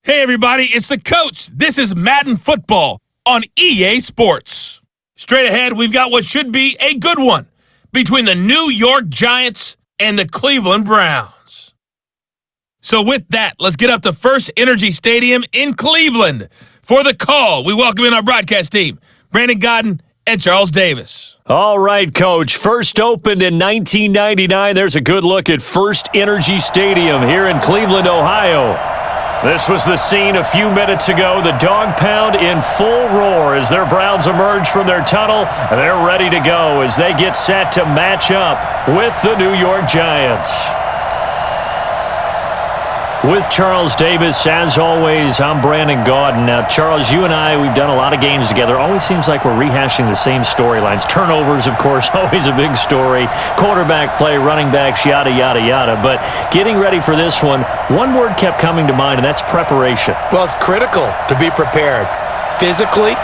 Hey everybody, it's the coach. This is Madden Football on EA Sports. Straight ahead, we've got what should be a good one between the New York Giants and the Cleveland Browns. So with that, let's get up to First Energy Stadium in Cleveland. For the call, we welcome in our broadcast team, Brandon Godden and Charles Davis. All right, Coach. First opened in 1999. There's a good look at First Energy Stadium here in Cleveland, Ohio. This was the scene a few minutes ago. The dog pound in full roar as their Browns emerge from their tunnel. And they're ready to go as they get set to match up with the New York Giants. With Charles Davis, as always, I'm Brandon Godden. Now, Charles, you and I, we've done a lot of games together. Always seems like we're rehashing the same storylines. Turnovers, of course, always a big story. Quarterback play, running backs, yada, yada, yada. But getting ready for this one word kept coming to mind, and that's preparation. Well, it's critical to be prepared. Physically,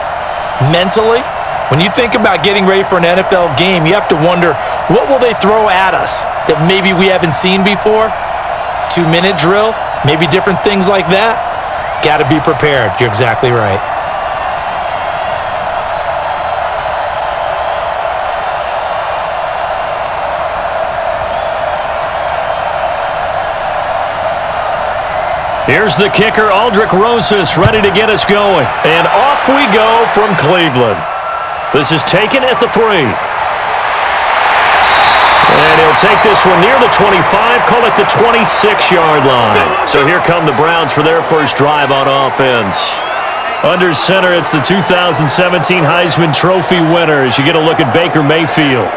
mentally. When you think about getting ready for an NFL game, you have to wonder, what will they throw at us that maybe we haven't seen before? 2-minute drill? Maybe different things like that. Got to be prepared. You're exactly right. Here's the kicker, Aldrich Rosas, ready to get us going. And off we go from Cleveland. This is taken at the 3. And he'll take this one near the 25, call it the 26-yard line. So here come the Browns for their first drive on offense. Under center, it's the 2017 Heisman Trophy winner as you get a look at Baker Mayfield.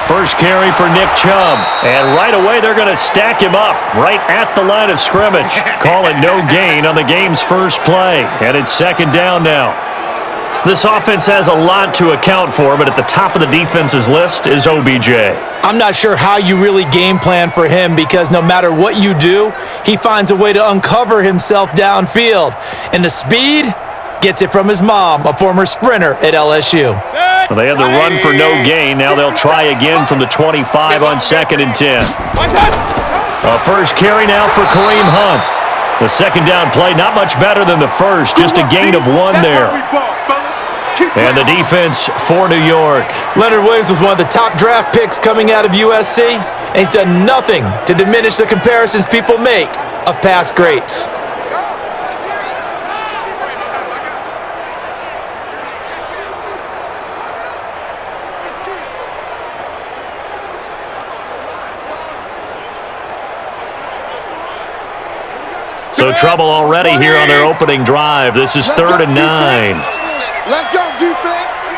First carry for Nick Chubb. And right away, they're going to stack him up right at the line of scrimmage. Call it no gain on the game's first play. And it's second down now. This offense has a lot to account for, but at the top of the defense's list is OBJ. I'm not sure how you really game plan for him because no matter what you do, he finds a way to uncover himself downfield. And the speed gets it from his mom, a former sprinter at LSU. Well, they had the run for no gain. Now they'll try again from the 25 on 2nd and 10. A first carry now for Kareem Hunt. The second down play, not much better than the first, just a gain of 1 there. And the defense for New York. Leonard Williams was one of the top draft picks coming out of USC, and he's done nothing to diminish the comparisons people make of past greats. So trouble already here on their opening drive. This is 3rd and 9. Let's go, defense.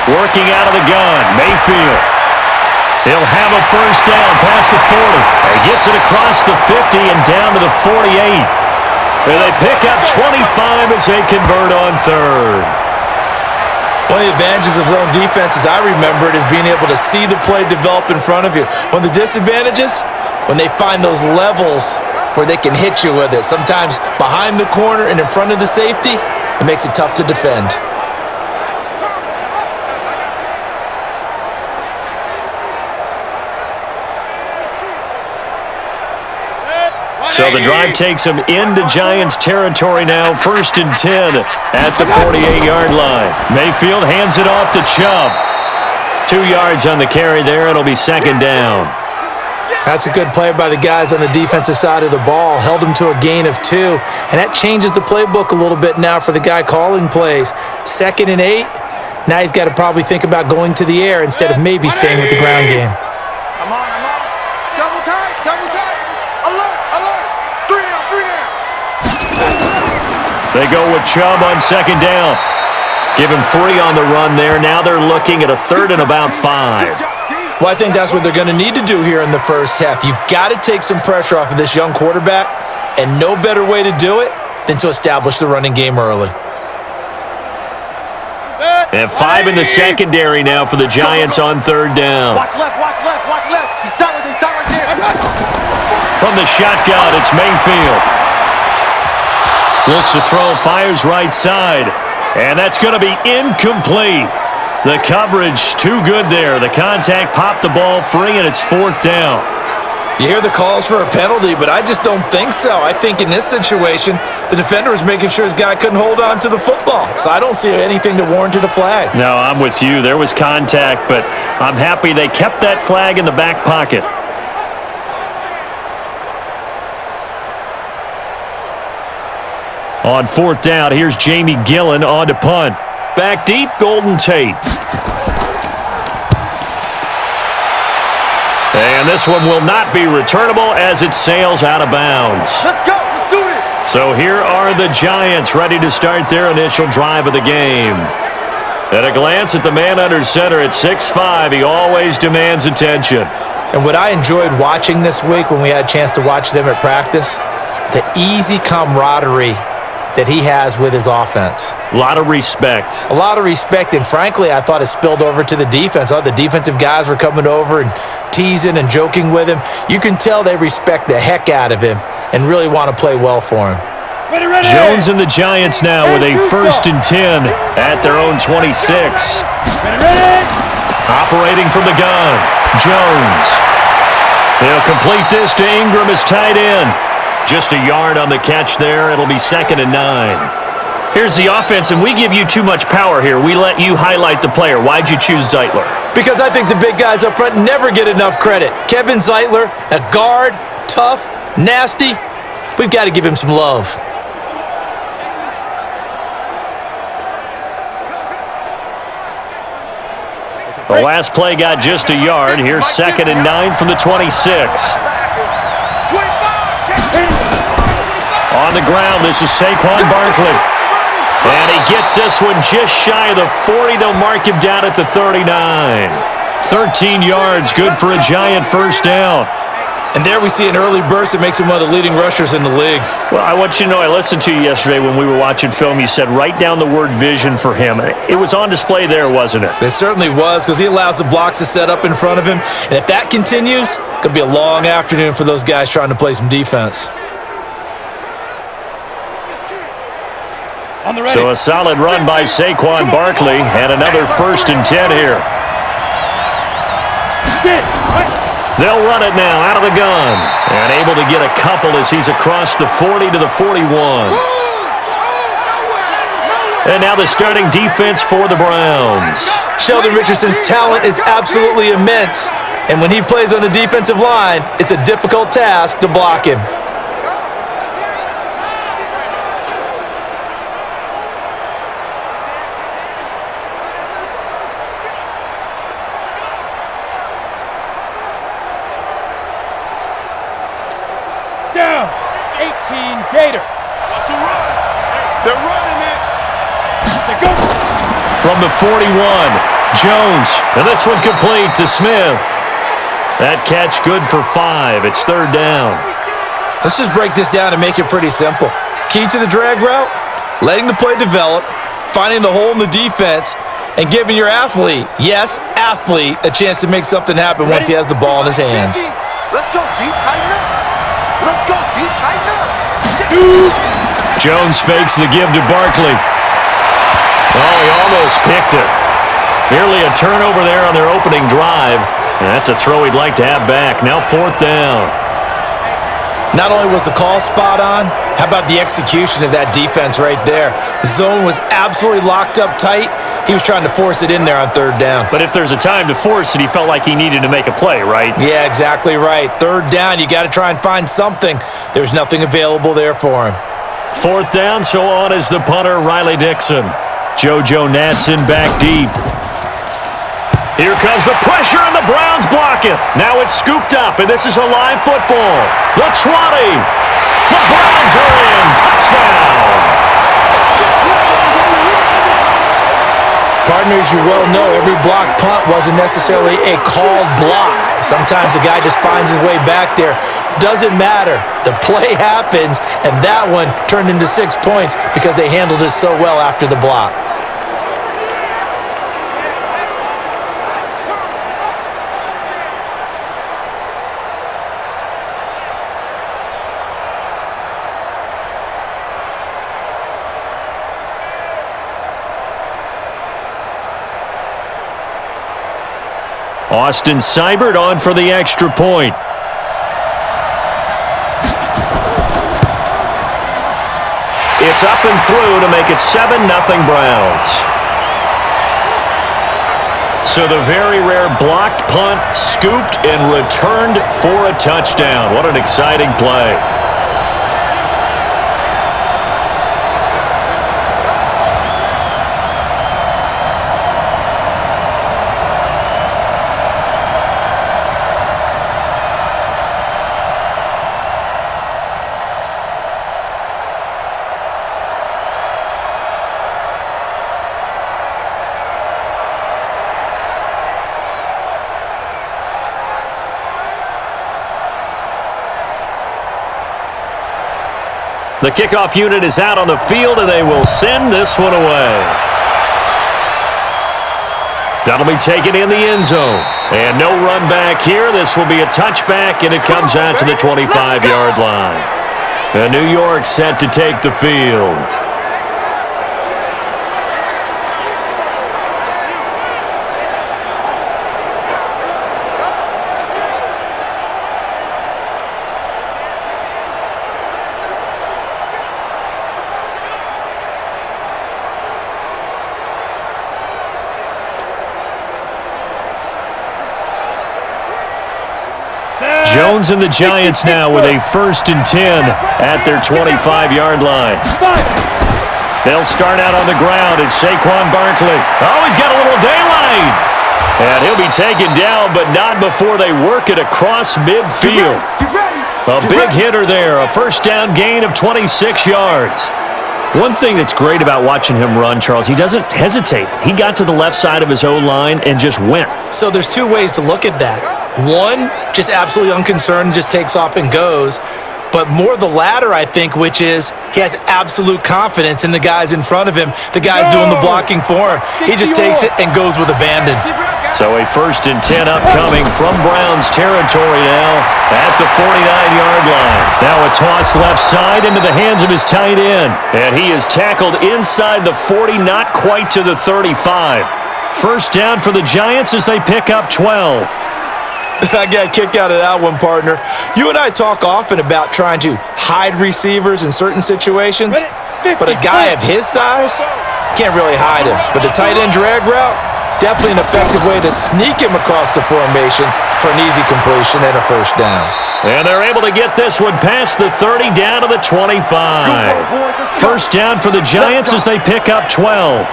Working out of the gun, Mayfield. He'll have a first down past the 40. He gets it across the 50 and down to the 48. And they pick up 25 as they convert on 3rd. One of the advantages of zone defense, as I remember it, is being able to see the play develop in front of you. One of the disadvantages, when they find those levels where they can hit you with it. Sometimes behind the corner and in front of the safety, it makes it tough to defend. So the drive takes them into Giants territory now, 1st and 10 at the 48-yard line. Mayfield hands it off to Chubb. 2 yards on the carry there. It'll be 2nd down. That's a good play by the guys on the defensive side of the ball. Held them to a gain of 2. And that changes the playbook a little bit now for the guy calling plays. 2nd and 8. Now he's got to probably think about going to the air instead of maybe staying with the ground game. I'm on. Double tight. Alert. 3 down. They go with Chubb on 2nd down. Give him 3 on the run there. Now they're looking at a 3rd and about 5. Well, I think that's what they're going to need to do here in the first half. You've got to take some pressure off of this young quarterback, and no better way to do it than to establish the running game early. And 5 in the secondary now for the Giants on third down. Watch left, watch left, watch left. He's stop right there. From the shotgun, it's Mayfield. Looks to throw, fires right side. And that's going to be incomplete. The coverage too good there. The contact popped the ball free, and it's fourth down. You hear the calls for a penalty, but I just don't think so. I think in this situation, the defender was making sure his guy couldn't hold on to the football. So I don't see anything to warrant a flag. No, I'm with you. There was contact, but I'm happy they kept that flag in the back pocket. On fourth down, here's Jamie Gillen on to punt. Back deep, Golden Tate. And this one will not be returnable as it sails out of bounds. Let's go. Let's do it. So here are the Giants ready to start their initial drive of the game. At a glance at the man under center at 6'5", he always demands attention. And what I enjoyed watching this week when we had a chance to watch them at practice, the easy camaraderie that he has with his offense. A lot of respect. A lot of respect, and frankly, I thought it spilled over to the defense. I thought the defensive guys were coming over and teasing and joking with him. You can tell they respect the heck out of him and really want to play well for him. Ready, ready. Jones and the Giants now with a 1st and 10 at their own 26. Ready, ready. Operating from the gun, Jones. They'll complete this to Ingram as tight end. Just a yard on the catch there. It'll be 2nd and 9. Here's the offense, and we give you too much power here. We let you highlight the player. Why'd you choose Zeitler? Because I think the big guys up front never get enough credit. Kevin Zeitler, a guard, tough, nasty. We've got to give him some love. The last play got just a yard. Here's 2nd and 9 from the 26. On the ground, this is Saquon Barkley. And he gets this one just shy of the 40. They'll mark him down at the 39. 13 yards, good for a Giant first down. And there we see an early burst that makes him one of the leading rushers in the league. Well, I want you to know, I listened to you yesterday when we were watching film. You said write down the word vision for him. It was on display there, wasn't it? It certainly was, because he allows the blocks to set up in front of him. And if that continues, it could be a long afternoon for those guys trying to play some defense. So a solid run by Saquon Barkley and another 1st and 10 here. They'll run it now out of the gun and able to get a couple as he's across the 40 to the 41. And now the starting defense for the Browns. Sheldon Richardson's talent is absolutely immense, and when he plays on the defensive line, it's a difficult task to block him. Down. 18 Gator. What's the run? They're running it. It's a go. From the 41, Jones. And this one complete to Smith. That catch good for 5. It's 3rd down. Let's just break this down and make it pretty simple. Key to the drag route, letting the play develop, finding the hole in the defense, and giving your athlete, yes, athlete, a chance to make something happen once he has the ball in his hands. Let's go deep, tighten up. Let's go deep, tighten up. Jones fakes the give to Barkley. Oh, he almost picked it. Nearly a turnover there on their opening drive. And that's a throw he'd like to have back. Now 4th down. Not only was the call spot on, how about the execution of that defense right there? The zone was absolutely locked up tight. He was trying to force it in there on 3rd down. But if there's a time to force it, he felt like he needed to make a play, right? Yeah, exactly right. 3rd down, you got to try and find something. There's nothing available there for him. 4th down, so on is the punter, Riley Dixon. JoJo Natson back deep. Here comes the pressure, and the Browns block it. Now it's scooped up, and this is a live football. The 20. The Browns are in. Touchdown. Partners, you well know every blocked punt wasn't necessarily a called block. Sometimes the guy just finds his way back there. Doesn't matter. The play happens, and that one turned into 6 points because they handled it so well after the block. Austin Seibert on for the extra point. It's up and through to make it 7-0 Browns. So the very rare blocked punt scooped and returned for a touchdown. What an exciting play. The kickoff unit is out on the field, and they will send this one away. That'll be taken in the end zone. And no run back here. This will be a touchback, and it comes out to the 25-yard line. And New York set to take the field. Jones and the Giants now with a 1st and 10 at their 25-yard line. They'll start out on the ground. It's Saquon Barkley. Oh, he's got a little daylight. And he'll be taken down, but not before they work it across midfield. A big hitter there. A first down gain of 26 yards. One thing that's great about watching him run, Charles, he doesn't hesitate. He got to the left side of his O-line and just went. So there's two ways to look at that. One, just absolutely unconcerned, just takes off and goes. But more the latter, I think, which is he has absolute confidence in the guys in front of him, the guys doing the blocking for him. He just takes it and goes with abandon. So a 1st and 10 upcoming from Browns territory now at the 49-yard line. Now a toss left side into the hands of his tight end. And he is tackled inside the 40, not quite to the 35. First down for the Giants as they pick up 12. I got a kick out of that one, partner. You and I talk often about trying to hide receivers in certain situations, but a guy of his size can't really hide him. But the tight end drag route, definitely an effective way to sneak him across the formation for an easy completion and a first down. And they're able to get this one past the 30 down to the 25. First down for the Giants as they pick up 12.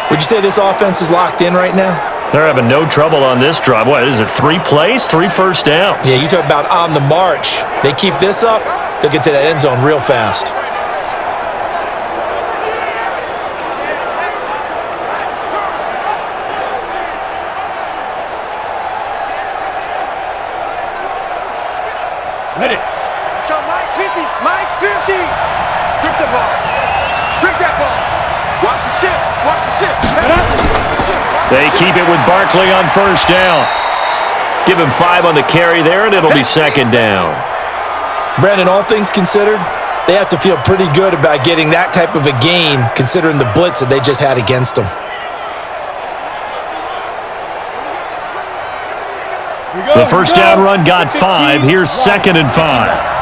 Would you say this offense is locked in right now? They're having no trouble on this drive. What is it, 3 plays, 3 first downs? Yeah, you talk about on the march. They keep this up, they'll get to that end zone real fast. Ready. Let's go, Mike 50. Mike 50. Strip the ball. Strip that ball. Watch the ship. Watch the ship. They keep it with Barkley on first down. Give him 5 on the carry there, and it'll be second down. Brandon, all things considered, they have to feel pretty good about getting that type of a gain considering the blitz that they just had against them. The first down run got 5. Here's 2nd and 5.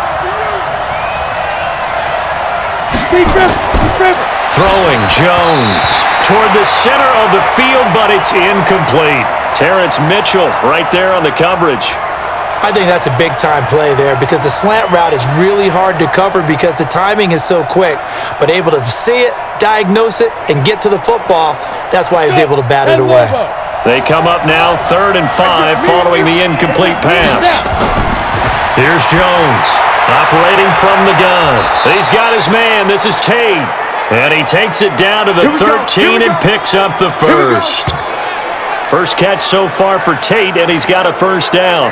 Throwing Jones toward the center of the field, but it's incomplete. Terrence Mitchell right there on the coverage. I think that's a big-time play there because the slant route is really hard to cover because the timing is so quick. But able to see it, diagnose it, and get to the football, that's why he was able to bat it away. They come up now 3rd and 5 following the incomplete pass. Here's Jones operating from the gun. He's got his man. This is Tate. And he takes it down to the 13 and picks up the first. First catch so far for Tate, and he's got a first down.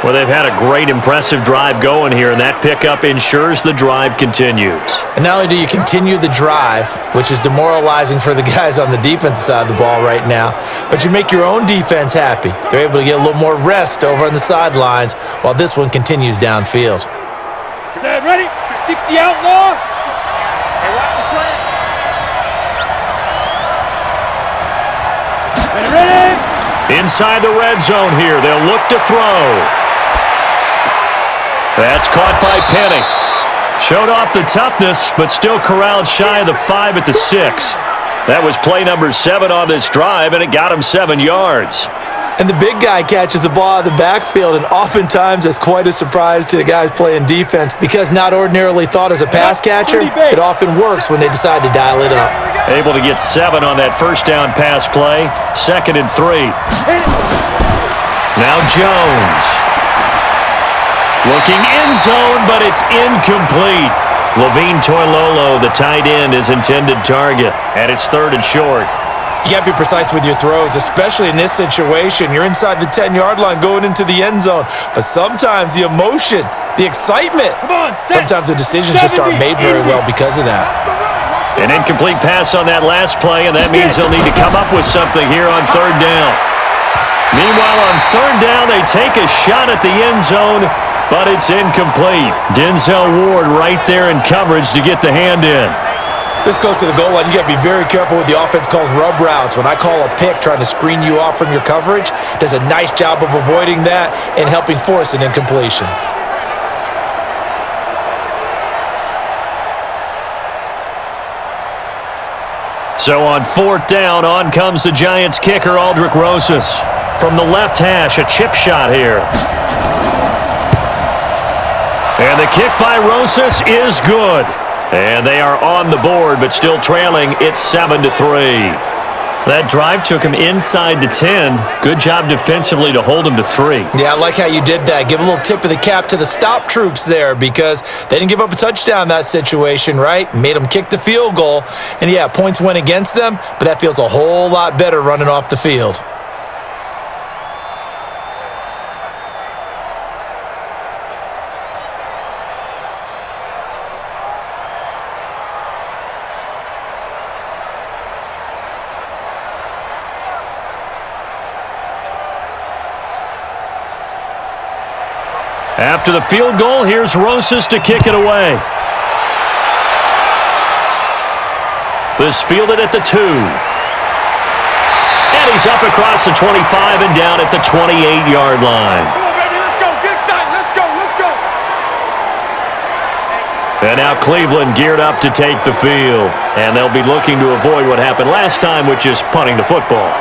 Well, they've had a great, impressive drive going here, and that pickup ensures the drive continues. And not only do you continue the drive, which is demoralizing for the guys on the defensive side of the ball right now, but you make your own defense happy. They're able to get a little more rest over on the sidelines while this one continues downfield. Set, ready? 60 outlaw. Hey, watch the slant. Ready? Inside the red zone here, they'll look to throw. That's caught by Penny. Showed off the toughness, but still corralled shy of the 5 at the 6. That was play number 7 on this drive, and it got him 7 yards. And the big guy catches the ball out of the backfield, and oftentimes it's quite a surprise to the guys playing defense because not ordinarily thought as a pass catcher, it often works when they decide to dial it up. Able to get 7 on that first down pass play. 2nd and 3. Now Jones. Looking end zone, but it's incomplete. Levine Toilolo, the tight end, is intended target, and it's 3rd and short. You got to be precise with your throws, especially in this situation. You're inside the 10-yard line going into the end zone, but sometimes the emotion, the excitement, sometimes the decisions just aren't made very well because of that. An incomplete pass on that last play, and that means they'll need to come up with something here on 3rd down. Meanwhile, on 3rd down, they take a shot at the end zone, but it's incomplete. Denzel Ward right there in coverage to get the hand in. This close to the goal line, you got to be very careful with the offense calls rub routes. When I call a pick trying to screen you off from your coverage, does a nice job of avoiding that and helping force an incompletion. So on 4th down, on comes the Giants kicker, Aldrick Rosas. From the left hash, a chip shot here. And the kick by Rosas is good. And they are on the board, but still trailing. It's 7-3. That drive took him inside the 10. Good job defensively to hold him to 3. Yeah, I like how you did that. Give a little tip of the cap to the stop troops there because they didn't give up a touchdown in that situation, right? Made them kick the field goal. And yeah, points went against them, but that feels a whole lot better running off the field. After the field goal, here's Rosas to kick it away. This fielded at the 2. And he's up across the 25 and down at the 28-yard line. Come on, baby, let's go. Get inside. Let's go. Let's go. And now Cleveland geared up to take the field. And they'll be looking to avoid what happened last time, which is punting the football.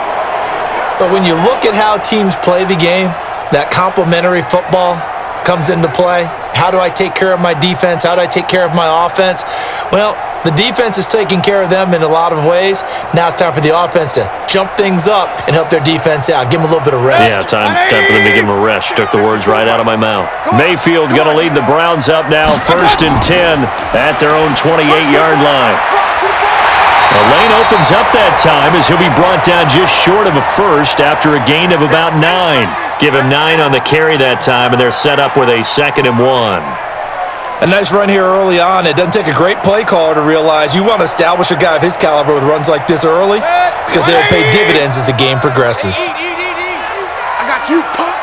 But when you look at how teams play the game, that complementary football comes into play. How do I take care of my defense? How do I take care of my offense? Well, the defense is taking care of them in a lot of ways. Now it's time for the offense to jump things up and help their defense out. Give them a little bit of rest. Yeah, time for them to give them a rest. Took the words right out of my mouth. Mayfield going to lead the Browns up now, 1st and 10 at their own 28-yard line. The lane opens up that time as he'll be brought down just short of a first after a gain of about 9. Give him 9 on the carry that time, and they're set up with a 2nd and 1. A nice run here early on. It doesn't take a great play caller to realize you want to establish a guy of his caliber with runs like this early because they'll pay dividends as the game progresses. I got you, punk.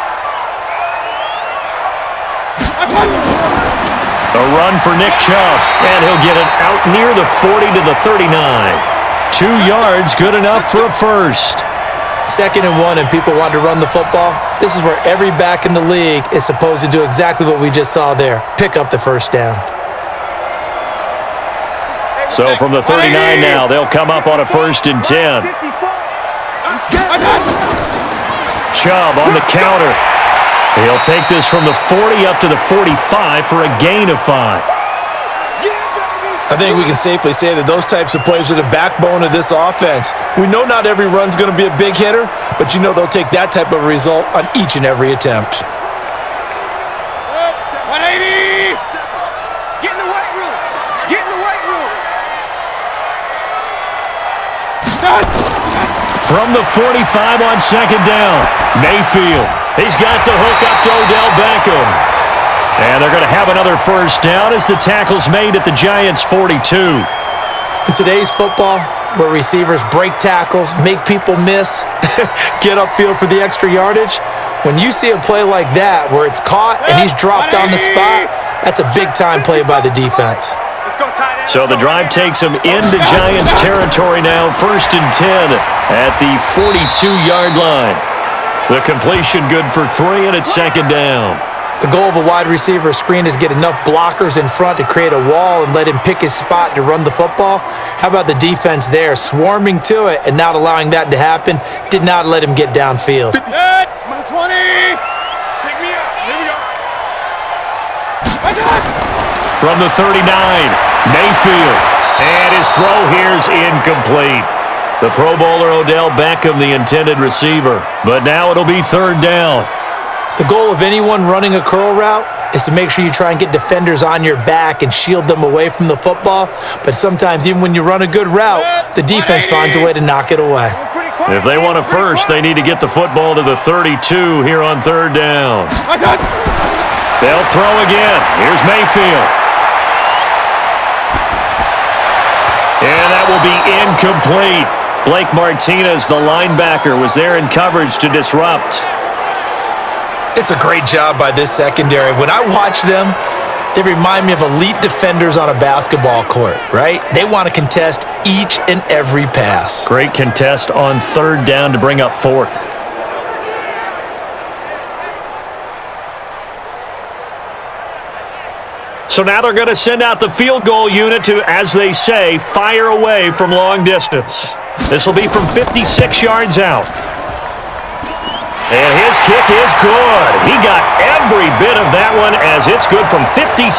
A run for Nick Chubb, and he'll get it out near the 40 to the 39. 2 yards, good enough for a first. 2nd and 1 and people want to run the football. This is where every back in the league is supposed to do exactly what we just saw there. Pick up the first down. So from the 39 now, they'll come up on a 1st and 10. Chubb on the counter. He'll take this from the 40 up to the 45 for a gain of 5. I think we can safely say that those types of plays are the backbone of this offense. We know not every run's going to be a big hitter, but you know they'll take that type of result on each and every attempt. 180! Get in the weight room! Get in the weight room! From the 45 on 2nd down, Mayfield He's got the hook up to Odell Beckham. And they're going to have another first down as the tackle's made at the Giants' 42. In today's football, where receivers break tackles, make people miss, get upfield for the extra yardage, when you see a play like that where it's caught and he's dropped on the spot, that's a big-time play by the defense. So the drive takes them into Giants territory now, 1st and 10 at the 42-yard line. The completion good for 3, and it's 2nd down. The goal of a wide receiver screen is get enough blockers in front to create a wall and let him pick his spot to run the football. How about the defense there, swarming to it and not allowing that to happen? Did not let him get downfield. 20. Take me out. Here we go. From the 39, Mayfield. And his throw here's incomplete. The Pro Bowler Odell Beckham, the intended receiver. But now it'll be 3rd down. The goal of anyone running a curl route is to make sure you try and get defenders on your back and shield them away from the football. But sometimes, even when you run a good route, the defense finds a way to knock it away. If they want a first, they need to get the football to the 32 here on 3rd down. They'll throw again. Here's Mayfield. And that will be incomplete. Blake Martinez, the linebacker, was there in coverage to disrupt. It's a great job by this secondary. When I watch them, they remind me of elite defenders on a basketball court, right? They want to contest each and every pass. Great contest on 3rd down to bring up 4th. So now they're going to send out the field goal unit to, as they say, fire away from long distance. This will be from 56 yards out. And his kick is good. He got every bit of that one as it's good from 56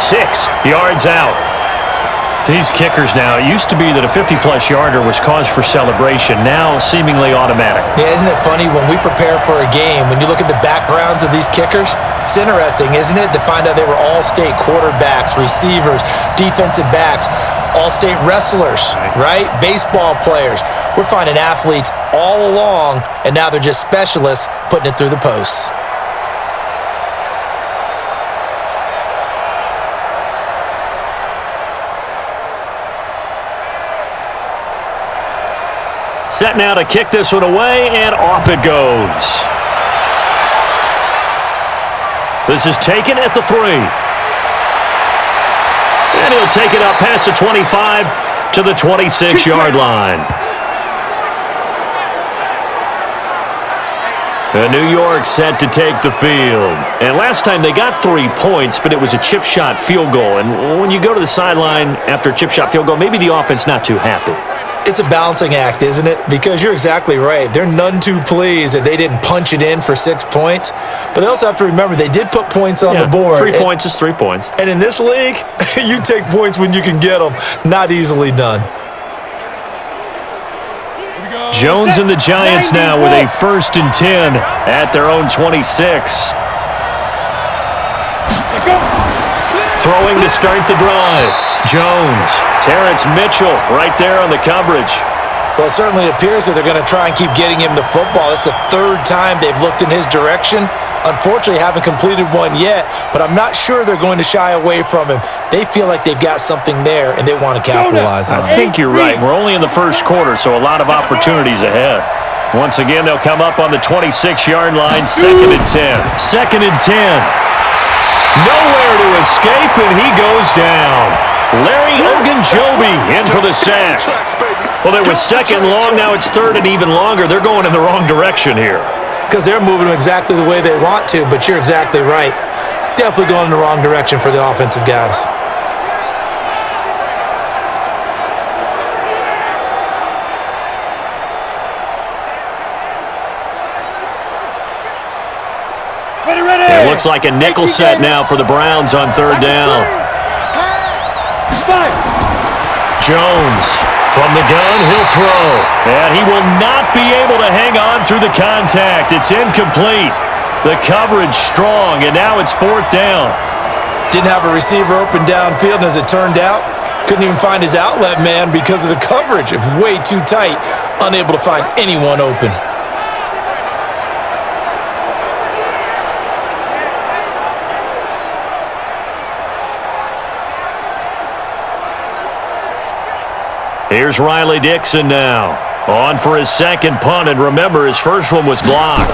yards out. These kickers now, it used to be that a 50-plus yarder was cause for celebration, now seemingly automatic. Yeah, isn't it funny when we prepare for a game, when you look at the backgrounds of these kickers, it's interesting, isn't it, to find out they were all-state quarterbacks, receivers, defensive backs, all-state wrestlers, right? Baseball players. We're finding athletes all along, and now they're just specialists putting it through the posts. Set now to kick this one away, and off it goes. This is taken at the 3. And he'll take it up past the 25 to the 26-yard line. And New York set to take the field. And last time they got 3 points, but it was a chip shot field goal. And when you go to the sideline after a chip shot field goal, maybe the offense not too happy. It's a balancing act, isn't it? Because you're exactly right. They're none too pleased that they didn't punch it in for 6 points. But they also have to remember they did put points on the board. 3 points is 3 points. And in this league, you take points when you can get them. Not easily done. Jones and the Giants now with a 1st and 10 at their own 26. Throwing to start the drive. Jones. Terrence Mitchell right there on the coverage. Well, it certainly appears that they're going to try and keep getting him the football. It's the 3rd time they've looked in his direction. Unfortunately, haven't completed one yet, but I'm not sure they're going to shy away from him. They feel like they've got something there, and they want to capitalize on it. I think you're right. We're only in the 1st quarter, so a lot of opportunities ahead. Once again, they'll come up on the 26-yard line, 2nd and 10. 2nd and 10. Nowhere to escape, and he goes down. Larry Ogunjobi in for the sack. Well, it was 2nd long, now it's 3rd and even longer. They're going in the wrong direction here. Because they're moving them exactly the way they want to, but you're exactly right. Definitely going in the wrong direction for the offensive guys. It looks like a nickel set now for the Browns on 3rd down. Jones from the gun, he'll throw. And he will not be able to hang on through the contact. It's incomplete. The coverage strong, and now it's 4th down. Didn't have a receiver open downfield, and as it turned out, couldn't even find his outlet man because of the coverage. It was way too tight, unable to find anyone open. Here's Riley Dixon now. On for his second punt, and remember, his first one was blocked.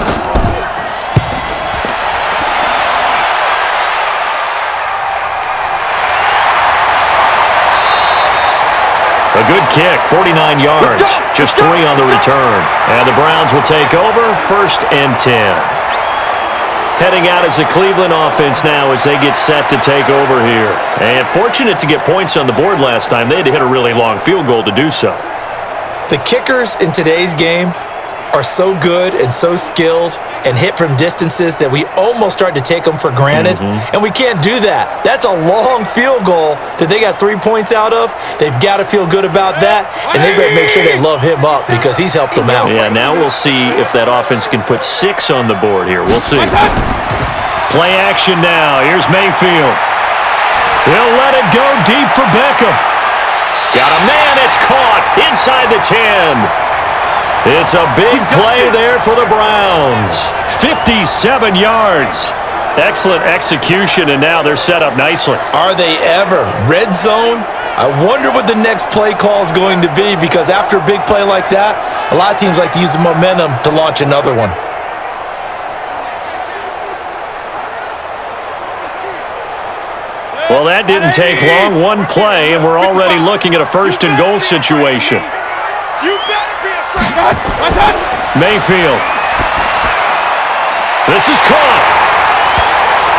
A good kick, 49 yards, just 3 on the return. And the Browns will take over, 1st and 10. Heading out as the Cleveland offense now as they get set to take over here. And fortunate to get points on the board last time. They had to hit a really long field goal to do so. The kickers in today's game are so good and so skilled and hit from distances that we almost start to take them for granted. And we can't do that. That's a long field goal that they got 3 points out of. They've got to feel good about that, and they better make sure they love him up because he's helped them out. Yeah, now we'll see if that offense can put 6 on the board here. We'll see. Play action now. Here's Mayfield. He'll let it go deep for Beckham. Got a man. It's caught inside the 10. It's a big play there for the Browns. 57 yards. Excellent execution, and now they're set up nicely. Are they ever? Red zone? I wonder what the next play call is going to be, because after a big play like that, a lot of teams like to use the momentum to launch another one. Well, that didn't take long. One play, and we're already looking at a 1st and goal situation. Mayfield. This is caught.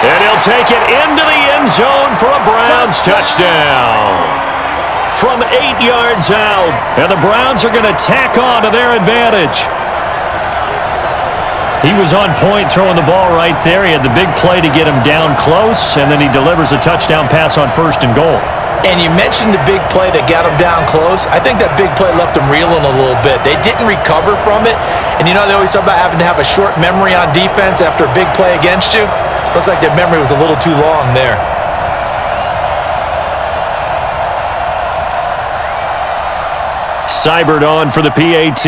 And he'll take it into the end zone for a Browns touchdown. From 8 yards out. And the Browns are going to tack on to their advantage. He was on point throwing the ball right there. He had the big play to get him down close, and then he delivers a touchdown pass on 1st and goal. And you mentioned the big play that got him down close. I think that big play left him reeling a little bit. They didn't recover from it. And you know they always talk about having to have a short memory on defense after a big play against you? Looks like their memory was a little too long there. Seibert on for the PAT.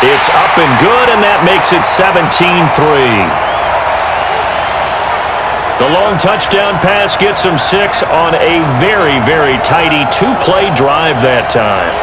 It's up and good, and that makes it 17-3. The long touchdown pass gets him 6 on a very, very tidy 2-play drive that time.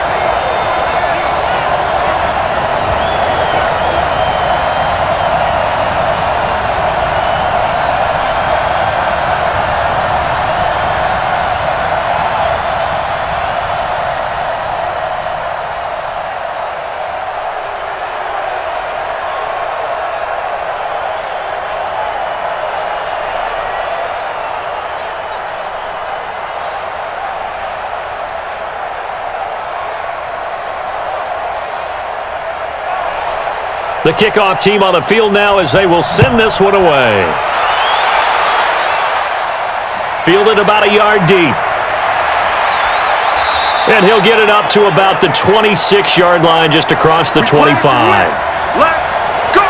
The kickoff team on the field now as they will send this one away. Fielded about a yard deep. And he'll get it up to about the 26-yard line, just across the 25. Let's go!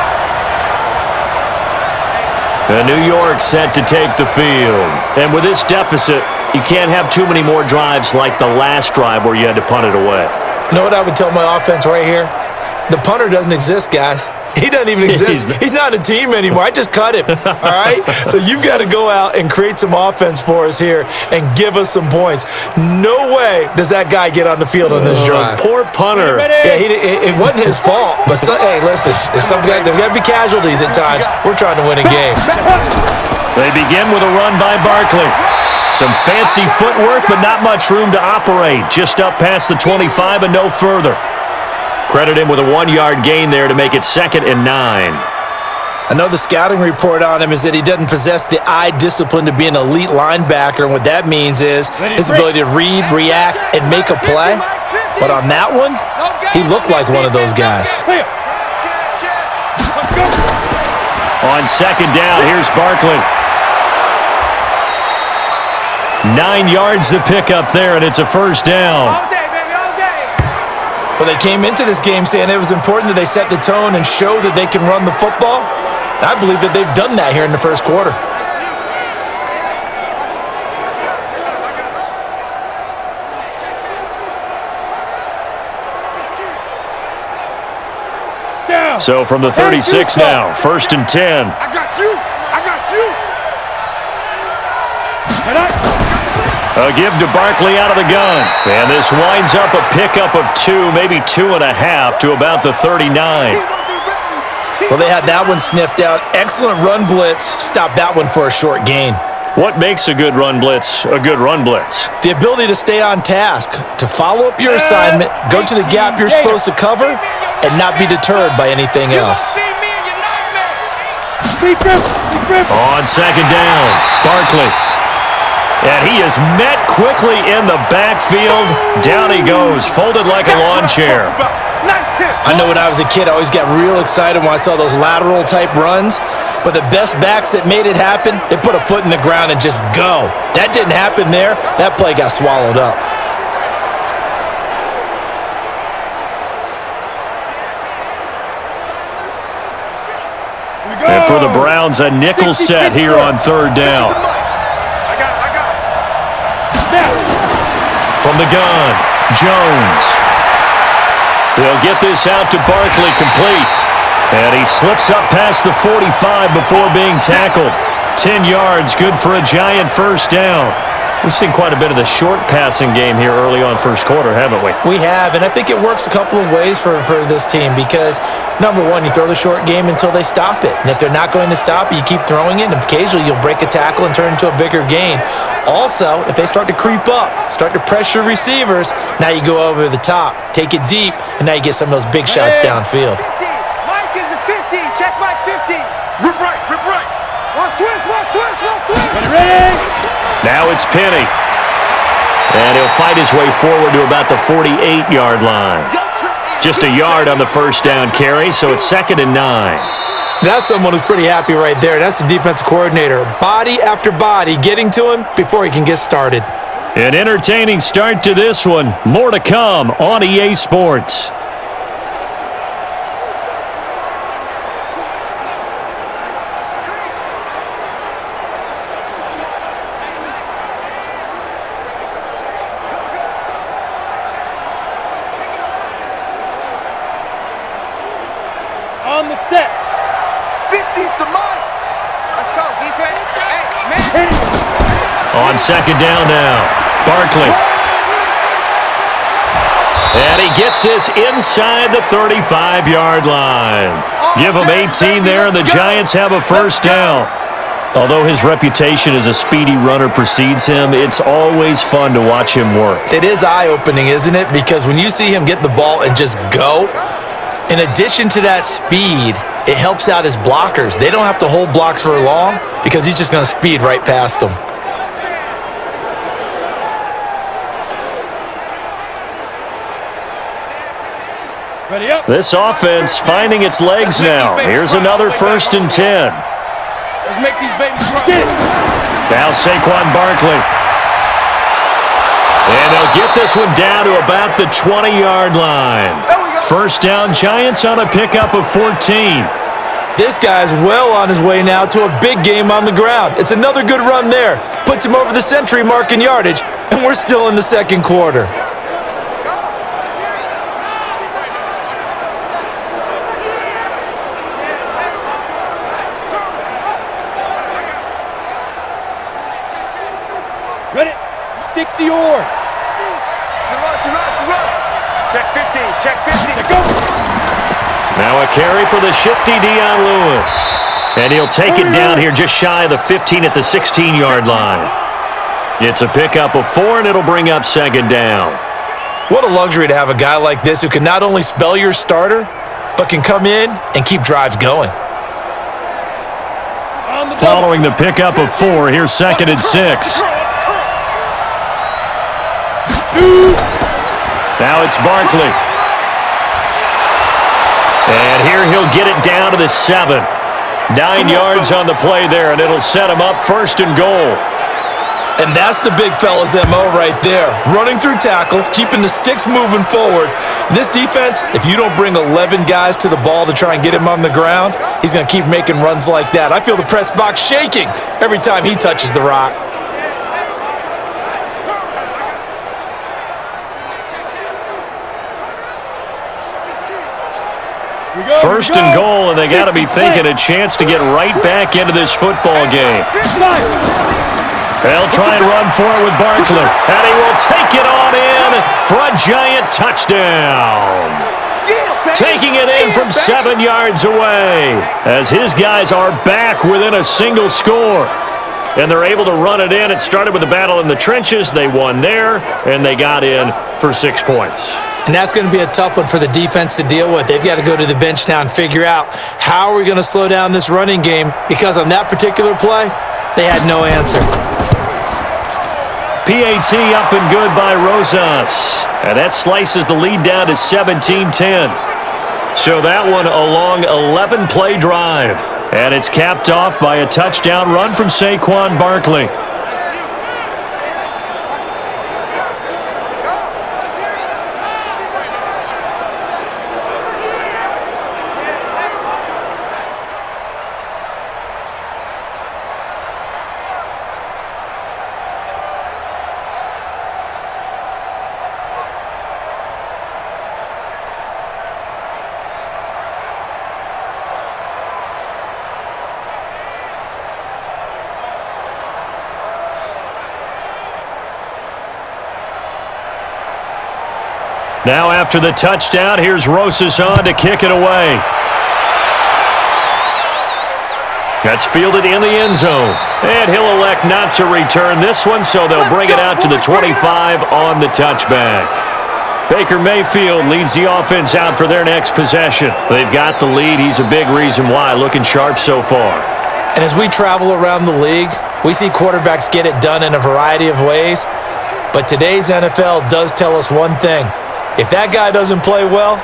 And New York set to take the field. And with this deficit, you can't have too many more drives like the last drive where you had to punt it away. You know what I would tell my offense right here? The punter doesn't exist, guys. He doesn't even exist. He's not a team anymore. I just cut him, all right? So you've got to go out and create some offense for us here and give us some points. No way does that guy get on the field on this drive. Poor punter. Yeah, it wasn't his fault. But, hey, listen, there's got to be casualties at times. We're trying to win a game. They begin with a run by Barkley. Some fancy footwork, but not much room to operate. Just up past the 25 and no further. Credit him with a 1-yard gain there to make it 2nd and 9. I know the scouting report on him is that he doesn't possess the eye discipline to be an elite linebacker, and what that means is his ability to read, react, and make a play. But on that one, he looked like one of those guys. On 2nd down, here's Barkley. 9 yards to pick up there, and it's a 1st down. Well, they came into this game saying it was important that they set the tone and show that they can run the football. And I believe that they've done that here in the first quarter. So from the 36 now, 1st and 10. I got you. I got you. A give to Barkley out of the gun. And this winds up a pickup of 2, maybe 2.5 to about the 39. Well, they had that one sniffed out. Excellent run blitz. Stopped that one for a short gain. What makes a good run blitz a good run blitz? The ability to stay on task, to follow up your assignment, go to the gap you're supposed to cover, and not be deterred by anything else. On second down, Barkley. And he is met quickly in the backfield. Down he goes, folded like a lawn chair. I know when I was a kid, I always got real excited when I saw those lateral-type runs. But the best backs that made it happen, they put a foot in the ground and just go. That didn't happen there. That play got swallowed up. And for the Browns, a nickel set here on third down. From the gun, Jones. They'll get this out to Barkley, complete. And he slips up past the 45 before being tackled. 10 yards, good for a Giant first down. We've seen quite a bit of the short passing game here early on first quarter, haven't we? We have, and I think it works a couple of ways for this team because, number one, you throw the short game until they stop it. And if they're not going to stop it, you keep throwing it, and occasionally you'll break a tackle and turn into a bigger gain. Also, if they start to creep up, start to pressure receivers, now you go over the top, take it deep, and now you get some of those big shots downfield. Mike is a 50. Check Mike 50. Rip right, rip right. Watch twist, watch twist, watch twist. Ready? Now it's Penny. And he'll fight his way forward to about the 48-yard line. Just a yard on the first down carry, so it's 2nd and 9. That's someone who's pretty happy right there. That's the defensive coordinator. Body after body getting to him before he can get started. An entertaining start to this one. More to come on EA Sports. On the set. 50's to Mike. Let's go, defense. Hey, man. On second down now, Barkley. And he gets this inside the 35-yard line. Give him 18 there, and the Giants have a first down. Although his reputation as a speedy runner precedes him, it's always fun to watch him work. It is eye-opening, isn't it? Because when you see him get the ball and just go, in addition to that speed, it helps out his blockers. They don't have to hold blocks for long because he's just going to speed right past them. Ready up. This offense finding its legs now. Here's another 1st and 10. Let's make these babies run. Get it. Now Saquon Barkley. And they'll get this one down to about the 20-yard line. First down, Giants on a pickup of 14. This guy's well on his way now to a big game on the ground. It's another good run there. Puts him over the century mark in yardage, and we're still in the second quarter. Ready? 60 or. Check 50, check 50. Go. Now a carry for the shifty Dion Lewis. And he'll take it down here just shy of the 15 at the 16-yard line. It's a pickup of 4, and it'll bring up second down. What a luxury to have a guy like this who can not only spell your starter, but can come in and keep drives going. Following the pickup of 4, here's 2nd and 6. Now it's Barkley. And here he'll get it down to the 7. 9 yards on the play there, and it'll set him up 1st and goal. And that's the big fella's MO right there. Running through tackles, keeping the sticks moving forward. This defense, if you don't bring 11 guys to the ball to try and get him on the ground, he's going to keep making runs like that. I feel the press box shaking every time he touches the rock. First and goal, and they got to be thinking a chance to get right back into this football game. They'll try and run for it with Barkley. And he will take it on in for a giant touchdown. Taking it in from 7 yards away as his guys are back within a single score. And they're able to run it in. It started with a battle in the trenches. They won there, and they got in for 6 points. And that's going to be a tough one for the defense to deal with. They've got to go to the bench now and figure out how are we going to slow down this running game, because on that particular play, they had no answer. PAT up and good by Rosas. And that slices the lead down to 17-10. So that one a long 11-play drive. And it's capped off by a touchdown run from Saquon Barkley. Now after the touchdown, here's Rosas on to kick it away. That's fielded in the end zone. And he'll elect not to return this one, so they'll bring it out to the 25 on the touchback. Baker Mayfield leads the offense out for their next possession. They've got the lead. He's a big reason why. Looking sharp so far. And as we travel around the league, we see quarterbacks get it done in a variety of ways. But today's NFL does tell us one thing. If that guy doesn't play well,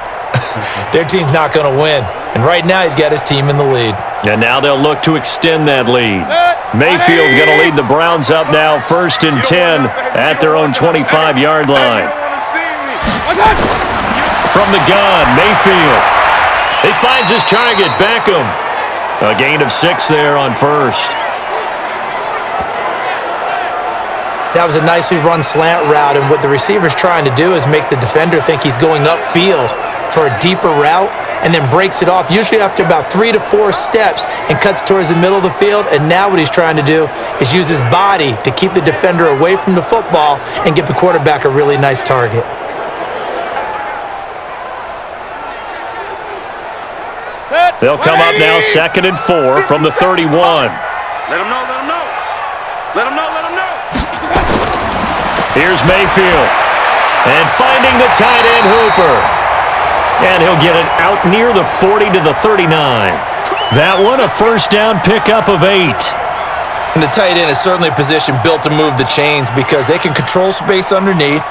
their team's not going to win. And right now, he's got his team in the lead. And now they'll look to extend that lead. Mayfield going to lead the Browns up now, 1st and 10 at their own 25-yard line. From the gun, Mayfield. He finds his target, Beckham. A gain of 6 there on 1st. That was a nicely run slant route, and what the receiver's trying to do is make the defender think he's going upfield for a deeper route, and then breaks it off, usually after about 3 to 4 steps, and cuts towards the middle of the field. And now what he's trying to do is use his body to keep the defender away from the football and give the quarterback a really nice target. They'll come up now 2nd and 4 from the 31. Let him know, let him know. Let him know, let him know. Here's Mayfield. And finding the tight end Hooper. And he'll get it out near the 40 to the 39. That one a first down pickup of 8. And the tight end is certainly a position built to move the chains because they can control space underneath.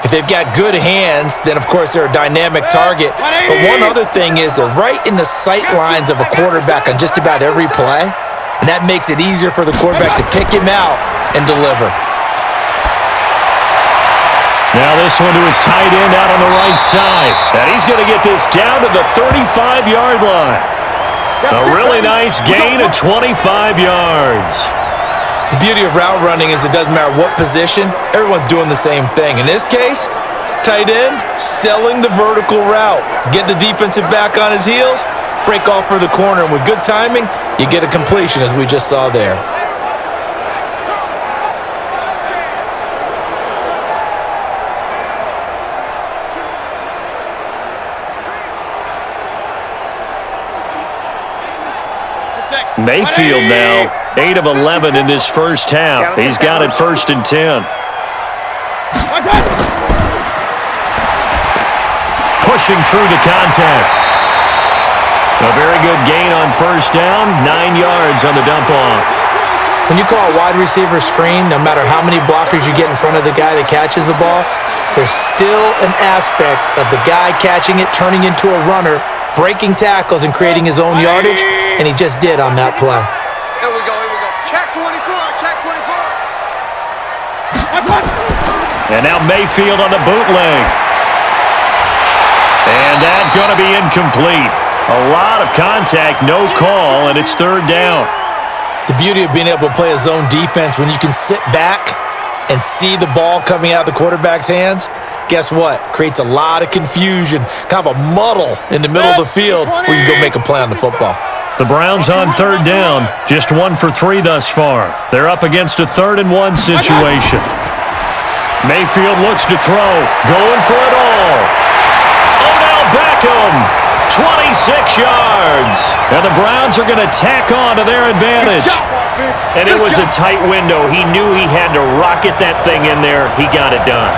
If they've got good hands, then of course they're a dynamic target. But one other thing is they're right in the sight lines of a quarterback on just about every play. And that makes it easier for the quarterback to pick him out and deliver. Now this one to his tight end out on the right side. And he's going to get this down to the 35-yard line. A really nice gain of 25 yards. The beauty of route running is it doesn't matter what position, everyone's doing the same thing. In this case, tight end selling the vertical route. Get the defensive back on his heels, break off for the corner, and with good timing, you get a completion as we just saw there. Mayfield now 8 of 11 in this first half. He's got it 1st and 10. Pushing through the contact. A very good gain on first down, 9 yards on the dump off. When you call a wide receiver screen, no matter how many blockers you get in front of the guy that catches the ball, there's still an aspect of the guy catching it, turning into a runner, breaking tackles and creating his own yardage, and he just did on that play. Here we go, here we go. Check 24, check 24. And now Mayfield on the bootleg. And that's going to be incomplete. A lot of contact, no call, and it's 3rd down. The beauty of being able to play a zone defense when you can sit back and see the ball coming out of the quarterback's hands, guess what? Creates a lot of confusion, kind of a muddle in the middle of the field where you can go make a play on the football. The Browns on third down, just 1 for 3 thus far. They're up against a 3rd-and-1 situation. Mayfield looks to throw, going for it all. Odell Beckham, 26 yards. And the Browns are going to tack on to their advantage. And it was a tight window. He knew he had to rocket that thing in there. He got it done.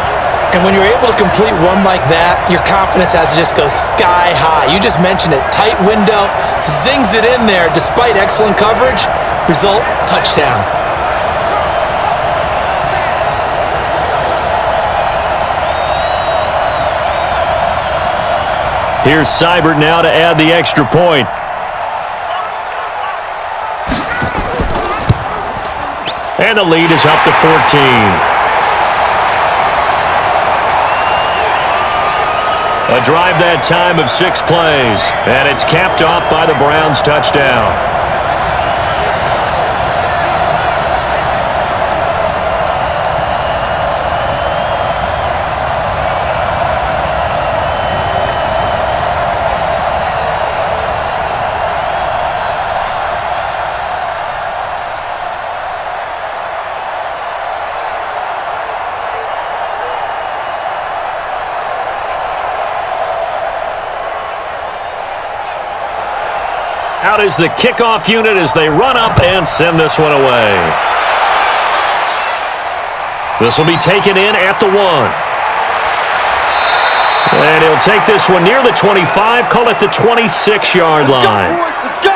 And when you're able to complete one like that, your confidence has to just go sky high. You just mentioned it. Tight window, zings it in there despite excellent coverage. Result, touchdown. Here's Seibert now to add the extra point. And the lead is up to 14. A drive that time of 6 plays, and it's capped off by the Browns' touchdown. Out is the kickoff unit as they run up and send this one away. This will be taken in at the 1. And he'll take this one near the 25, call it the 26-yard line. Let's go!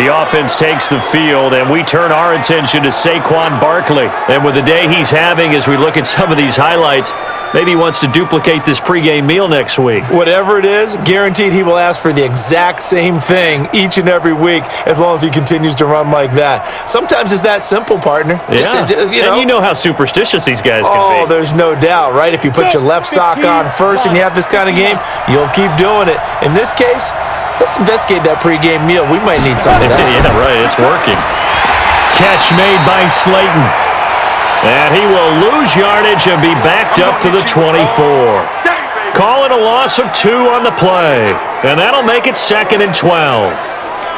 The offense takes the field, and we turn our attention to Saquon Barkley. And with the day he's having, as we look at some of these highlights, maybe he wants to duplicate this pregame meal next week. Whatever it is, guaranteed he will ask for the exact same thing each and every week as long as he continues to run like that. Sometimes it's that simple, partner. Yeah, and you know how superstitious these guys can be. Oh, there's no doubt, right? If you put your left sock on first and you have this kind of game, you'll keep doing it. In this case, let's investigate that pregame meal. We might need some of that. Yeah, right. It's working. Catch made by Slayton. And he will lose yardage and be backed up to the 24. Call it a loss of 2 on the play. And that'll make it 2nd and 12.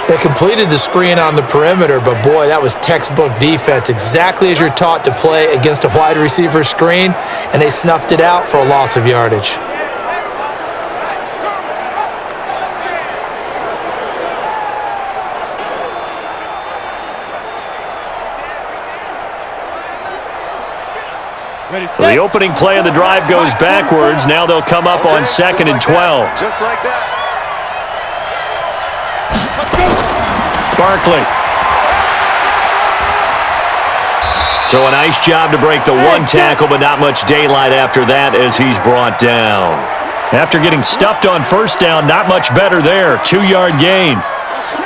They completed the screen on the perimeter, but boy, that was textbook defense. Exactly as you're taught to play against a wide receiver screen, and they snuffed it out for a loss of yardage. So the opening play of the drive goes backwards. Now they'll come up on 2nd and 12. Just like that. Barkley. So a nice job to break the 1 tackle, but not much daylight after that as he's brought down. After getting stuffed on first down, not much better there. 2-yard gain.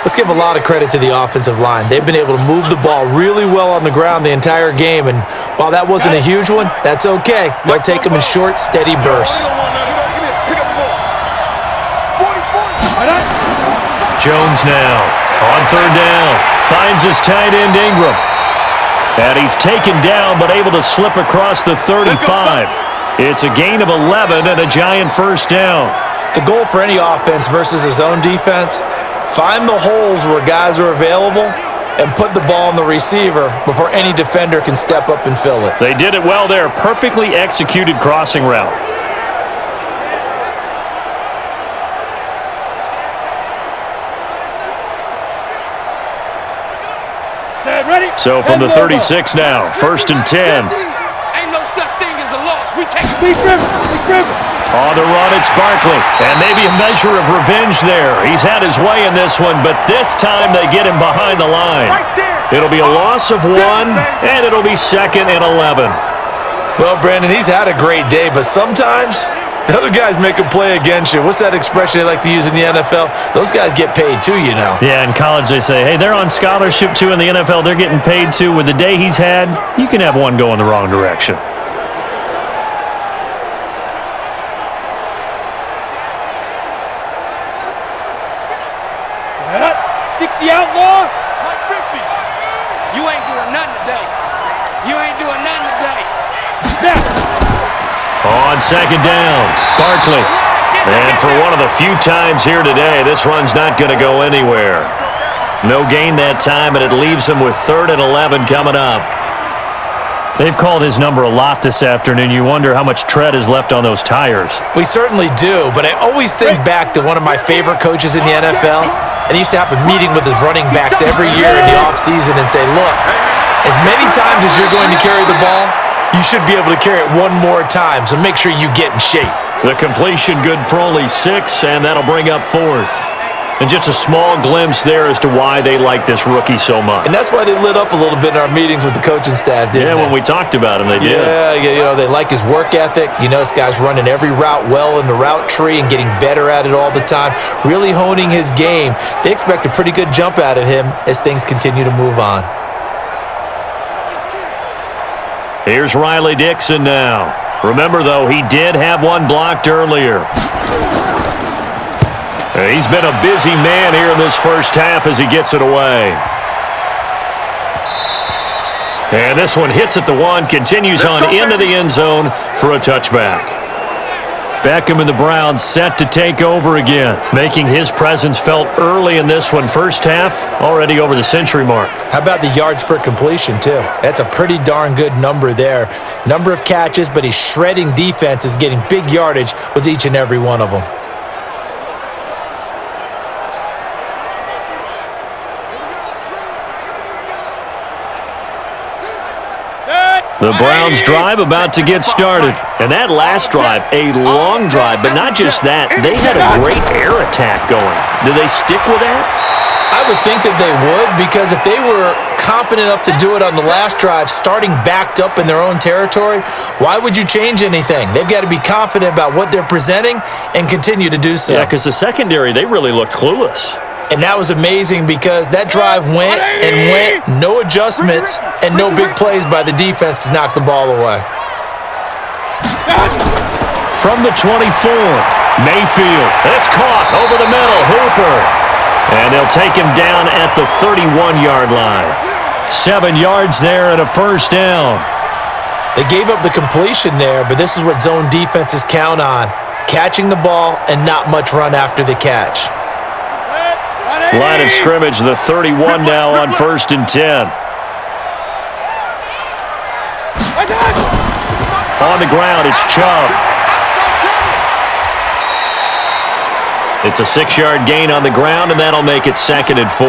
Let's give a lot of credit to the offensive line. They've been able to move the ball really well on the ground the entire game, and while that wasn't a huge one, that's okay. They'll take them in short, steady bursts. Jones now on 3rd down. Finds his tight end Ingram. And he's taken down but able to slip across the 35. It's a gain of 11 and a giant first down. The goal for any offense versus his own defense, find the holes where guys are available and put the ball on the receiver before any defender can step up and fill it. They did it well there. Perfectly executed crossing route. So from the 36 now, 1st and 10. Ain't no such thing as a loss. We take it. On the run, it's Barkley. And maybe a measure of revenge there. He's had his way in this one, but this time they get him behind the line. It'll be a loss of 1, and it'll be 2nd and 11. Well, Brandon, he's had a great day, but sometimes the other guys make a play against you. What's that expression they like to use in the NFL? Those guys get paid too, you know. Yeah, in college they say, hey, they're on scholarship too. In the NFL, they're getting paid too. With the day he's had, you can have one go in the wrong direction. Outlaw, like 50. You ain't doing nothing today. You ain't doing nothing today. On 2nd down, Barkley. And for one of the few times here today, this run's not going to go anywhere. No gain that time, and it leaves him with 3rd and 11 coming up. They've called his number a lot this afternoon. You wonder how much tread is left on those tires. We certainly do, but I always think back to one of my favorite coaches in the NFL, and he used to have a meeting with his running backs every year in the offseason and say, look, as many times as you're going to carry the ball, you should be able to carry it one more time, so make sure you get in shape. The completion good for only 6, and that'll bring up 4th. And just a small glimpse there as to why they like this rookie so much. And that's why they lit up a little bit in our meetings with the coaching staff, didn't they? Yeah, when we talked about him, they did. Yeah, they like his work ethic. This guy's running every route well in the route tree and getting better at it all the time, really honing his game. They expect a pretty good jump out of him as things continue to move on. Here's Riley Dixon now. Remember, though, he did have one blocked earlier. He's been a busy man here in this first half as he gets it away. And this one hits at the 1, continues on into the end zone for a touchback. Beckham and the Browns set to take over again, making his presence felt early in this one. First half, already over the century mark. How about the yards per completion, too? That's a pretty darn good number there. Number of catches, but he's shredding defenses, getting big yardage with each and every one of them. The Browns drive about to get started. And that last drive, a long drive, but not just that. They had a great air attack going. Do they stick with that? I would think that they would, because if they were competent enough to do it on the last drive, starting backed up in their own territory, why would you change anything? They've got to be confident about what they're presenting and continue to do so. Yeah, because the secondary, they really looked clueless. And that was amazing because that drive went and went, no adjustments, and no big plays by the defense to knock the ball away. From the 24, Mayfield. It's caught over the middle. Hooper. And they'll take him down at the 31-yard line. 7 yards there and a first down. They gave up the completion there, but this is what zone defenses count on. Catching the ball and not much run after the catch. Line of scrimmage, the 31 now on 1st and 10. On the ground, it's Chubb. It's a 6-yard gain on the ground, and that'll make it 2nd and 4.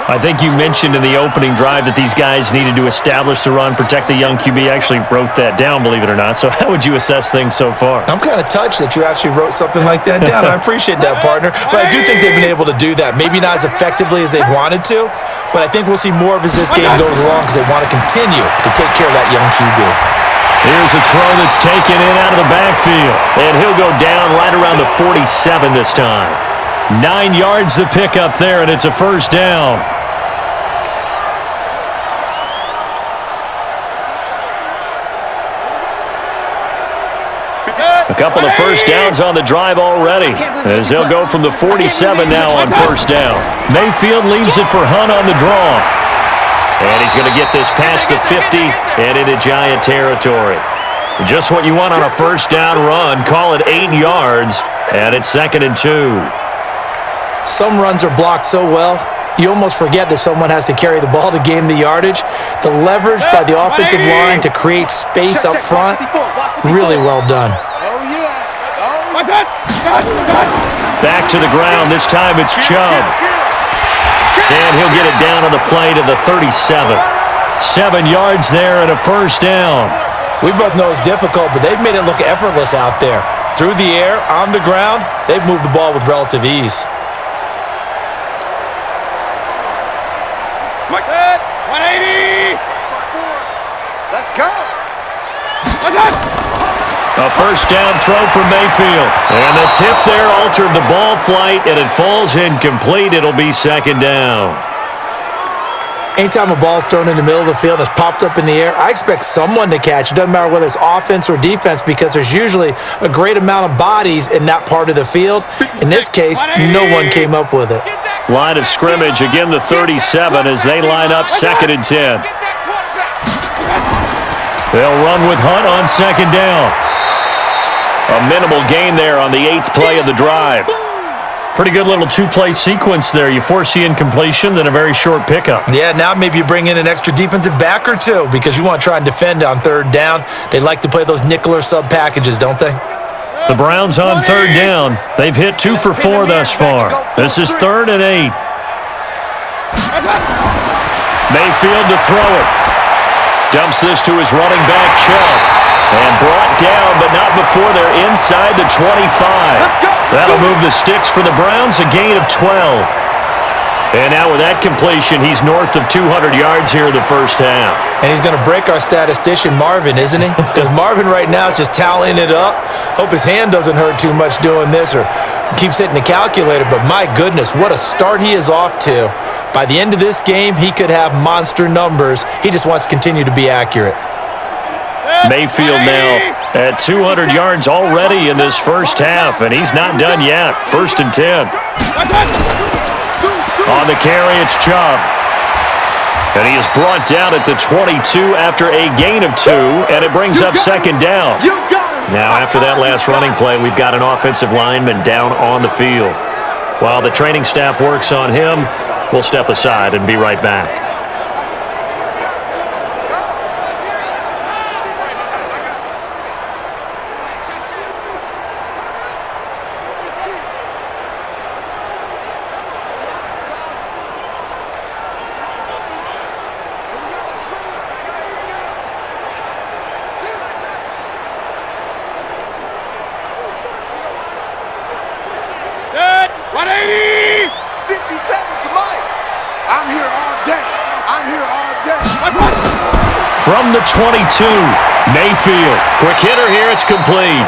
I think you mentioned in the opening drive that these guys needed to establish the run, protect the young QB. I actually wrote that down, believe it or not. So how would you assess things so far? I'm kind of touched that you actually wrote something like that down. I appreciate that, partner. But I do think they've been able to do that. Maybe not as effectively as they've wanted to, but I think we'll see more of as this game goes along because they want to continue to take care of that young QB. Here's a throw that's taken in out of the backfield. And he'll go down right around the 47 this time. 9 yards to pick up there, and it's a first down. A couple of first downs on the drive already, as they'll go from the 47 now on first down. Mayfield leaves it for Hunt on the draw. And he's going to get this past the 50 and into Giant territory. Just what you want on a first down run. Call it 8 yards, and it's 2nd and 2. Some runs are blocked so well, you almost forget that someone has to carry the ball to gain the yardage. The leverage by the offensive line to create space up front, really well done. Back to the ground. This time it's Chubb. And he'll get it down on the play to the 37. 7 yards there and a first down. We both know it's difficult, but they've made it look effortless out there. Through the air, on the ground, they've moved the ball with relative ease. Mike. 180. Let's go. A first down throw for Mayfield. And the tip there altered the ball flight, and it falls incomplete. It'll be 2nd down. Anytime a ball's thrown in the middle of the field and it's popped up in the air, I expect someone to catch. It doesn't matter whether it's offense or defense because there's usually a great amount of bodies in that part of the field. In this case, no one came up with it. Line of scrimmage, again the 37 as they line up 2nd and 10. They'll run with Hunt on 2nd down. A minimal gain there on the 8th play of the drive. Pretty good little two-play sequence there. You force the incompletion, then a very short pickup. Yeah, now maybe you bring in an extra defensive back or two because you want to try and defend on third down. They like to play those nickel or sub packages, don't they? The Browns on third down. They've hit 2 for 4 thus far. This is 3rd and 8. Mayfield to throw it. Dumps this to his running back, Chubb. And brought down, but not before they're inside the 25. That'll move the sticks for the Browns, a gain of 12. And now with that completion, he's north of 200 yards here in the first half. And he's going to break our statistician, Marvin, isn't he? Because Marvin right now is just tallying it up. Hope his hand doesn't hurt too much doing this or keeps hitting the calculator. But my goodness, what a start he is off to. By the end of this game, he could have monster numbers. He just wants to continue to be accurate. Mayfield now at 200 yards already in this first half, and he's not done yet. 1st and 10. On the carry, it's Chubb. And he is brought down at the 22 after a gain of 2, and it brings up 2nd down. Now, after that last running play, we've got an offensive lineman down on the field. While the training staff works on him, we'll step aside and be right back. From the 22, Mayfield. Quick hitter here, it's complete.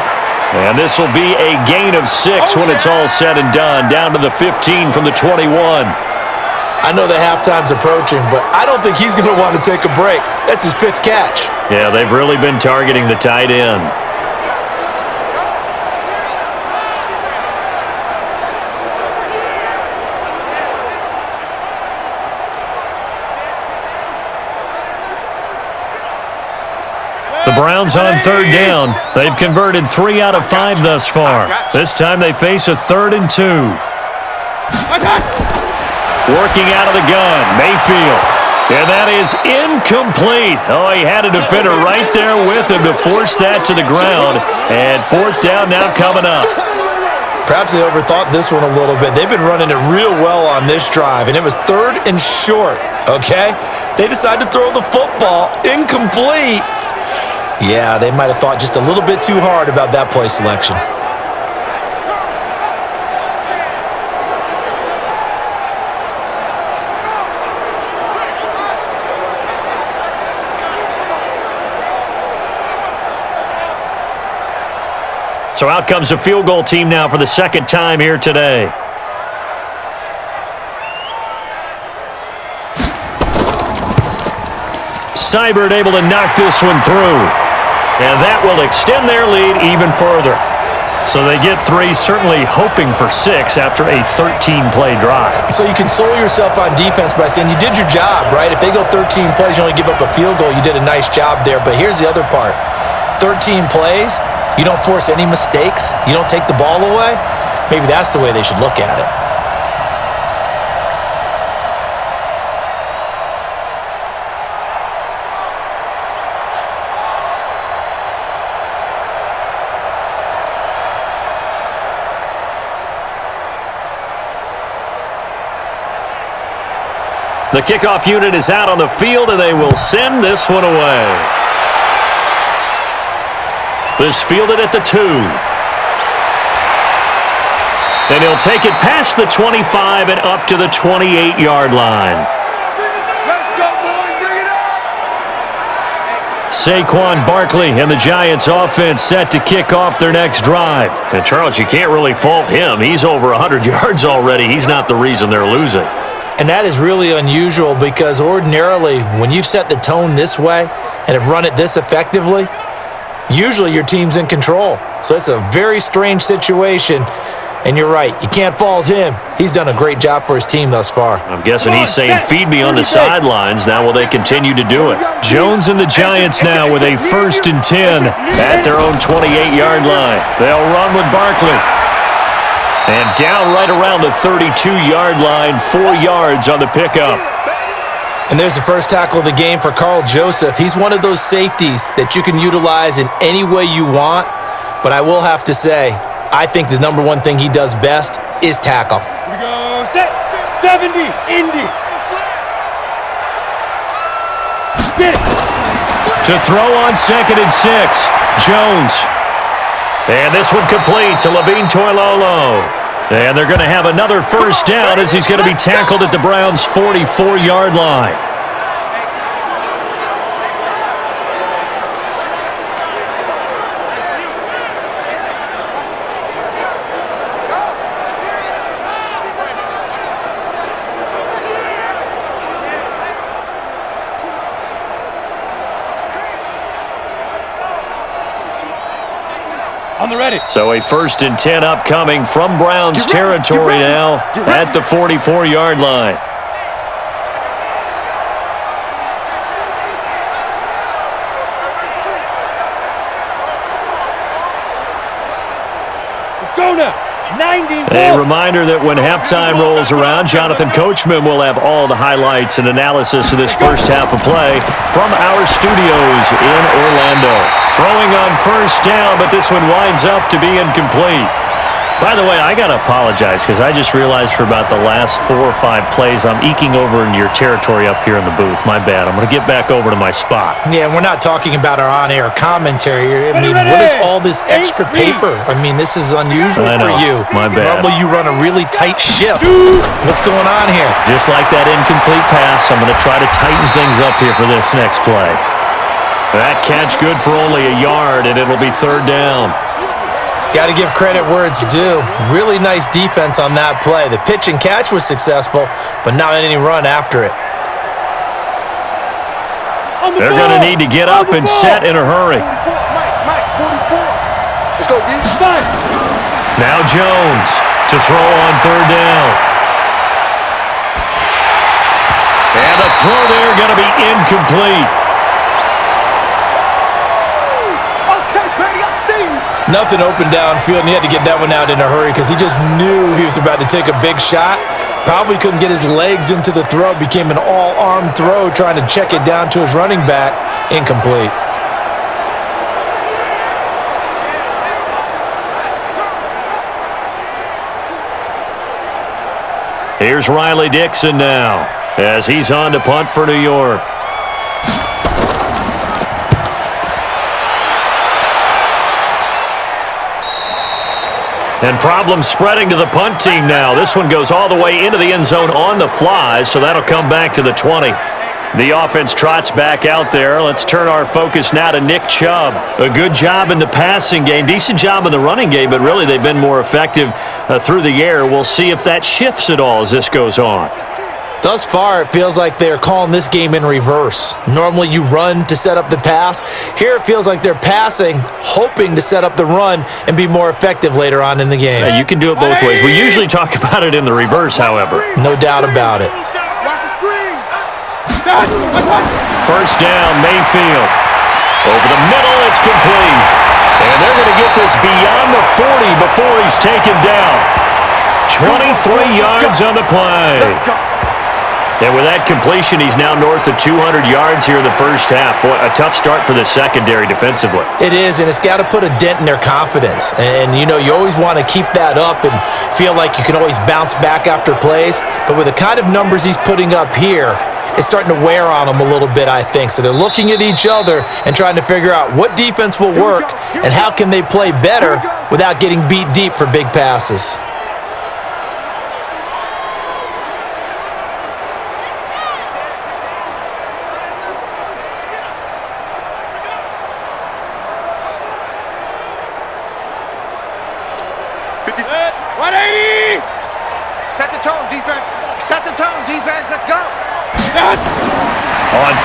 And this will be a gain of 6 when it's all said and done. Down to the 15 from the 21. I know the halftime's approaching, but I don't think he's going to want to take a break. That's his 5th catch. Yeah, they've really been targeting the tight end. The Browns on third down. They've converted 3 out of 5 thus far. This time they face a 3rd and 2. Working out of the gun, Mayfield. And that is incomplete. Oh, he had a defender right there with him to force that to the ground. And 4th down now coming up. Perhaps they overthought this one a little bit. They've been running it real well on this drive, and it was 3rd and short, okay? They decided to throw the football incomplete. Yeah, they might have thought just a little bit too hard about that play selection. So out comes a field goal team now for the 2nd time here today. Seibert able to knock this one through. And that will extend their lead even further. So they get 3, certainly hoping for 6 after a 13-play drive. So you console yourself on defense by saying you did your job, right? If they go 13 plays, you only give up a field goal, you did a nice job there. But here's the other part. 13 plays, you don't force any mistakes, you don't take the ball away. Maybe that's the way they should look at it. The kickoff unit is out on the field, and they will send this one away. This fielded at the 2. Then he'll take it past the 25 and up to the 28-yard line. Let's go, boys. Bring it up. Saquon Barkley and the Giants offense set to kick off their next drive. And Charles, you can't really fault him. He's over 100 yards already. He's not the reason they're losing. And that is really unusual because ordinarily when you've set the tone this way and have run it this effectively, usually your team's in control. So it's a very strange situation. And you're right, you can't fault him. He's done a great job for his team thus far. I'm guessing he's saying, feed me on the sidelines. Now will they continue to do it? Jones and the Giants now with a 1st and 10 at their own 28-yard line. They'll run with Barkley. And down right around the 32-yard line, 4 yards on the pickup. And there's the first tackle of the game for Carl Joseph. He's one of those safeties that you can utilize in any way you want. But I will have to say, I think the number one thing he does best is tackle. Here we go. Set. 70. Indy. Get it. To throw on 2nd and 6, Jones. And this one complete to Levine Toilolo. And they're going to have another first down as he's going to be tackled at the Browns' 44-yard line. On the ready. So a 1st and 10 upcoming from Browns territory now at the 44-yard line. Let's go now. 90. A reminder that when halftime rolls around, Jonathan Coachman will have all the highlights and analysis of this first half of play from our studios in Orlando. Throwing on first down, but this one winds up to be incomplete. By the way, I got to apologize because I just realized for about the last 4 or 5 plays, I'm eking over into your territory up here in the booth. My bad. I'm going to get back over to my spot. Yeah, we're not talking about our on-air commentary here. I mean, what is all this extra paper? I mean, this is unusual for you. My bad. Normally you run a really tight ship. What's going on here? Just like that incomplete pass, I'm going to try to tighten things up here for this next play. That catch good for only a yard, and it'll be 3rd down. Got to give credit where it's due. Really nice defense on that play. The pitch and catch was successful, but not any run after it. They're going to need to get up and set in a hurry. Mike, 44. Let's go, D. Now Jones to throw on 3rd down. And the throw there going to be incomplete. Nothing open downfield, and he had to get that one out in a hurry because he just knew he was about to take a big shot. Probably couldn't get his legs into the throw. Became an all-arm throw trying to check it down to his running back. Incomplete. Here's Riley Dixon now as he's on to punt for New York. And problems spreading to the punt team now. This one goes all the way into the end zone on the fly, so that'll come back to the 20. The offense trots back out there. Let's turn our focus now to Nick Chubb. A good job in the passing game, decent job in the running game, but really they've been more effective through the air. We'll see if that shifts at all as this goes on. Thus far, it feels like they're calling this game in reverse. Normally you run to set up the pass. Here it feels like they're passing, hoping to set up the run and be more effective later on in the game. Yeah, you can do it both ways. We usually talk about it in the reverse, however. No doubt about it. First down, Mayfield. Over the middle, it's complete. And they're going to get this beyond the 40 before he's taken down. 23 yards on the play. And with that completion, he's now north of 200 yards here in the first half. Boy, a tough start for the secondary defensively. It is, and it's got to put a dent in their confidence. And, you know, you always want to keep that up and feel like you can always bounce back after plays. But with the kind of numbers he's putting up here, it's starting to wear on them a little bit, I think. So they're looking at each other and trying to figure out what defense will work and how can they play better without getting beat deep for big passes. Set the tone, defense. Set the tone, defense. Let's go. On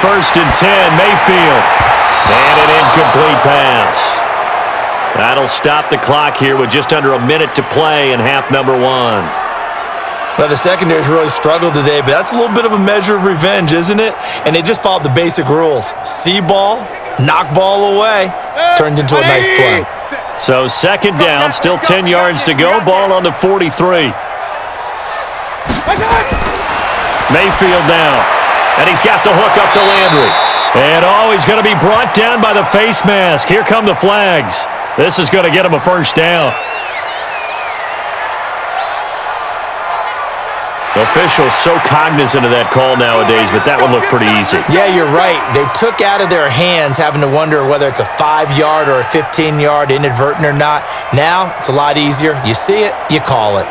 1st and 10, Mayfield. And an incomplete pass. That'll stop the clock here with just under a minute to play in half number 1. Well, the secondary's really struggled today, but that's a little bit of a measure of revenge, isn't it? And they just followed the basic rules. See ball, knock ball away. Turned into a nice play. So second down, still 10 yards to go. Ball on the 43. Mayfield now. And he's got the hook up to Landry. And he's going to be brought down by the face mask. Here come the flags. This is going to get him a first down. Officials so cognizant of that call nowadays, but that would look pretty easy. Yeah, you're right. They took out of their hands having to wonder whether it's a 5-yard or a 15-yard inadvertent or not. Now, it's a lot easier. You see it, you call it.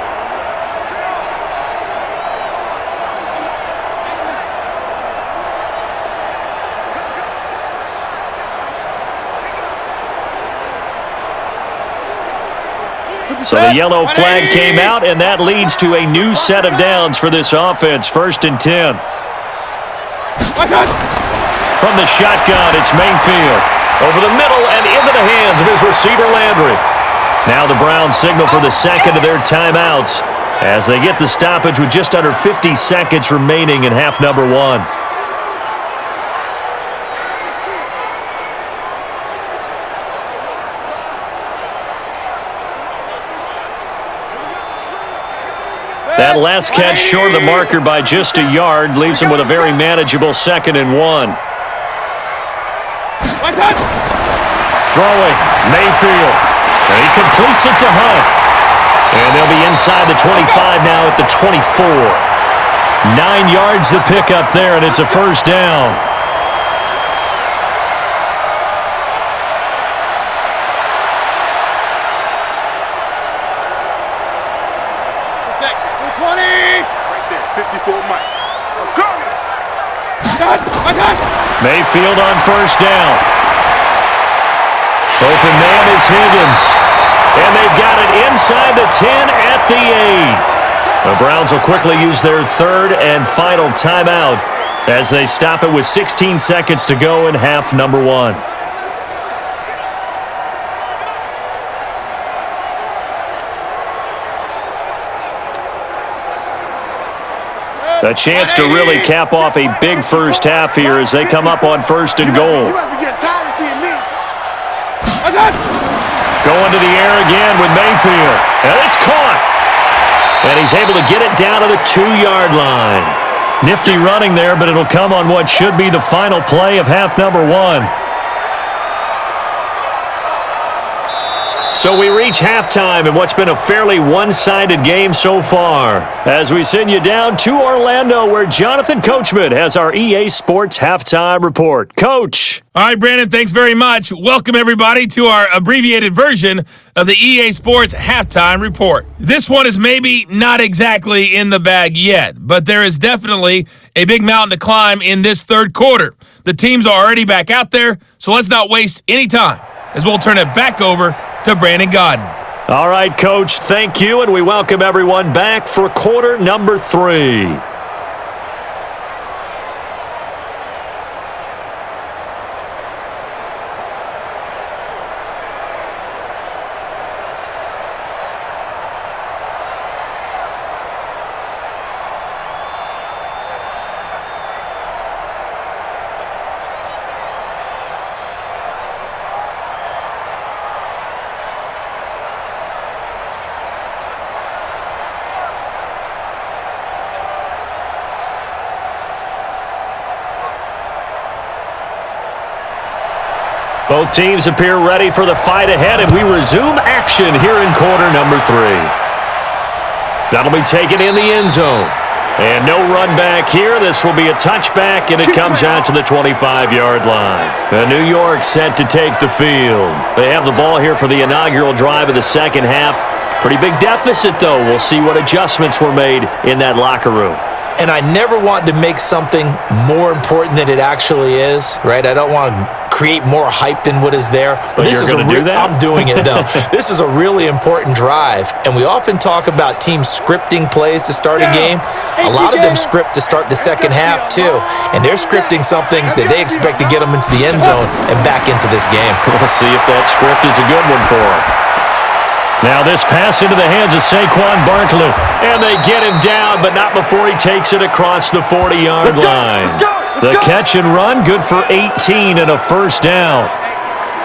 So the yellow flag came out, and that leads to a new set of downs for this offense. 1st and 10. From the shotgun, it's Mayfield. Over the middle and into the hands of his receiver, Landry. Now the Browns signal for the second of their timeouts as they get the stoppage with just under 50 seconds remaining in half number 1. That last catch short of the marker by just a yard leaves him with a very manageable 2nd and 1. Throwing, Mayfield. And he completes it to Hunt. And they'll be inside the 25 now at the 24. 9 yards to pick up there, and it's a first down. Mayfield on first down. Open man is Higgins. And they've got it inside the 10 at the 8. The Browns will quickly use their 3rd and final timeout as they stop it with 16 seconds to go in half number 1. A chance to really cap off a big first half here as they come up on 1st and goal. Going to the air again with Mayfield. And it's caught. And he's able to get it down to the 2-yard line. Nifty running there, but it'll come on what should be the final play of half number 1. So we reach halftime in what's been a fairly one-sided game so far as we send you down to Orlando where Jonathan Coachman has our EA Sports Halftime Report. Coach. All right, Brandon, thanks very much. Welcome, everybody, to our abbreviated version of the EA Sports Halftime Report. This one is maybe not exactly in the bag yet, but there is definitely a big mountain to climb in this third quarter. The teams are already back out there, so let's not waste any time as we'll turn it back over to Brandon Godden. All right, Coach, thank you, and we welcome everyone back for quarter number 3. Both teams appear ready for the fight ahead, and we resume action here in quarter number 3. That'll be taken in the end zone. And no run back here. This will be a touchback, and it comes out to the 25-yard line. New York set to take the field. They have the ball here for the inaugural drive of the second half. Pretty big deficit, though. We'll see what adjustments were made in that locker room. And I never want to make something more important than it actually is, right? I don't want to create more hype than what is there. But this is going to do that? I'm doing it, though. This is a really important drive. And we often talk about teams scripting plays to start a game. A lot of them script to start the second half, too. And they're scripting something that they expect to get them into the end zone and back into this game. We'll see if that script is a good one for them. Now this pass into the hands of Saquon Barkley. And they get him down, but not before he takes it across the 40-yard line. The catch and run, good for 18 and a first down.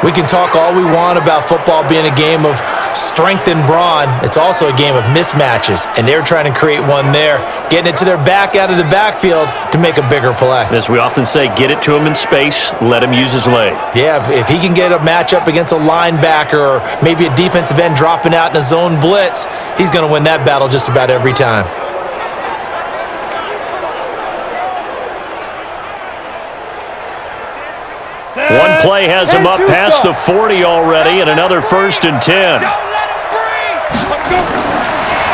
We can talk all we want about football being a game of strength and brawn. It's also a game of mismatches, and they're trying to create one there, getting it to their back out of the backfield to make a bigger play. As we often say, get it to him in space, let him use his leg. Yeah, if he can get a matchup against a linebacker or maybe a defensive end dropping out in a zone blitz, he's going to win that battle just about every time. One play has him up past the 40 already, and another 1st and 10.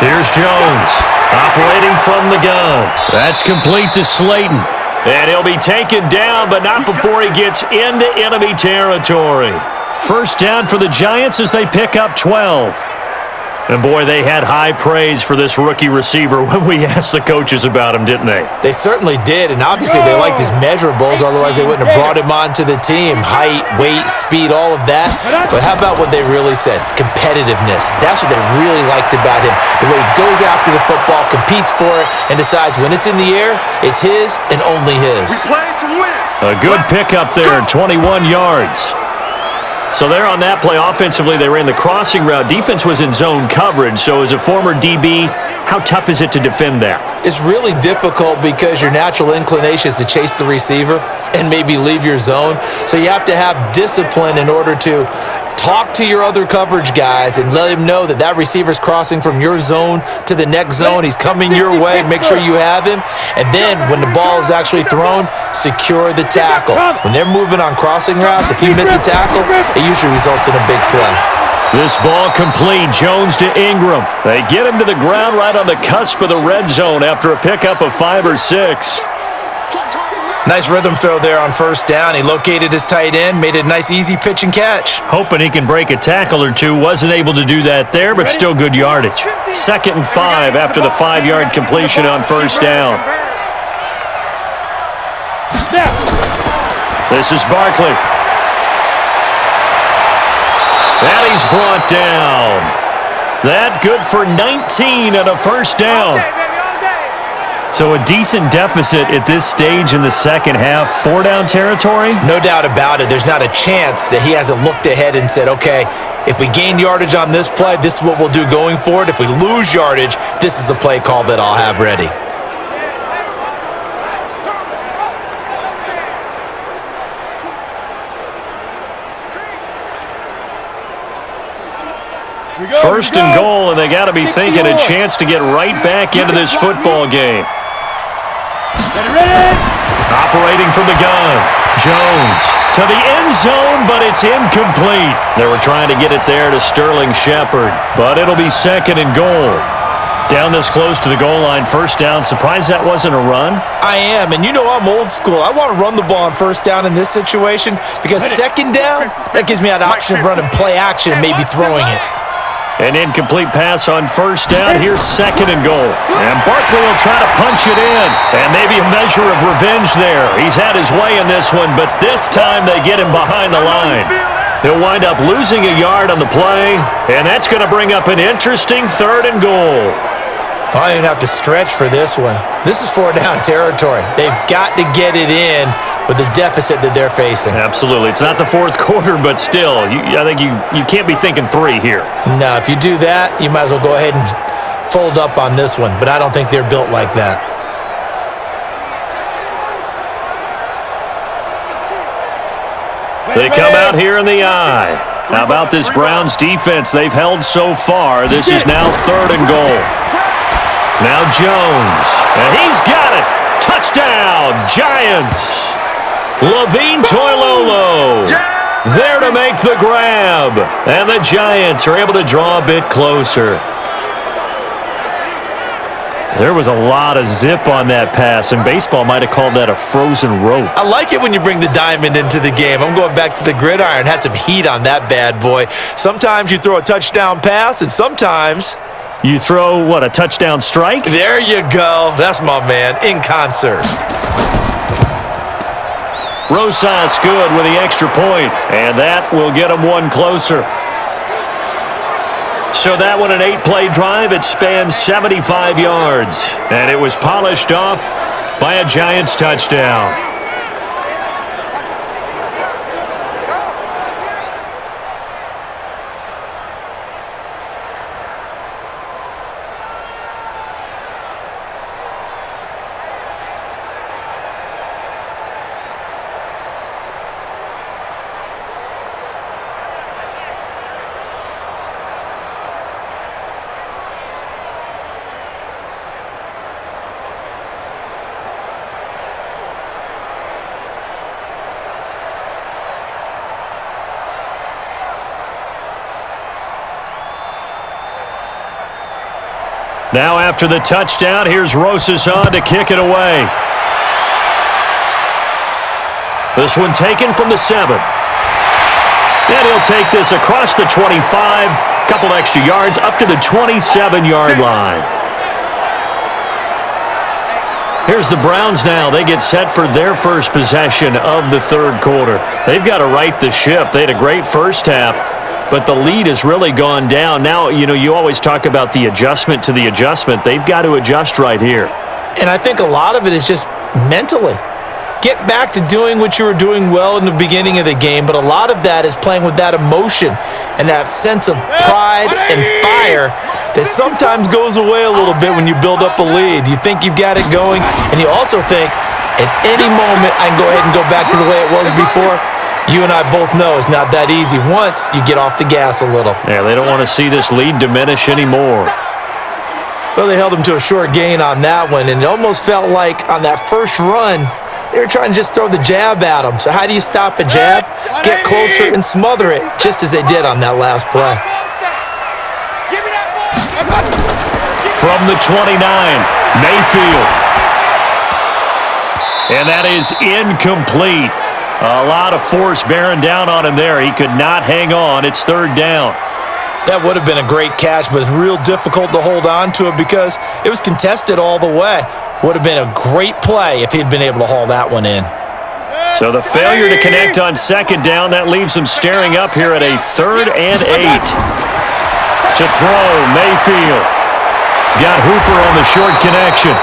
Here's Jones, operating from the gun. That's complete to Slayton. And he'll be taken down, but not before he gets into enemy territory. First down for the Giants as they pick up 12. And boy, they had high praise for this rookie receiver when we asked the coaches about him, didn't they? They certainly did, and obviously they liked his measurables, otherwise they wouldn't have brought him onto the team. Height, weight, speed, all of that. But how about what they really said? Competitiveness. That's what they really liked about him. The way he goes after the football, competes for it, and decides when it's in the air, it's his and only his. We play to win. A good pickup there, 21 yards. So there on that play, offensively, they ran the crossing route. Defense was in zone coverage, so as a former DB, how tough is it to defend that? It's really difficult because your natural inclination is to chase the receiver and maybe leave your zone. So you have to have discipline in order to talk to your other coverage guys and let him know that that receiver's crossing from your zone to the next zone. He's coming your way. Make sure you have him. And then when the ball is actually thrown, secure the tackle. When they're moving on crossing routes, if you miss a tackle, it usually results in a big play. This ball complete. Jones to Ingram. They get him to the ground right on the cusp of the red zone after a pickup of 5 or 6. Nice rhythm throw there on first down. He located his tight end, made it a nice easy pitch and catch. Hoping he can break a tackle or two. Wasn't able to do that there, but still good yardage. 2nd and 5 after the 5-yard completion on first down. This is Barkley. And he's brought down. That good for 19 and a first down. So a decent deficit at this stage in the second half. 4-down territory? No doubt about it. There's not a chance that he hasn't looked ahead and said, okay, if we gain yardage on this play, this is what we'll do going forward. If we lose yardage, this is the play call that I'll have ready. First and goal, and they got to be thinking a chance to get right back into this football game. Operating from the gun. Jones to the end zone, but it's incomplete. They were trying to get it there to Sterling Shepard, but it'll be 2nd and goal. Down this close to the goal line, first down. Surprised that wasn't a run? I am, and you know I'm old school. I want to run the ball on first down in this situation because second down, that gives me an option of running play action and maybe throwing it. An incomplete pass on first down. Here's 2nd and goal. And Barkley will try to punch it in. And maybe a measure of revenge there. He's had his way in this one, but this time they get him behind the line. He'll wind up losing a yard on the play, and that's going to bring up an interesting 3rd and goal. I don't even have to stretch for this one. This is 4-down territory. They've got to get it in with the deficit that they're facing. Absolutely. It's not the 4th quarter, but still, I think you can't be thinking 3 here. No, if you do that, you might as well go ahead and fold up on this one, but I don't think they're built like that. They come out here in the eye. How about this Browns defense they've held so far? This is now 3rd and goal. Now Jones, and he's got it. Touchdown, Giants. Levine Toilolo there to make the grab. And the Giants are able to draw a bit closer. There was a lot of zip on that pass, and baseball might have called that a frozen rope. I like it when you bring the diamond into the game. I'm going back to the gridiron. Had some heat on that bad boy. Sometimes you throw a touchdown pass, and sometimes you throw, what, a touchdown strike? There you go. That's my man, in concert. Rosas good with the extra point, and that will get him one closer. So that one, an 8-play drive. It spans 75 yards, and it was polished off by a Giants touchdown. Now after the touchdown, here's Rosas on to kick it away. This one taken from the 7. And he'll take this across the 25, couple extra yards up to the 27-yard line. Here's the Browns now. They get set for their first possession of the third quarter. They've got to right the ship. They had a great first half, but the lead has really gone down. Now, you always talk about the adjustment to the adjustment. They've got to adjust right here. And I think a lot of it is just mentally. Get back to doing what you were doing well in the beginning of the game, but a lot of that is playing with that emotion and that sense of pride and fire that sometimes goes away a little bit when you build up a lead. You think you've got it going, and you also think at any moment I can go ahead and go back to the way it was before. You and I both know it's not that easy once you get off the gas a little. Yeah, they don't want to see this lead diminish anymore. Well, they held him to a short gain on that one, and it almost felt like on that first run, they were trying to just throw the jab at him. So how do you stop a jab? Get closer and smother it, just as they did on that last play. From the 29, Mayfield. And that is incomplete. A lot of force bearing down on him there. He could not hang on. It's third down. That would have been a great catch, but it's real difficult to hold on to it because it was contested all the way. Would have been a great play if he'd been able to haul that one in. So the failure to connect on second down, that leaves him staring up here at a 3rd and 8. To throw, Mayfield. He's got Hooper on the short connection.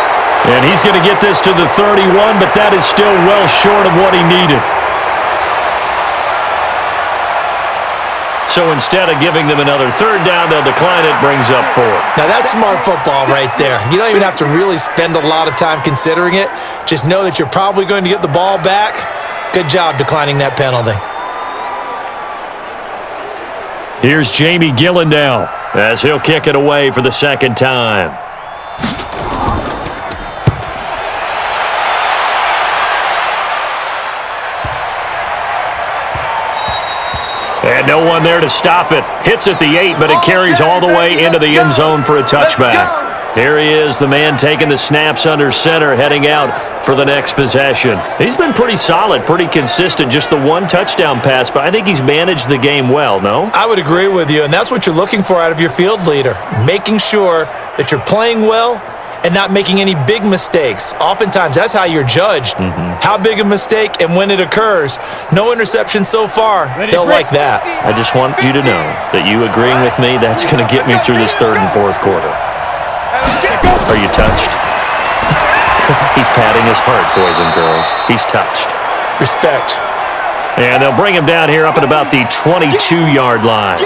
And he's going to get this to the 31, but that is still well short of what he needed. So instead of giving them another third down, they'll decline it, brings up 4. Now that's smart football right there. You don't even have to really spend a lot of time considering it. Just know that you're probably going to get the ball back. Good job declining that penalty. Here's Jamie Gillen now as he'll kick it away for the second time. And no one there to stop it. Hits at the 8, but it carries all the way into the end zone for a touchback. Here he is, the man taking the snaps under center, heading out for the next possession. He's been pretty solid, pretty consistent, just the one touchdown pass, but I think he's managed the game well, no? I would agree with you, and that's what you're looking for out of your field leader, making sure that you're playing well and not making any big mistakes. Oftentimes, that's how you're judged. How big a mistake and when it occurs. No interception so far. They'll like that. I just want you to know that you agreeing with me, that's going to get me through this third and fourth quarter. Are you touched? He's patting his heart, boys and girls. He's touched. Respect. And they'll bring him down here up at about the 22-yard line.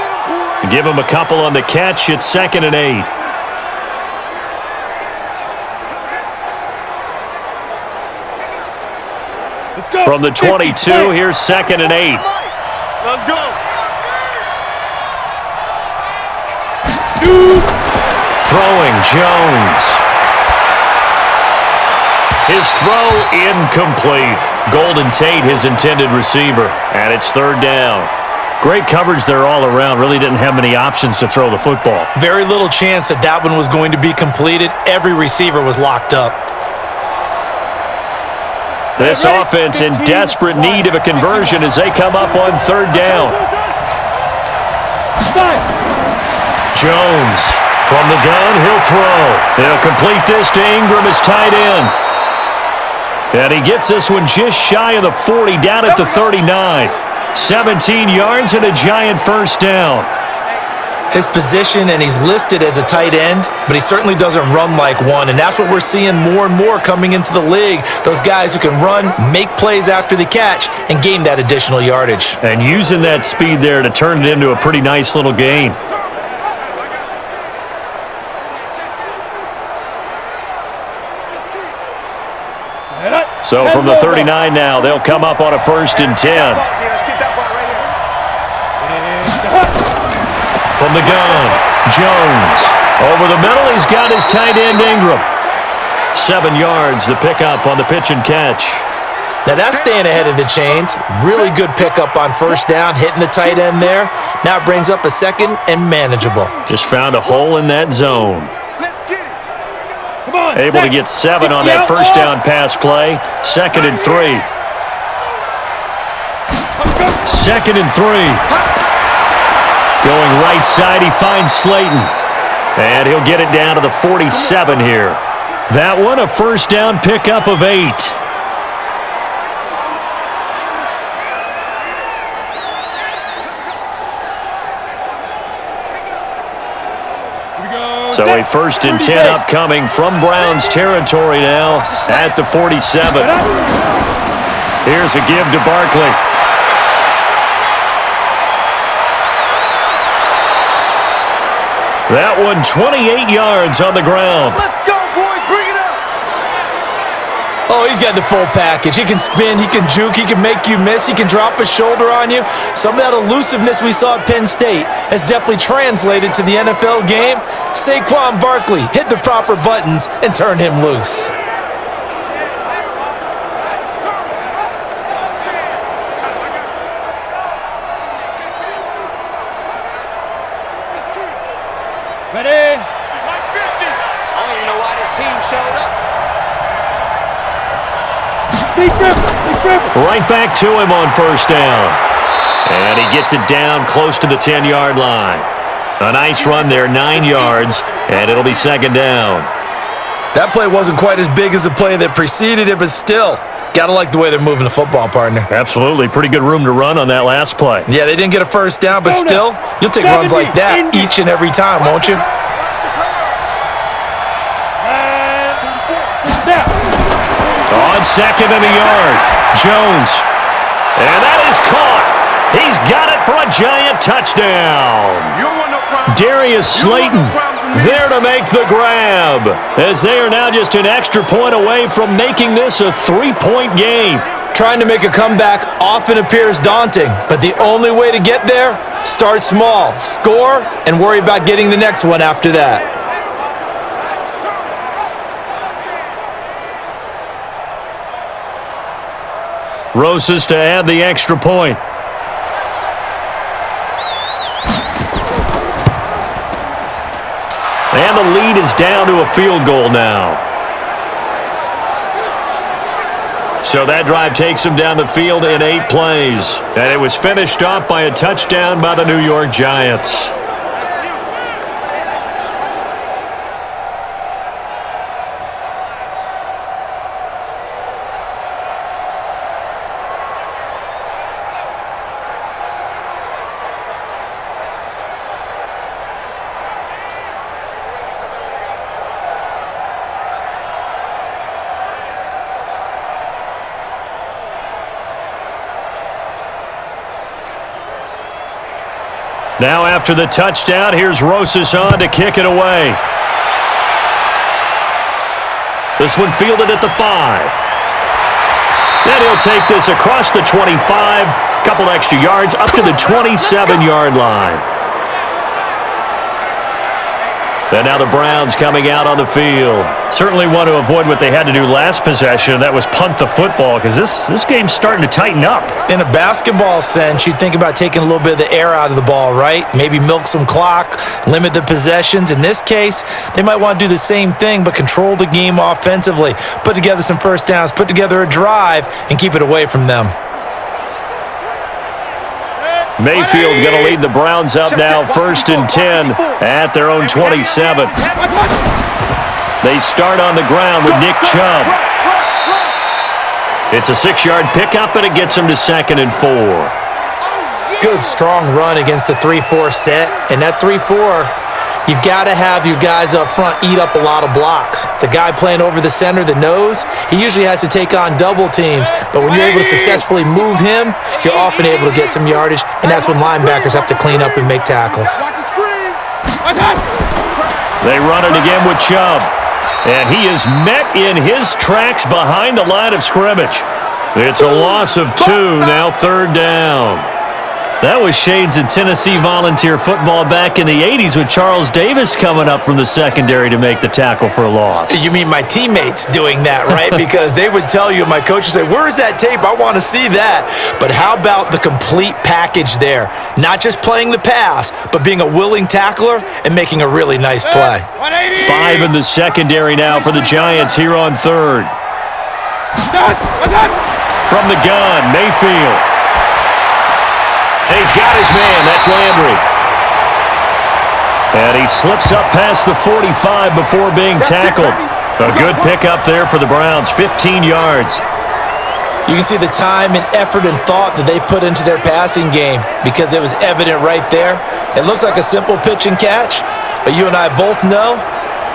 Give him a couple on the catch. It's 2nd and 8. From the 22, here's 2nd and 8. Let's go. Throwing, Jones. His throw incomplete. Golden Tate, his intended receiver. And it's third down. Great coverage there all around. Really didn't have many options to throw the football. Very little chance that that one was going to be completed. Every receiver was locked up. This offense in desperate need of a conversion as they come up on third down. Jones from the gun, he'll throw. He'll complete this to Ingram as tight end. And he gets this one just shy of the 40, down at the 39. 17 yards and a giant first down. His position, and he's listed as a tight end, but he certainly doesn't run like one, and that's what we're seeing more and more coming into the league. Those guys who can run, make plays after the catch, and gain that additional yardage. And using that speed there to turn it into a pretty nice little gain. So from the 39 now, they'll come up on a 1st and 10. From the gun, Jones. Over the middle, he's got his tight end, Ingram. 7 yards, the pickup on the pitch and catch. Now that's staying ahead of the chains. Really good pickup on first down, hitting the tight end there. Now it brings up a 2nd and manageable. Just found a hole in that zone. Let's get it. Able to get 7 on that first down pass play. 2nd and 3. 2nd and 3. Going right side, he finds Slayton. And he'll get it down to the 47 here. That one, a first down pickup of 8. So a 1st and 10 upcoming from Browns territory now at the 47. Here's a give to Barkley. That one 28 yards on the ground. Let's go, boys. Bring it up. Oh, he's got the full package. He can spin, he can juke, he can make you miss, he can drop a shoulder on you. Some of that elusiveness we saw at Penn State has definitely translated to the NFL game. Saquon Barkley hit the proper buttons and turn him loose. Ready? I don't even know why this team showed up. Right back to him on first down. And he gets it down close to the 10-yard line. A nice run there, 9 yards, and it'll be 2nd down. That play wasn't quite as big as the play that preceded it, but still, gotta like the way they're moving the football, partner. Absolutely. Pretty good room to run on that last play. Yeah, they didn't get a first down, but still, you'll take runs like that each and every time, won't you? On 2nd and a yard, Jones. And that is caught. He's got it for a giant touchdown. Darius Slayton there to make the grab, as they are now just an extra point away from making this a 3-point game. Trying to make a comeback often appears daunting, but the only way to get there, start small, score, and worry about getting the next one after that. Rosas to add the extra point. And the lead is down to a field goal now. So that drive takes them down the field in 8 plays. And it was finished off by a touchdown by the New York Giants. Now after the touchdown, here's Rosas on to kick it away. This one fielded at the 5. Then he'll take this across the 25, couple extra yards up to the 27-yard line. And now the Browns coming out on the field. Certainly want to avoid what they had to do last possession. That was punt the football, because this game's starting to tighten up. In a basketball sense, you think about taking a little bit of the air out of the ball, right? Maybe milk some clock, limit the possessions. In this case, they might want to do the same thing, but control the game offensively. Put together some first downs, put together a drive, and keep it away from them. Mayfield going to lead the Browns up now, 1st and 10 at their own 27. They start on the ground with Nick Chubb. It's a 6-yard pickup, and it gets them to 2nd and 4. Good, strong run against the 3-4 set. And that 3-4, you've got to have your guys up front eat up a lot of blocks. The guy playing over the center, the nose, he usually has to take on double teams. But when you're able to successfully move him, you're often able to get some yardage, and that's when linebackers have to clean up and make tackles. They run it again with Chubb. And he is met in his tracks behind the line of scrimmage. It's a loss of 2, now 3rd down. That was shades of Tennessee volunteer football back in the 80s with Charles Davis coming up from the secondary to make the tackle for a loss. You mean my teammates doing that, right? Because they would tell you, my coach would say, where's that tape? I want to see that. But how about the complete package there? Not just playing the pass, but being a willing tackler and making a really nice play. 5 in the secondary now for the Giants here on third. From the gun, Mayfield. And he's got his man. That's Landry. And he slips up past the 45 before being tackled. A good pickup there for the Browns, 15 yards. You can see the time and effort and thought that they put into their passing game because it was evident right there. It looks like a simple pitch and catch, but you and I both know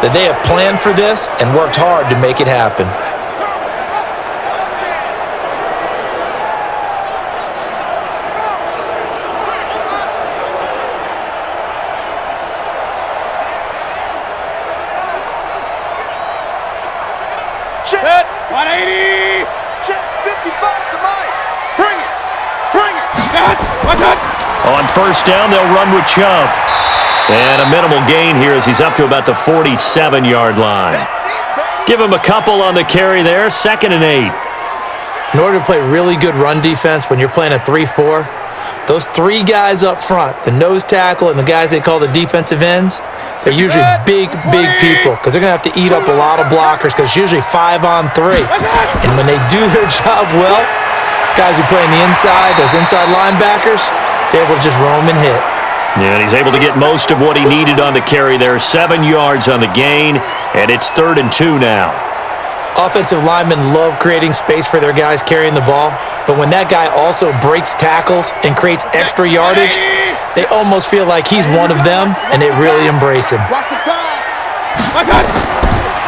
that they have planned for this and worked hard to make it happen. Check 180. Check 55 to Mike. Bring it. Bring it. On first down, they'll run with Chubb. And a minimal gain here as he's up to about the 47-yard line. Give him a couple on the carry there, 2nd and 8. In order to play really good run defense when you're playing a 3-4, those 3 guys up front, the nose tackle and the guys they call the defensive ends, they're usually big people because they're going to have to eat up a lot of blockers because it's usually 5 on 3. And when they do their job well, guys who play on the inside, those inside linebackers, they're able to just roam and hit. Yeah, and he's able to get most of what he needed on the carry there. 7 yards on the gain, and it's 3rd and 2 now. Offensive linemen love creating space for their guys carrying the ball, but when that guy also breaks tackles and creates extra yardage, they almost feel like he's one of them, and they really embrace him. Watch the pass.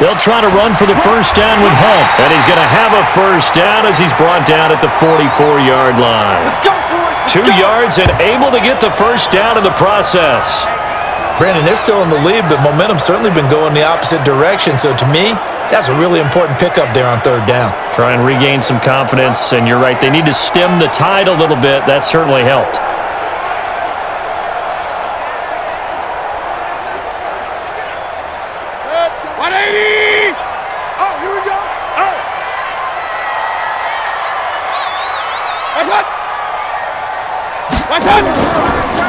They'll try to run for the first down with Hunt, and he's going to have a first down as he's brought down at the 44-yard line. Let's go, boys. 2 yards and able to get the first down in the process. Brandon, they're still in the lead, but momentum's certainly been going the opposite direction, so to me, that's a really important pickup there on 3rd down. Try and regain some confidence, and you're right, they need to stem the tide a little bit. That certainly helped. Oh, here we go. Oh.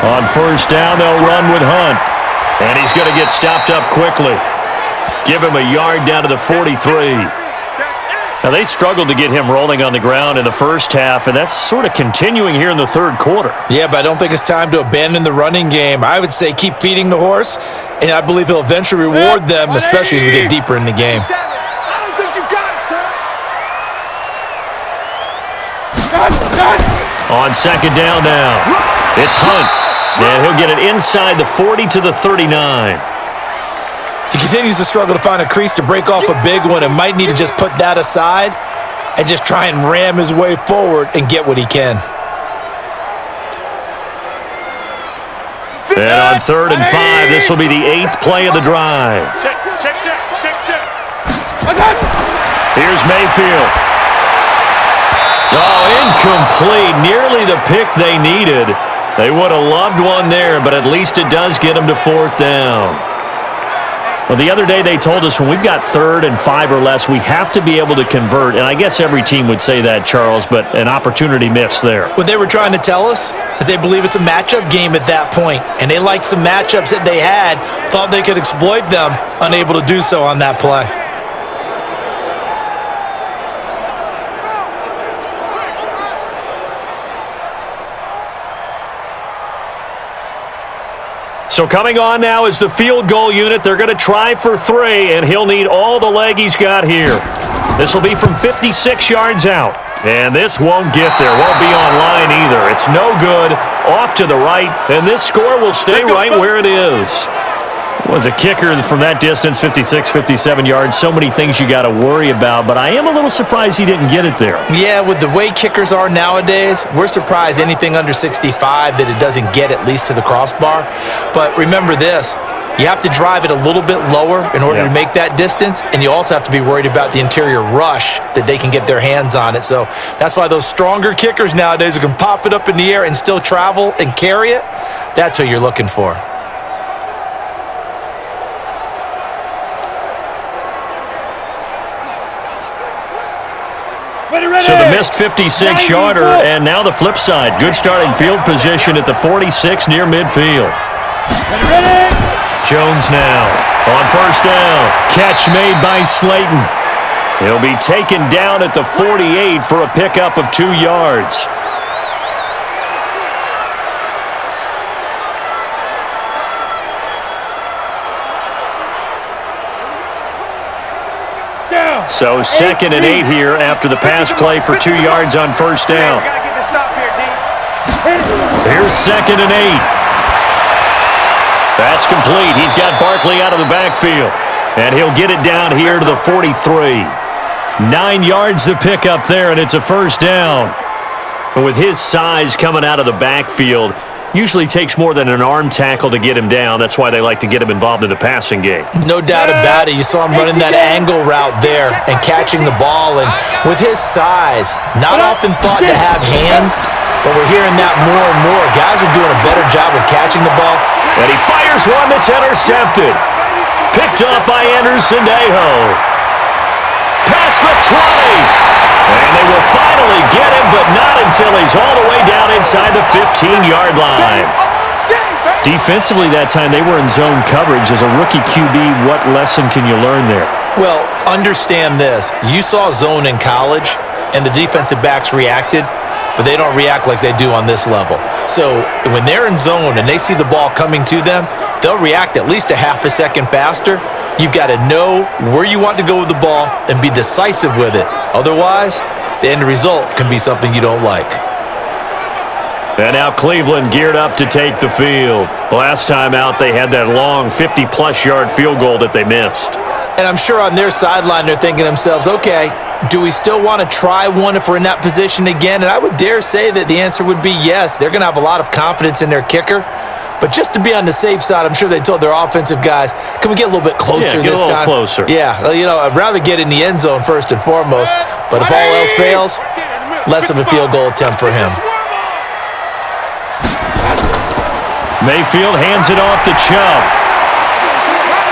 On first down, they'll run with Hunt, and he's going to get stopped up quickly. Give him a yard down to the 43. Now, they struggled to get him rolling on the ground in the first half, and that's sort of continuing here in the 3rd quarter. Yeah, but I don't think it's time to abandon the running game. I would say keep feeding the horse, and I believe he'll eventually reward them, especially as we get deeper in the game. I don't think you got it, son. On 2nd down now, it's Hunt, and he'll get it inside the 40 to the 39. He continues to struggle to find a crease to break off a big one and might need to just put that aside and just try and ram his way forward and get what he can. And on 3rd and 5, this will be the 8th play of the drive. Check. Here's Mayfield. Oh, incomplete. Nearly the pick they needed. They would have loved one there, but at least it does get them to 4th down. Well, the other day they told us when we've got 3rd and 5 or less, we have to be able to convert. And I guess every team would say that, Charles, but an opportunity missed there. What they were trying to tell us is they believe it's a matchup game at that point, and they liked some matchups that they had, thought they could exploit them, unable to do so on that play. So coming on now is the field goal unit. They're going to try for 3, and he'll need all the leg he's got here. This will be from 56 yards out, and this won't get there. Won't be on line either. It's no good. Off to the right, and this score will stay right where it is. Was a kicker from that distance, 56, 57 yards. So many things you got to worry about, but I am a little surprised he didn't get it there. Yeah, with the way kickers are nowadays, we're surprised anything under 65 that it doesn't get at least to the crossbar. But remember this, You have to drive it a little bit lower in order to make that distance, and you also have to be worried about the interior rush that they can get their hands on it. So that's why those stronger kickers nowadays who can pop it up in the air and still travel and carry it, that's who you're looking for. So the missed 56-yarder, and now the flip side. Good starting field position at the 46 near midfield. Jones now on first down. Catch made by Slayton. He'll be taken down at the 48 for a pickup of 2 yards. So 2nd and 8 here after the pass play for 2 yards on first down. Here's 2nd and 8. That's complete. He's got Barkley out of the backfield. And he'll get it down here to the 43. 9 yards to pick up there, and it's a first down. But with his size coming out of the backfield, usually takes more than an arm tackle to get him down. That's why they like to get him involved in the passing game. No doubt about it. You saw him running that angle route there and catching the ball. And with his size, not often thought to have hands, but we're hearing that more and more. Guys are doing a better job of catching the ball. And he fires one that's intercepted. Picked up by Anderson-Dejo. Past the 20. And they will finally get him, but not until he's all the way down inside the 15-yard line. Defensively that time, they were in zone coverage. As a rookie QB, what lesson can you learn there? Well, understand this. You saw zone in college, and the defensive backs reacted, but they don't react like they do on this level. So when they're in zone and they see the ball coming to them, they'll react at least a half a second faster. You've got to know where you want to go with the ball and be decisive with it. Otherwise, the end result can be something you don't like. And now Cleveland geared up to take the field. Last time out, they had that long 50-plus yard field goal that they missed. And I'm sure on their sideline, they're thinking to themselves, okay, do we still want to try one if we're in that position again? And I would dare say that the answer would be yes. They're going to have a lot of confidence in their kicker. But just to be on the safe side, I'm sure they told their offensive guys, can we get a little bit closer this time? Closer. Yeah, I'd rather get in the end zone first and foremost. But if all else fails, less of a field goal attempt for him. Mayfield hands it off to Chubb.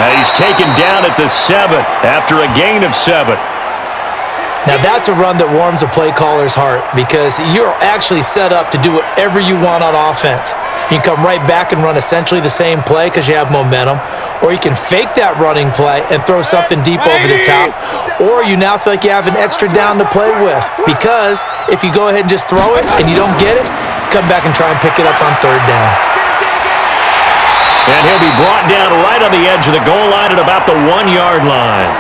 And he's taken down at the 7 after a gain of 7. Now that's a run that warms a play caller's heart because you're actually set up to do whatever you want on offense. You can come right back and run essentially the same play because you have momentum, or you can fake that running play and throw something deep over the top, or you now feel like you have an extra down to play with because if you go ahead and just throw it and you don't get it, come back and try and pick it up on third down. And he'll be brought down right on the edge of the goal line at about the 1-yard line.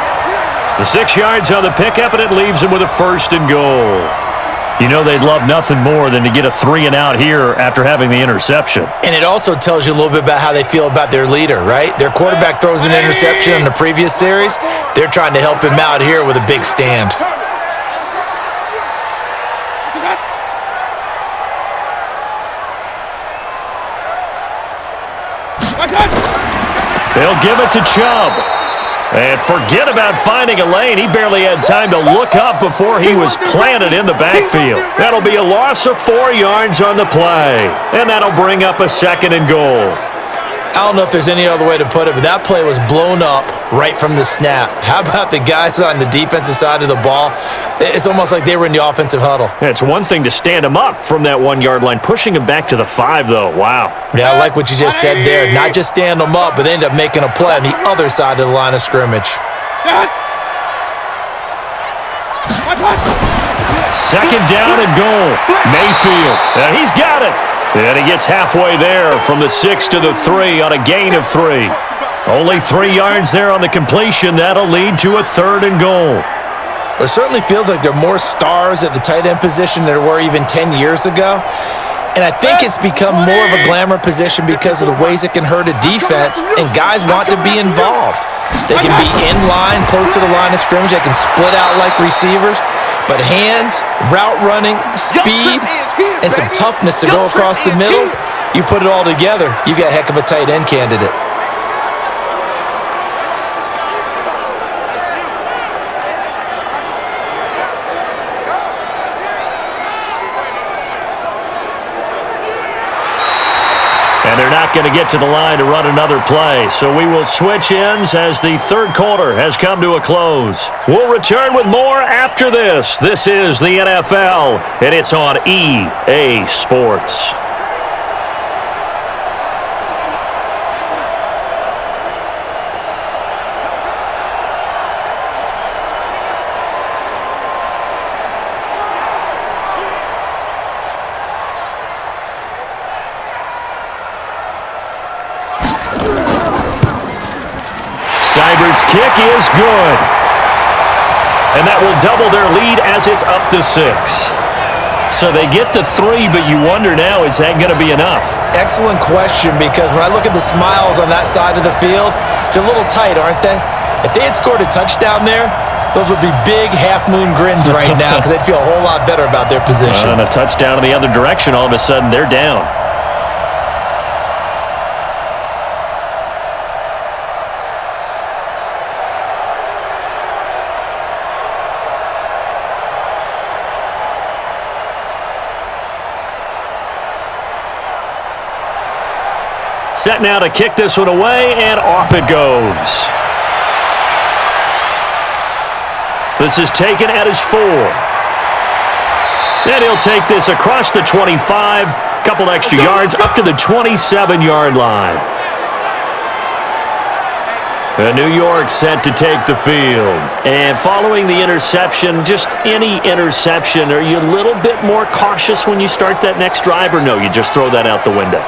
The 6 yards on the pickup, and it leaves him with a first and goal. You know they'd love nothing more than to get a 3-and-out here after having the interception. And it also tells you a little bit about how they feel about their leader, right? Their quarterback throws an interception in the previous series. They're trying to help him out here with a big stand. They'll give it to Chubb. And forget about finding a lane. He barely had time to look up before he was planted in the backfield. That'll be a loss of 4 yards on the play. And that'll bring up a 2nd and goal. I don't know if there's any other way to put it, but that play was blown up right from the snap. How about the guys on the defensive side of the ball? It's almost like they were in the offensive huddle. Yeah, it's one thing to stand him up from that 1-yard line. Pushing him back to the 5, though. Wow. Yeah, I like what you just said there. Not just stand them up, but they end up making a play on the other side of the line of scrimmage. 2nd down and goal. Mayfield. And he's got it. And he gets halfway there from the 6 to the 3 on a gain of 3. Only 3 yards there on the completion. That'll lead to a 3rd and goal. It certainly feels like there are more stars at the tight end position than there were even 10 years ago. And I think it's become more of a glamour position because of the ways it can hurt a defense, and guys want to be involved. They can be in line, close to the line of scrimmage. They can split out like receivers. But hands, route running, speed, and some toughness to go across the middle, you put it all together, you got a heck of a tight end candidate. And they're not going to get to the line to run another play. So we will switch ends as the third quarter has come to a close. We'll return with more after this. This is the NFL, and it's on EA Sports. Seibert's kick is good. And that will double their lead as it's up to 6. So they get to 3, but you wonder now, is that going to be enough? Excellent question, because when I look at the smiles on that side of the field, they're a little tight, aren't they? If they had scored a touchdown there, those would be big half-moon grins right now because they'd feel a whole lot better about their position. And a touchdown in the other direction, all of a sudden they're down. Set now to kick this one away, and off it goes. This is taken at his 4. And he'll take this across the 25, couple extra yards, up to the 27-yard line. New York set to take the field. And following the interception, just any interception, are you a little bit more cautious when you start that next drive, or no, you just throw that out the window?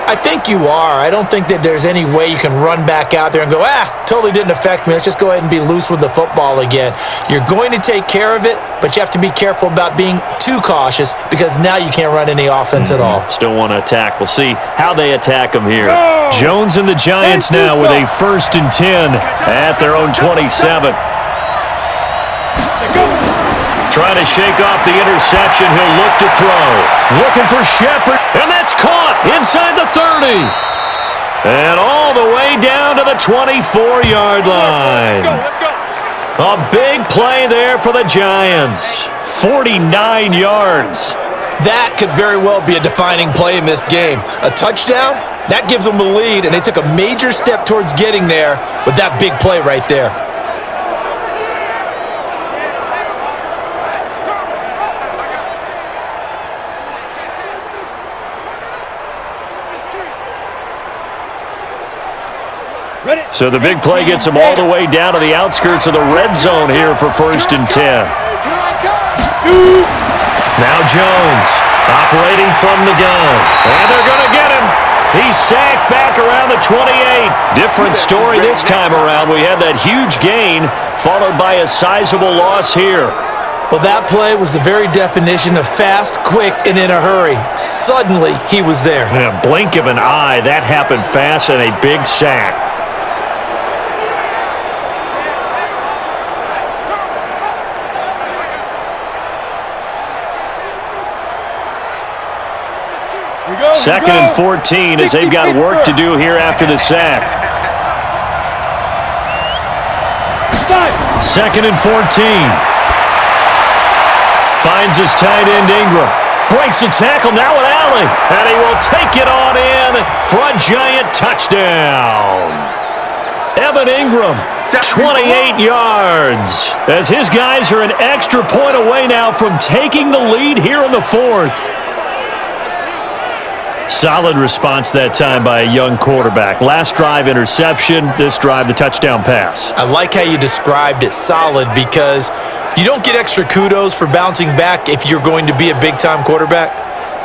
I think you are. I don't think that there's any way you can run back out there and go, totally didn't affect me. Let's just go ahead and be loose with the football again. You're going to take care of it, but you have to be careful about being too cautious because now you can't run any offense at all. Still want to attack. We'll see how they attack them here. Jones and the Giants now with a 1st and 10 at their own 27. Trying to shake off the interception. He'll look to throw. Looking for Shepard. And that's caught inside the 30. And all the way down to the 24-yard line. A big play there for the Giants. 49 yards. That could very well be a defining play in this game. A touchdown, that gives them the lead, and they took a major step towards getting there with that big play right there. So the big play gets them all the way down to the outskirts of the red zone here for 1st and 10. Now Jones operating from the gun. And they're going to get him. He's sacked back around the 28. Different story this time around. We had that huge gain followed by a sizable loss here. Well, that play was the very definition of fast, quick, and in a hurry. Suddenly, he was there. In a blink of an eye, that happened fast and a big sack. Second and 14 as they've got work to do here after the sack. 2nd and 14. Finds his tight end Ingram. Breaks the tackle now with Allen. And he will take it on in for a giant touchdown. Evan Ingram, 28 yards. As his guys are an extra point away now from taking the lead here in the 4th. Solid response that time by a young quarterback. Last drive, interception. This drive, the touchdown pass. I like how you described it, solid, because you don't get extra kudos for bouncing back if you're going to be a big-time quarterback.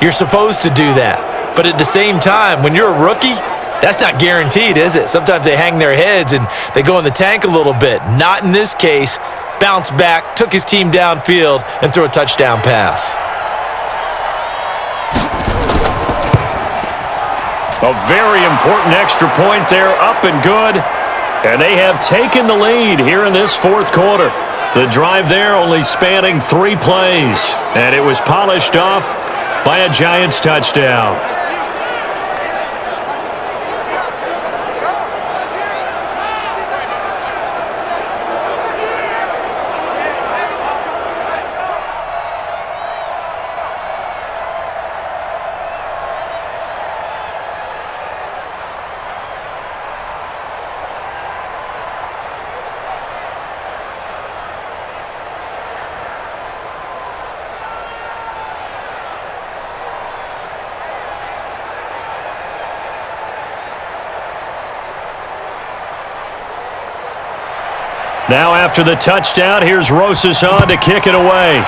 You're supposed to do that. But at the same time, when you're a rookie, that's not guaranteed, is it? Sometimes they hang their heads and they go in the tank a little bit. Not in this case. Bounced back, took his team downfield, and threw a touchdown pass. A very important extra point there, up and good. And they have taken the lead here in this 4th quarter. The drive there only spanning 3 plays. And it was polished off by a Giants touchdown. Now after the touchdown, here's Rosas on to kick it away.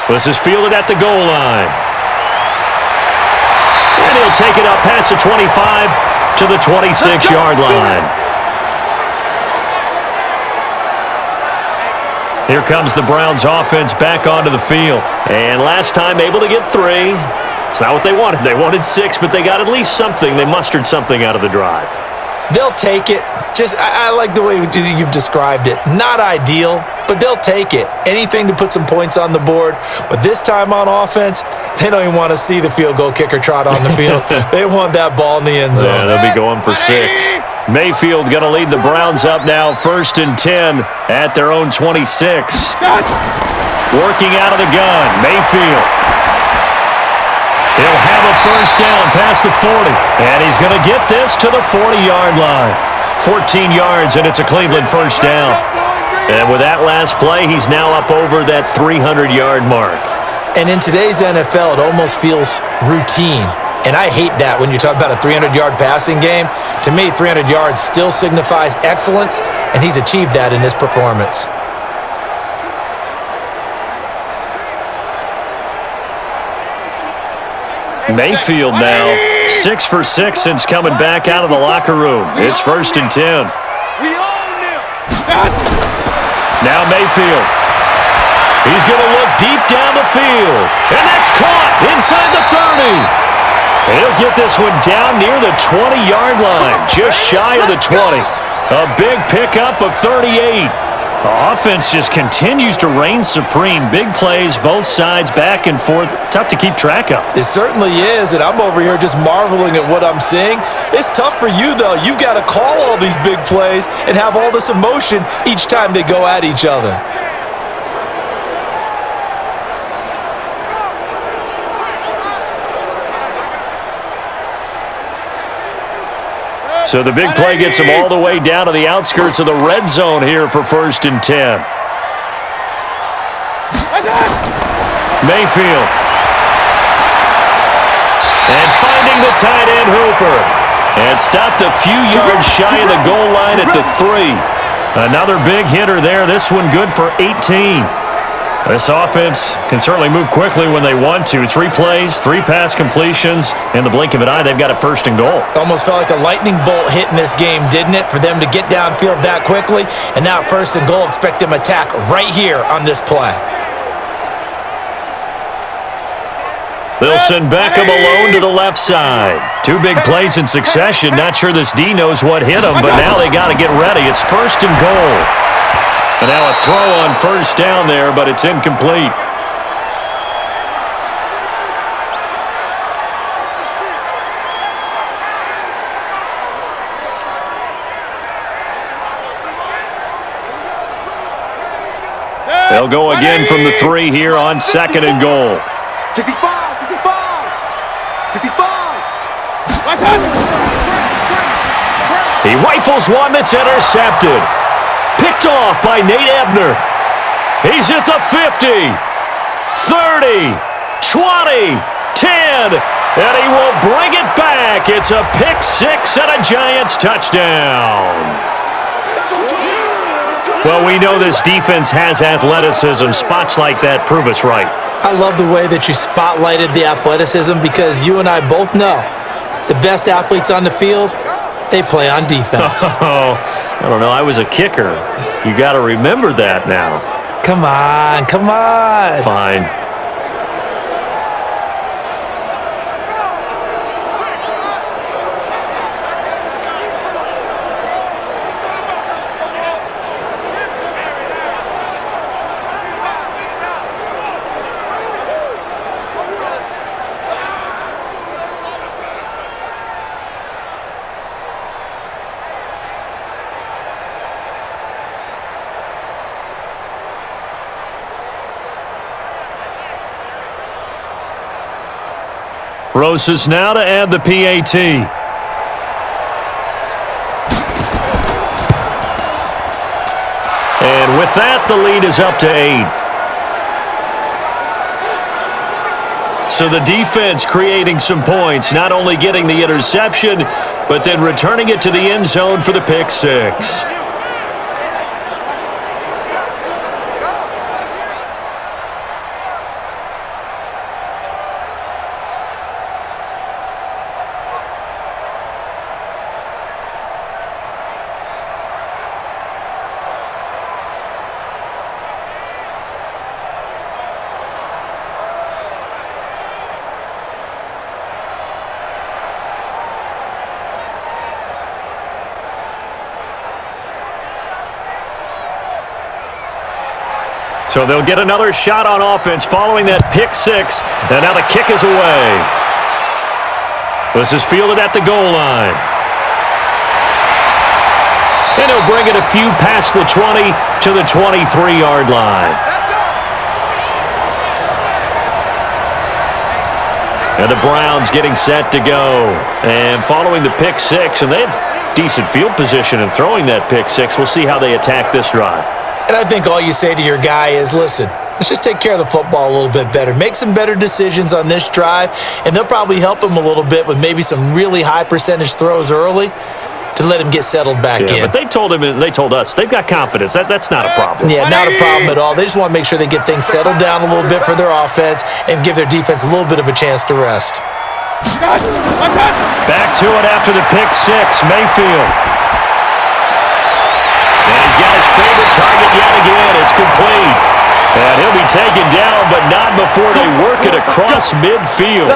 This is fielded at the goal line. And he'll take it up past the 25 to the 26-yard line. Here comes the Browns offense back onto the field. And last time able to get 3. It's not what they wanted. They wanted 6, but they got at least something. They mustered something out of the drive. They'll take it. I like the way you've described it. Not ideal, but they'll take it. Anything to put some points on the board. But this time on offense, they don't even want to see the field goal kicker trot on the field. They want that ball in the end zone. Yeah, they'll be going for 6. Mayfield going to lead the Browns up now, 1st and 10 at their own 26. Working out of the gun, Mayfield. He'll have a first down past the 40. And he's going to get this to the 40-yard line. 14 yards, and it's a Cleveland first down. And with that last play, he's now up over that 300-yard mark. And in today's NFL, it almost feels routine. And I hate that when you talk about a 300-yard passing game. To me, 300 yards still signifies excellence, and he's achieved that in this performance. Mayfield now 6 for 6 since coming back out of the locker room. It's 1st and 10. Now Mayfield. He's going to look deep down the field. And that's caught inside the 30. He'll get this one down near the 20-yard line, just shy of the 20. A big pickup of 38. The offense just continues to reign supreme. Big plays, both sides, back and forth. Tough to keep track of. It certainly is, and I'm over here just marveling at what I'm seeing. It's tough for you, though. You've got to call all these big plays and have all this emotion each time they go at each other. So the big play gets him all the way down to the outskirts of the red zone here for 1st and 10. Mayfield. And finding the tight end Hooper. And stopped a few yards shy of the goal line at the 3. Another big hitter there. This one good for 18. This offense can certainly move quickly when they want to. 3 plays, 3 pass completions. In the blink of an eye, they've got it 1st and goal. Almost felt like a lightning bolt hit in this game, didn't it? For them to get downfield that quickly. And now 1st and goal, expect them to attack right here on this play. They'll send Beckham alone to the left side. 2 big plays in succession. Not sure this D knows what hit him, but now they got to get ready. It's 1st and goal. And now a throw on 1st down there, but it's incomplete. They'll go again from the 3 here on 2nd and goal. 65, 65, 65. He rifles one that's intercepted. Picked off by Nate Ebner. He's at the 50, 30, 20, 10, and he will bring it back. It's a pick 6 and a Giants touchdown. Well, we know this defense has athleticism. Spots like that prove us right. I love the way that you spotlighted the athleticism because you and I both know the best athletes on the field, they play on defense. Oh, I don't know. I was a kicker. You got to remember that now. Come on, come on. Fine. Rosas now to add the PAT. And with that, the lead is up to 8. So the defense creating some points, not only getting the interception, but then returning it to the end zone for the pick six. So they'll get another shot on offense following that pick six. And now the kick is away. This is fielded at the goal line. And he'll bring it a few past the 20 to the 23-yard line. And the Browns getting set to go. And following the pick six, and they had decent field position in throwing that pick six. We'll see how they attack this drive. And I think all you say to your guy is, listen, let's just take care of the football a little bit better. Make some better decisions on this drive, and they'll probably help him a little bit with maybe some really high percentage throws early to let him get settled back in. But they told him, and they told us, they've got confidence. That's not a problem. Yeah, not a problem at all. They just want to make sure they get things settled down a little bit for their offense and give their defense a little bit of a chance to rest. Back to it after the pick six, Mayfield. And he's got his favorite target yet again. It's complete. And he'll be taken down, but not before they work it across midfield.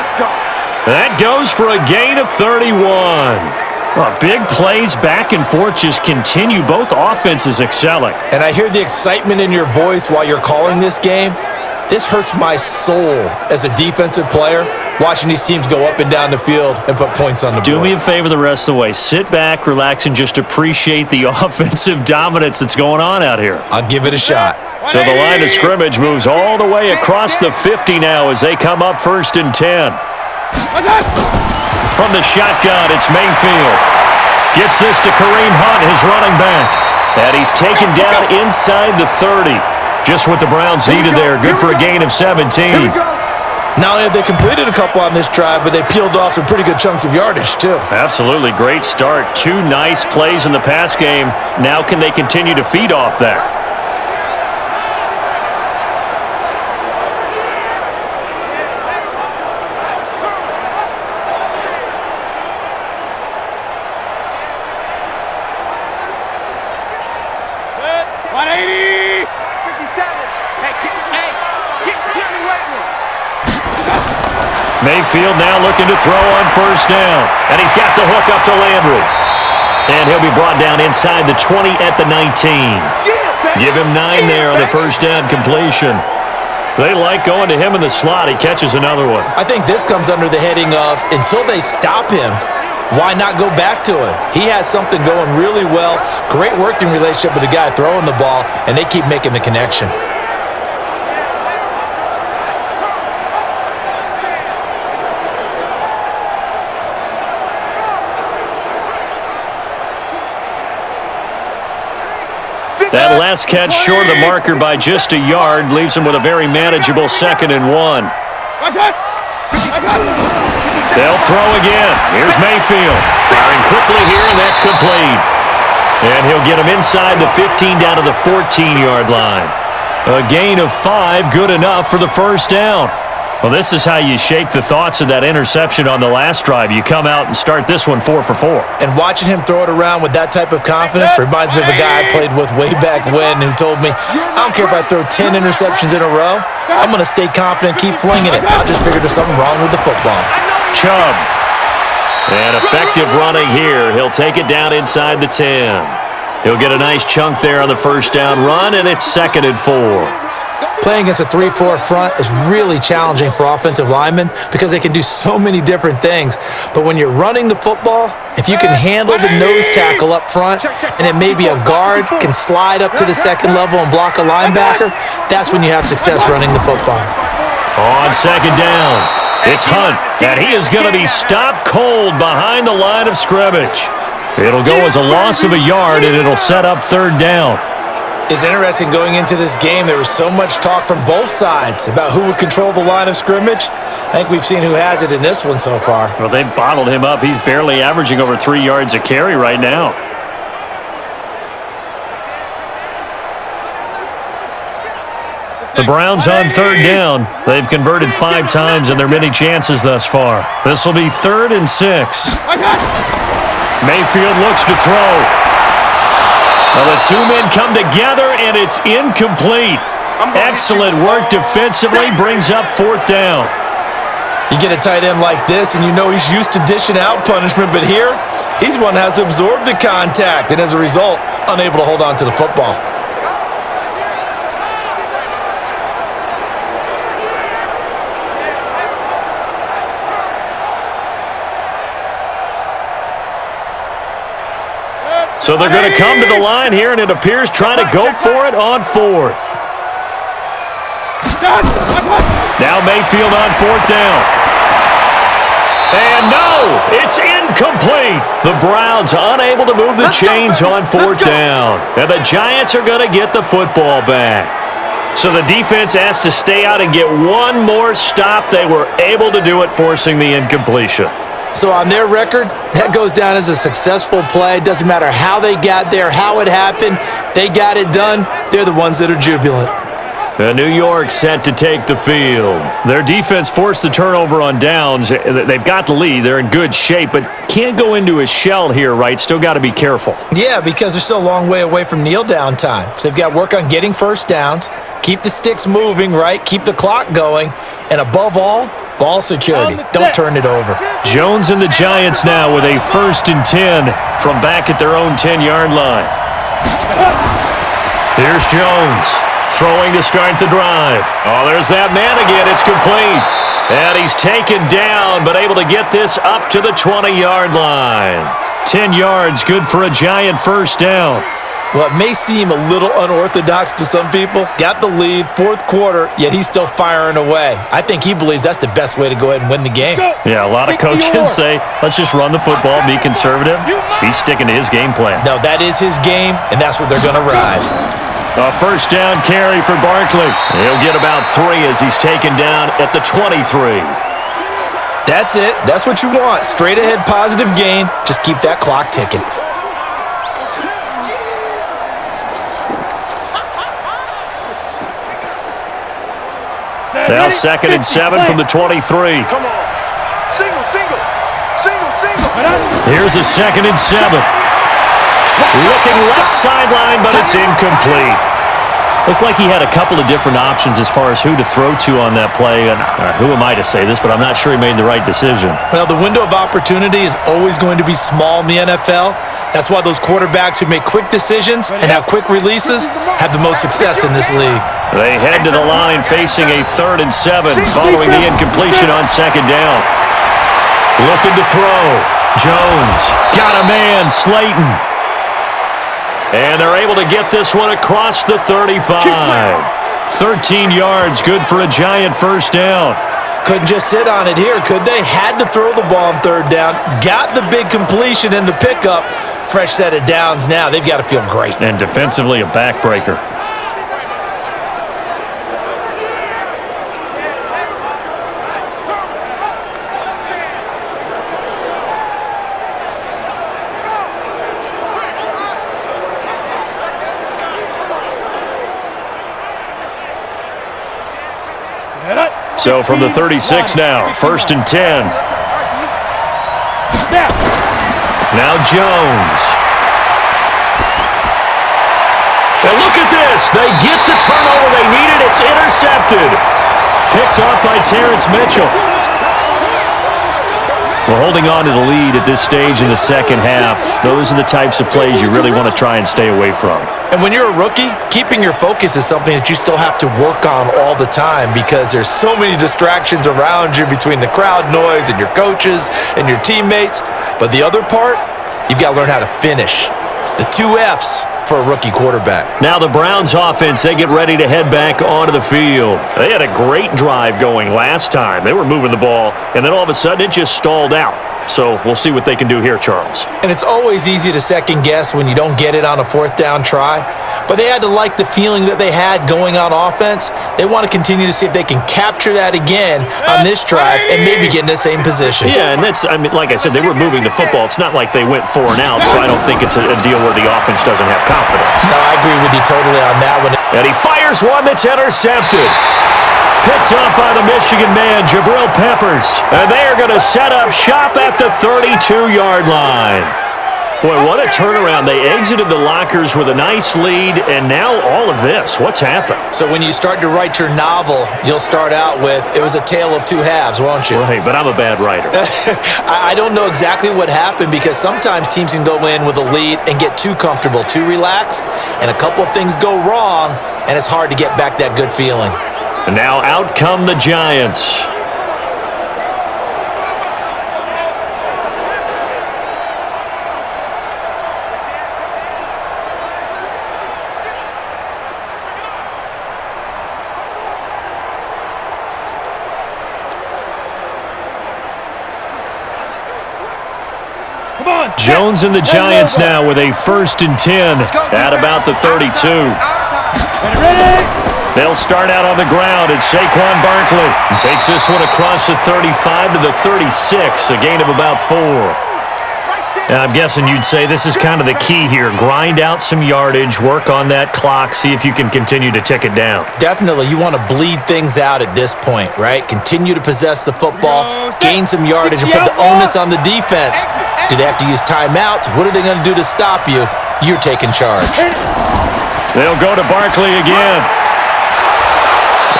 That goes for a gain of 31. Well, big plays back and forth just continue. Both offenses excelling. And I hear the excitement in your voice while you're calling this game. This hurts my soul as a defensive player, watching these teams go up and down the field and put points on the board. Do me a favor the rest of the way. Sit back, relax, and just appreciate the offensive dominance that's going on out here. I'll give it a shot. So the line of scrimmage moves all the way across the 50 now as they come up 1st and 10. From the shotgun, it's Mayfield. Gets this to Kareem Hunt, his running back. And he's taken down inside the 30. Just what the Browns needed there. Good for a gain of 17. Not only have they completed a couple on this drive, but they peeled off some pretty good chunks of yardage, too. Absolutely. Great start. 2 nice plays in the pass game. Now can they continue to feed off that? Mayfield now looking to throw on 1st down. And he's got the hook up to Landry. And he'll be brought down inside the 20 at the 19. Give him 9 there on the 1st down completion. They like going to him in the slot. He catches another one. I think this comes under the heading of, until they stop him, why not go back to him? He has something going really well. Great working relationship with the guy throwing the ball, and they keep making the connection. That last catch short of the marker by just a yard leaves him with a very manageable 2nd and 1. They'll throw again. Here's Mayfield. Firing quickly here, and that's complete. And he'll get him inside the 15 down to the 14-yard line. A gain of 5, good enough for the 1st down. Well, this is how you shake the thoughts of that interception on the last drive. You come out and start this one 4 for 4. And watching him throw it around with that type of confidence reminds me of a guy I played with way back when who told me, I don't care if I throw 10 interceptions in a row, I'm going to stay confident, keep flinging it. I just figured there's something wrong with the football. Chubb. And effective running here. He'll take it down inside the 10. He'll get a nice chunk there on the 1st down run, and it's 2nd and 4. Playing against a 3-4 front is really challenging for offensive linemen because they can do so many different things. But when you're running the football, if you can handle the nose tackle up front and then maybe a guard can slide up to the 2nd level and block a linebacker, that's when you have success running the football. On 2nd down, it's Hunt, and he is going to be stopped cold behind the line of scrimmage. It'll go as a loss of a yard, and it'll set up 3rd down. It's interesting going into this game. There was so much talk from both sides about who would control the line of scrimmage. I think we've seen who has it in this one so far. Well, they bottled him up. He's barely averaging over 3 yards a carry right now. The Browns on third down. They've converted 5 times in their many chances thus far. This will be 3rd and 6. Mayfield looks to throw. Well, the two men come together, and it's incomplete. Excellent work defensively, brings up 4th down. You get a tight end like this, and you know he's used to dishing out punishment, but here, he's one that has to absorb the contact, and as a result, unable to hold on to the football. So they're going to come to the line here, and it appears trying to go for it on 4th. Now Mayfield on 4th down. And no, it's incomplete. The Browns unable to move the chains on 4th down. And the Giants are going to get the football back. So the defense has to stay out and get one more stop. They were able to do it, forcing the incompletion. So on their record, that goes down as a successful play. It doesn't matter how they got there, how it happened. They got it done. They're the ones that are jubilant. New York set to take the field. Their defense forced the turnover on downs. They've got the lead. They're in good shape, but can't go into a shell here, right? Still got to be careful. Yeah, because they're still a long way away from kneel down time. So they've got to work on getting first downs, keep the sticks moving, right? Keep the clock going, and above all, ball security. Don't turn it over. Jones and the Giants now with a 1st and 10 from back at their own 10-yard line. Here's Jones throwing to start the drive. Oh, there's that man again. It's complete. And he's taken down, but able to get this up to the 20-yard line. 10 yards, good for a Giant first down. Well, it may seem a little unorthodox to some people. Got the lead, 4th quarter, yet he's still firing away. I think he believes that's the best way to go ahead and win the game. Yeah, a lot of coaches say, let's just run the football, be conservative. He's sticking to his game plan. No, that is his game, and that's what they're going to ride. A first down carry for Barkley. He'll get about 3 as he's taken down at the 23. That's it. That's what you want. Straight ahead positive gain. Just keep that clock ticking. Now 2nd and 7 from the 23. Come on. Single, single. Single, single. Here's a 2nd and 7. Looking left sideline, but it's incomplete. Looked like he had a couple of different options as far as who to throw to on that play. And who am I to say this, but I'm not sure he made the right decision. Well, the window of opportunity is always going to be small in the NFL. That's why those quarterbacks who make quick decisions and have quick releases have the most success in this league. They head to the line facing a 3rd and 7 following the incompletion on 2nd down. Looking to throw. Jones got a man, Slayton. And they're able to get this one across the 35. 13 yards, good for a Giant first down. Couldn't just sit on it here, could they? Had to throw the ball on 3rd down. Got the big completion in the pickup. Fresh set of downs now. They've got to feel great. And defensively, a backbreaker. So from the 36 now, 1st and 10. Now Jones. And look at this. They get the turnover they needed. It's intercepted. Picked off by Terrence Mitchell. We're holding on to the lead at this stage in the second half. Those are the types of plays you really want to try and stay away from. And when you're a rookie, keeping your focus is something that you still have to work on all the time because there's so many distractions around you between the crowd noise and your coaches and your teammates. But the other part, you've got to learn how to finish. It's the 2 F's. for a rookie quarterback. Now the Browns offense, they get ready to head back onto the field. They had a great drive going last time. They were moving the ball, and then all of a sudden it just stalled out. So we'll see what they can do here, Charles. And it's always easy to second guess when you don't get it on a fourth down try. But they had to like the feeling that they had going on offense. They want to continue to see if they can capture that again on this drive and maybe get in the same position. Yeah, and that's, I mean, like I said, they were moving the football. It's not like they went 4 and out, so I don't think it's a deal where the offense doesn't have confidence. No, I agree with you totally on that one. And he fires one that's intercepted. Picked up by the Michigan man, Jabril Peppers. And they are going to set up shop at the 32-yard line. Boy, what a turnaround. They exited the lockers with a nice lead, and now all of this. What's happened? So when you start to write your novel, you'll start out with, it was a tale of two halves, won't you? Right, but I'm a bad writer. I don't know exactly what happened because sometimes teams can go in with a lead and get too comfortable, too relaxed, and a couple of things go wrong, and it's hard to get back that good feeling. And now out come the Giants. Jones and the Giants now with a 1st and 10 at about the 32. They'll start out on the ground, and Saquon Barkley takes this one across the 35 to the 36, a gain of about 4. And I'm guessing you'd say this is kind of the key here. Grind out some yardage, work on that clock, see if you can continue to tick it down. Definitely, you want to bleed things out at this point, right? Continue to possess the football, gain some yardage, and put the onus on the defense. Do they have to use timeouts? What are they going to do to stop you? You're taking charge. They'll go to Barkley again.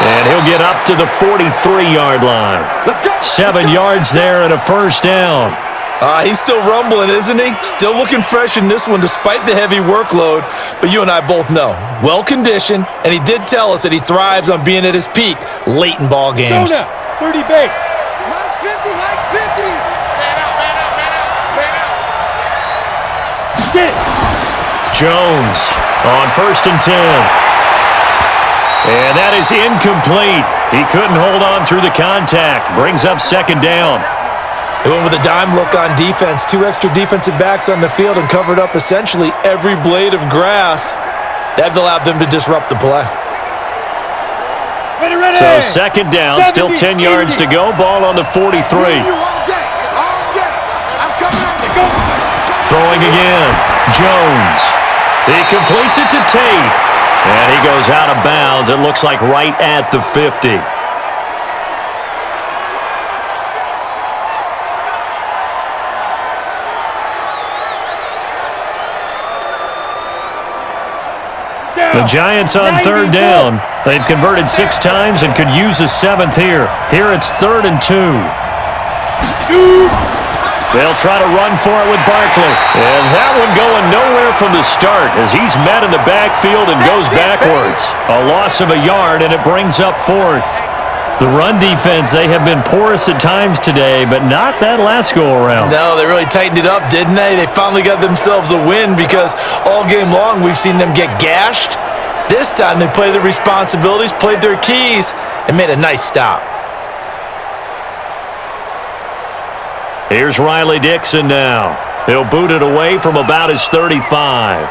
And he'll get up to the 43-yard line. 7 yards there and a 1st down. He's still rumbling, isn't he? Still looking fresh in this one despite the heavy workload. But you and I both know, well-conditioned, and he did tell us that he thrives on being at his peak late in ball games. 30 base. Mike's 50, Mike's 50. Man out, man out, man out, man out. Get it. Jones on 1st and 10. And that is incomplete. He couldn't hold on through the contact. Brings up 2nd down. They went with a dime look on defense. 2 extra defensive backs on the field and covered up essentially every blade of grass. That allowed them to disrupt the play. Ready. So 2nd down, still 10 yards to go. Ball on the 43. Throwing again. Jones. He completes it to Tate. And he goes out of bounds. It looks like right at the 50. The Giants on 3rd down. They've converted 6 times and could use a 7th here. Here it's 3rd and 2. They'll try to run for it with Barkley. And that one going nowhere from the start as he's met in the backfield and goes backwards. A loss of a yard, and it brings up 4th. The run defense, they have been porous at times today, but not that last go-around. No, they really tightened it up, didn't they? They finally got themselves a win because all game long we've seen them get gashed. This time they played their responsibilities, played their keys, and made a nice stop. Here's Riley Dixon now. He'll boot it away from about his 35.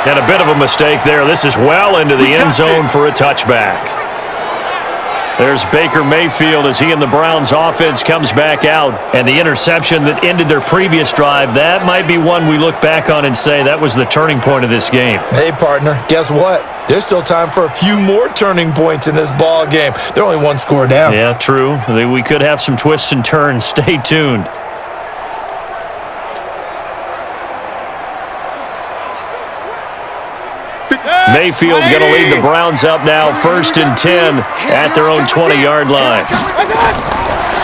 And a bit of a mistake there. This is well into the end zone for a touchback. There's Baker Mayfield as he and the Browns offense comes back out. And the interception that ended their previous drive, that might be one we look back on and say that was the turning point of this game. Hey, partner, guess what? There's still time for a few more turning points in this ball game. They're only 1 score down. Yeah, true. We could have some twists and turns. Stay tuned. Mayfield going to lead the Browns up now, 1st and 10 at their own 20-yard line.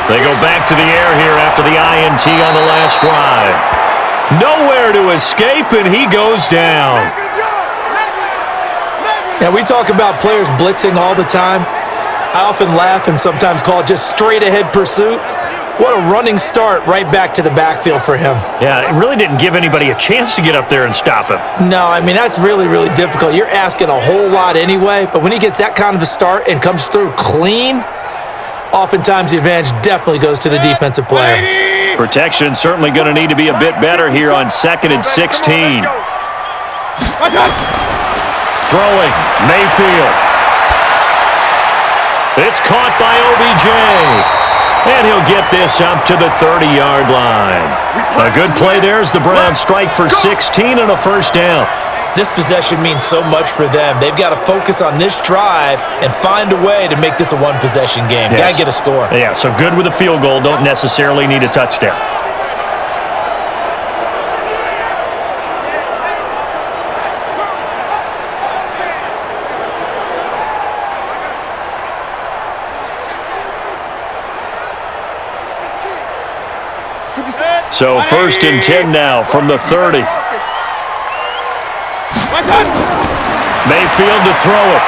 They go back to the air here after the INT on the last drive. Nowhere to escape, and he goes down. Now, we talk about players blitzing all the time. I often laugh and sometimes call it just straight-ahead pursuit. What a running start right back to the backfield for him. Yeah, it really didn't give anybody a chance to get up there and stop him. No, I mean, that's really, really difficult. You're asking a whole lot anyway, but when he gets that kind of a start and comes through clean, oftentimes the advantage definitely goes to the defensive player. Protection certainly going to need to be a bit better here on 2nd and 16. Throwing, Mayfield. It's caught by OBJ. And he'll get this up to the 30-yard line. A good play there as the Browns strike for 16 and a first down. This possession means so much for them. They've got to focus on this drive and find a way to make this a one-possession game. Yes. Got to get a score. Yeah, so good with a field goal. Don't necessarily need a touchdown. So 1st and 10 now from the 30. Mayfield to throw it.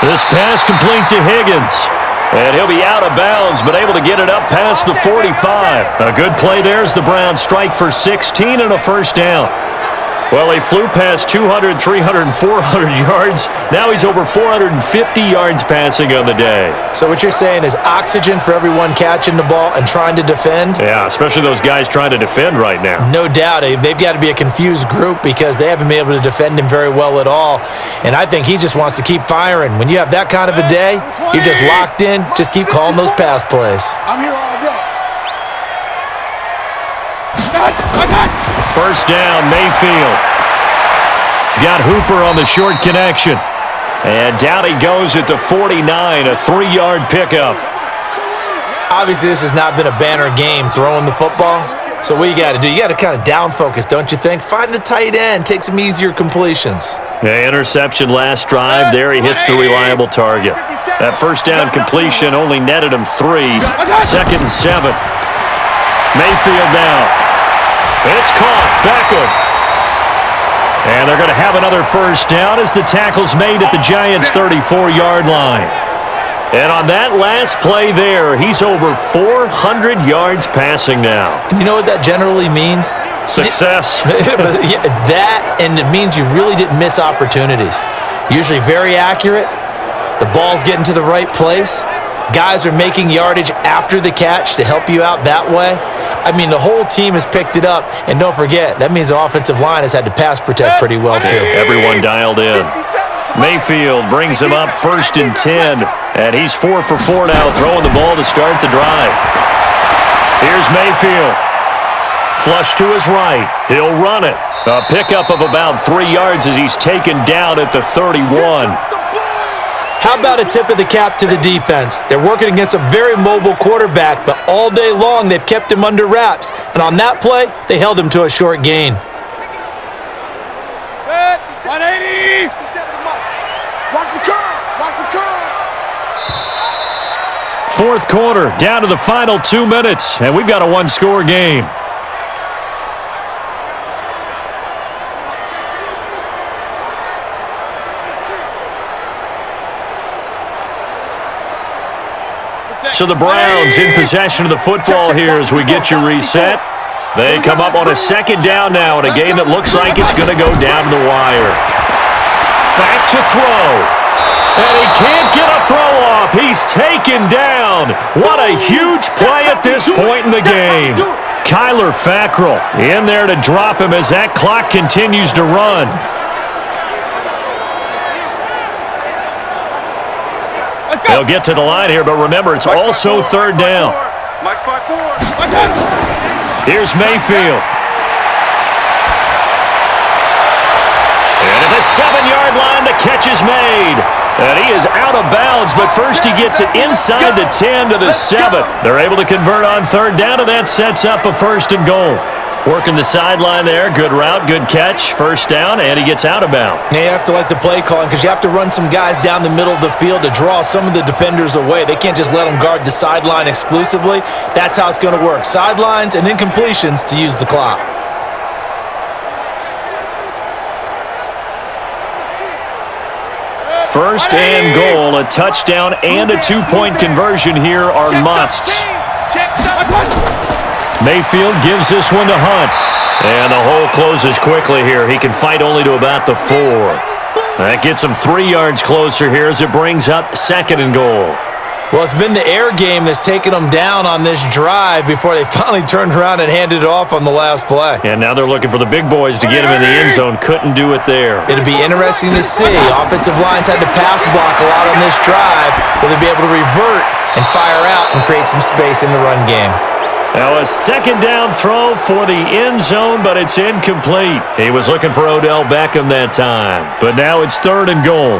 This pass complete to Higgins. And he'll be out of bounds, but able to get it up past the 45. A good play there as the Browns strike for 16 and a first down. Well, he flew past 200, 300, 400 yards. Now he's over 450 yards passing on the day. So what you're saying is oxygen for everyone catching the ball and trying to defend? Yeah, especially those guys trying to defend right now. No doubt. They've got to be a confused group because they haven't been able to defend him very well at all. And I think he just wants to keep firing. When you have that kind of a day, you're just locked in. Just keep calling those pass plays. I'm here all day. First down, Mayfield. He's got Hooper on the short connection. And down he goes at the 49, a 3-yard pickup. Obviously, this has not been a banner game throwing the football. So what you got to do, you got to kind of down focus, don't you think? Find the tight end, take some easier completions. Yeah, interception last drive. There he hits the reliable target. That first down completion only netted him 3. 2nd and 7. Mayfield now. It's caught. Beckham. And they're going to have another first down as the tackle's made at the Giants' 34-yard line. And on that last play there, he's over 400 yards passing now. You know what that generally means? Success. That, and it means you really didn't miss opportunities. Usually very accurate. The ball's getting to the right place. Guys are making yardage after the catch to help you out that way. I mean, the whole team has picked it up. And don't forget, that means the offensive line has had to pass protect pretty well, too. Everyone dialed in. Mayfield brings him up 1st and 10. And he's 4 for 4 now, throwing the ball to start the drive. Here's Mayfield. Flush to his right. He'll run it. A pickup of about 3 yards as he's taken down at the 31. How about a tip of the cap to the defense? They're working against a very mobile quarterback, but all day long they've kept him under wraps. And on that play, they held him to a short gain. 180! Watch the curve! Watch the curve! Fourth quarter, down to the final 2 minutes, and we've got a one-score game. So the Browns in possession of the football here as we get you reset. They come up on a 2nd down now in a game that looks like it's going to go down to the wire. Back to throw. And he can't get a throw off. He's taken down. What a huge play at this point in the game. Kyler Fackrell in there to drop him as that clock continues to run. They'll get to the line here, but remember, it's also 3rd down. Here's Mayfield. And at the 7-yard line, the catch is made. And he is out of bounds, but first he gets it inside the 10 to the 7. They're able to convert on 3rd down, and that sets up a 1st and goal. Working the sideline there. Good route, good catch. First down, and he gets out of bounds. Yeah, you have to like the play calling because you have to run some guys down the middle of the field to draw some of the defenders away. They can't just let them guard the sideline exclusively. That's how it's going to work. Sidelines and incompletions to use the clock. First and goal, a touchdown and a 2-point conversion here are musts. Mayfield gives this one to Hunt. And the hole closes quickly here. He can fight only to about the 4. That gets him 3 yards closer here as it brings up 2nd and goal. Well, it's been the air game that's taken them down on this drive before they finally turned around and handed it off on the last play. And now they're looking for the big boys to get him in the end zone. Couldn't do it there. It'll be interesting to see. Offensive lines had to pass block a lot on this drive. Will they be able to revert and fire out and create some space in the run game? Now a 2nd down throw for the end zone, but it's incomplete. He was looking for Odell Beckham that time. But now it's 3rd and goal.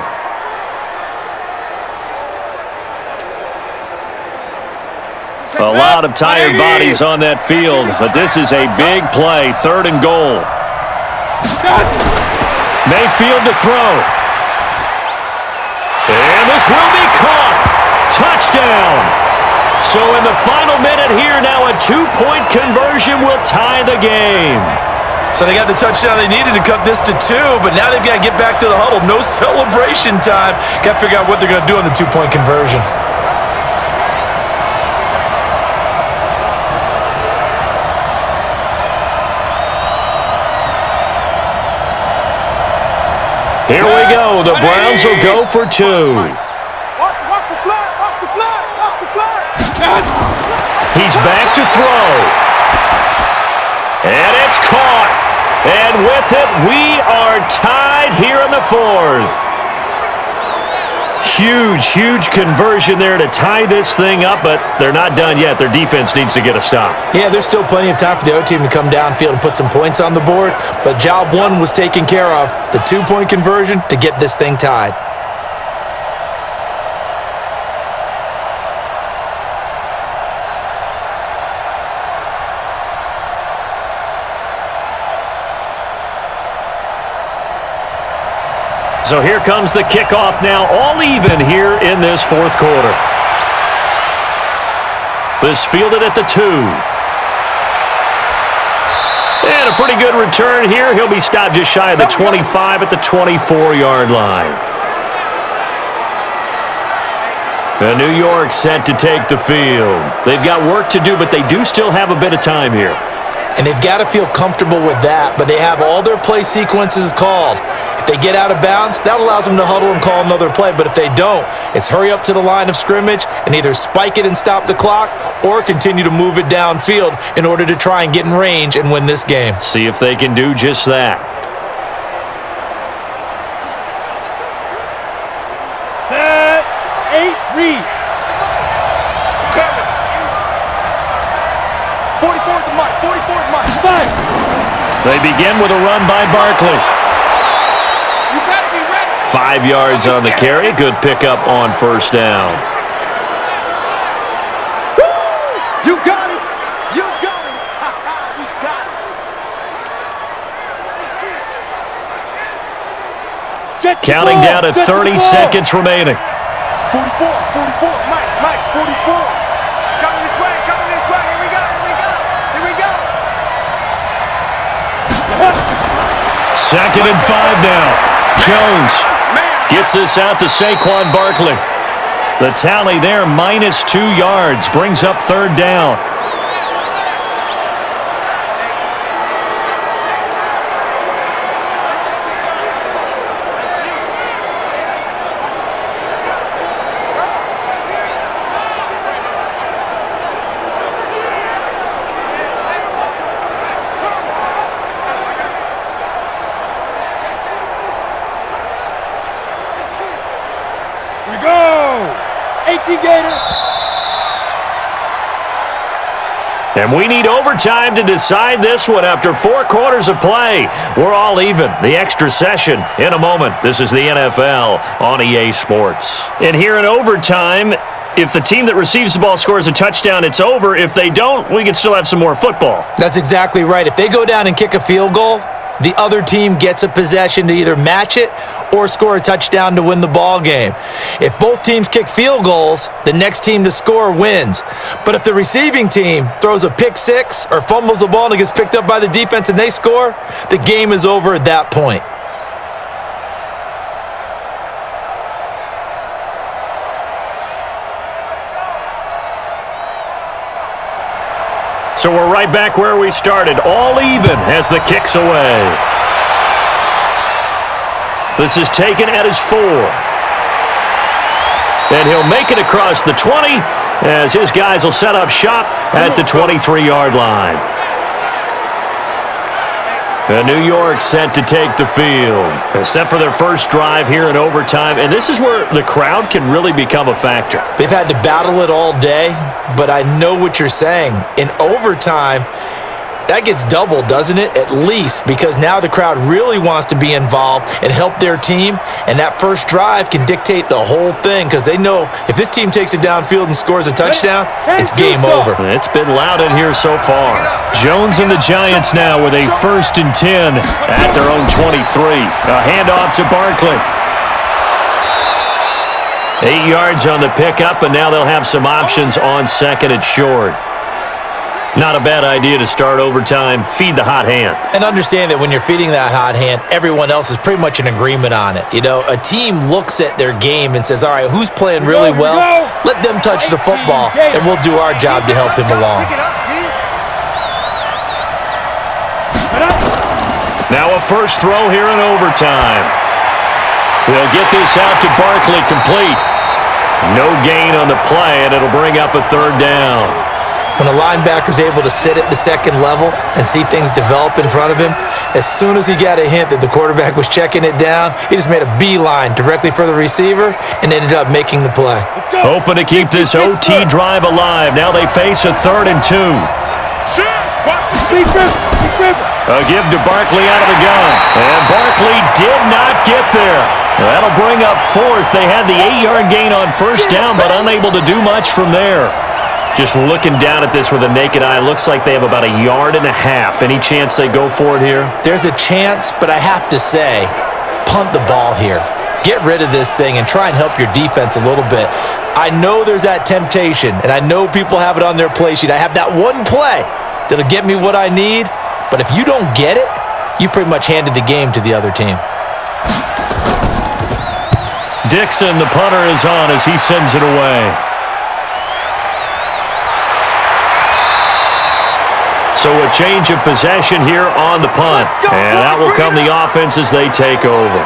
A lot of tired bodies on that field, but this is a big play. 3rd and goal. Mayfield to throw. And this will be caught. Touchdown. So in the final minute here, now a 2-point conversion will tie the game. So they got the touchdown they needed to cut this to 2, but now they've got to get back to the huddle. No celebration time. Got to figure out what they're going to do on the 2-point conversion. Here we go. The Browns will go for 2. Watch the flag, watch the flag, watch the flag. He's back to throw. And it's caught. And with it, we are tied here in the 4th. Huge conversion there to tie this thing up, but they're not done yet. Their defense needs to get a stop. Yeah, there's still plenty of time for the O team to come downfield and put some points on the board, but job 1 was taken care of. The 2-point conversion to get this thing tied. So here comes the kickoff now, all even here in this 4th quarter. This fielded at the 2. And a pretty good return here. He'll be stopped just shy of the 25 at the 24-yard line. And New York set to take the field. They've got work to do, but they do still have a bit of time here. And they've got to feel comfortable with that, but they have all their play sequences called. If they get out of bounds, that allows them to huddle and call another play. But if they don't, it's hurry up to the line of scrimmage and either spike it and stop the clock or continue to move it downfield in order to try and get in range and win this game. See if they can do just that. Set, 8, read. 44 to Mike, 44 to Mike. 5. They begin with a run by Barkley. 5 yards on the carry. Good pickup on 1st down. You got it. You got it. You got it. Counting down to 30 seconds remaining. 44, Mike, 44. It's coming this way, Here we go. 2nd and 5 now. Jones gets this out to Saquon Barkley. The tally there, minus 2 yards, brings up 3rd down. And we need overtime to decide this one after 4 quarters of play. We're all even. The extra session in a moment. This is the NFL on EA Sports. And here in overtime, if the team that receives the ball scores a touchdown, it's over. If they don't, we can still have some more football. That's exactly right. If they go down and kick a field goal, the other team gets a possession to either match it or score a touchdown to win the ball game. If both teams kick field goals, the next team to score wins. But if the receiving team throws a pick six or fumbles the ball and it gets picked up by the defense and they score, the game is over at that point. So we're right back where we started, all even as the kick's away. This is taken at his 4. And he'll make it across the 20 as his guys will set up shop at the 23-yard line. And New York set to take the field. Set for their first drive here in overtime. And this is where the crowd can really become a factor. They've had to battle it all day, but I know what you're saying. In overtime, that gets doubled, doesn't it? At least, because now the crowd really wants to be involved and help their team, and that first drive can dictate the whole thing because they know if this team takes it downfield and scores a touchdown, it's game over. It's been loud in here so far. Jones and the Giants now with a 1st and 10 at their own 23. A handoff to Barkley. 8 yards on the pickup, and now they'll have some options on 2nd and short. Not a bad idea to start overtime. Feed the hot hand. And understand that when you're feeding that hot hand, everyone else is pretty much in agreement on it. You know, a team looks at their game and says, all right, who's playing really well? Let them touch the football, and we'll do our job to help him along. Now a first throw here in overtime. They'll get this out to Barkley complete. No gain on the play, and it'll bring up a 3rd down. When a linebacker's able to sit at the 2nd level and see things develop in front of him, as soon as he got a hint that the quarterback was checking it down, he just made a beeline directly for the receiver and ended up making the play. Hoping to keep this OT drive alive. Now they face a 3rd and 2. A give to Barkley out of the gun. And Barkley did not get there. That'll bring up 4th. They had the 8-yard gain on 1st down, but unable to do much from there. Just looking down at this with a naked eye, looks like they have about 1.5 yards. Any chance they go for it here? There's a chance, but I have to say, punt the ball here. Get rid of this thing and try and help your defense a little bit. I know there's that temptation, and I know people have it on their play sheet. I have that one play that'll get me what I need, but if you don't get it, you pretty much handed the game to the other team. Dixon, the punter, is on as he sends it away. So a change of possession here on the punt. And out will come the offense as they take over.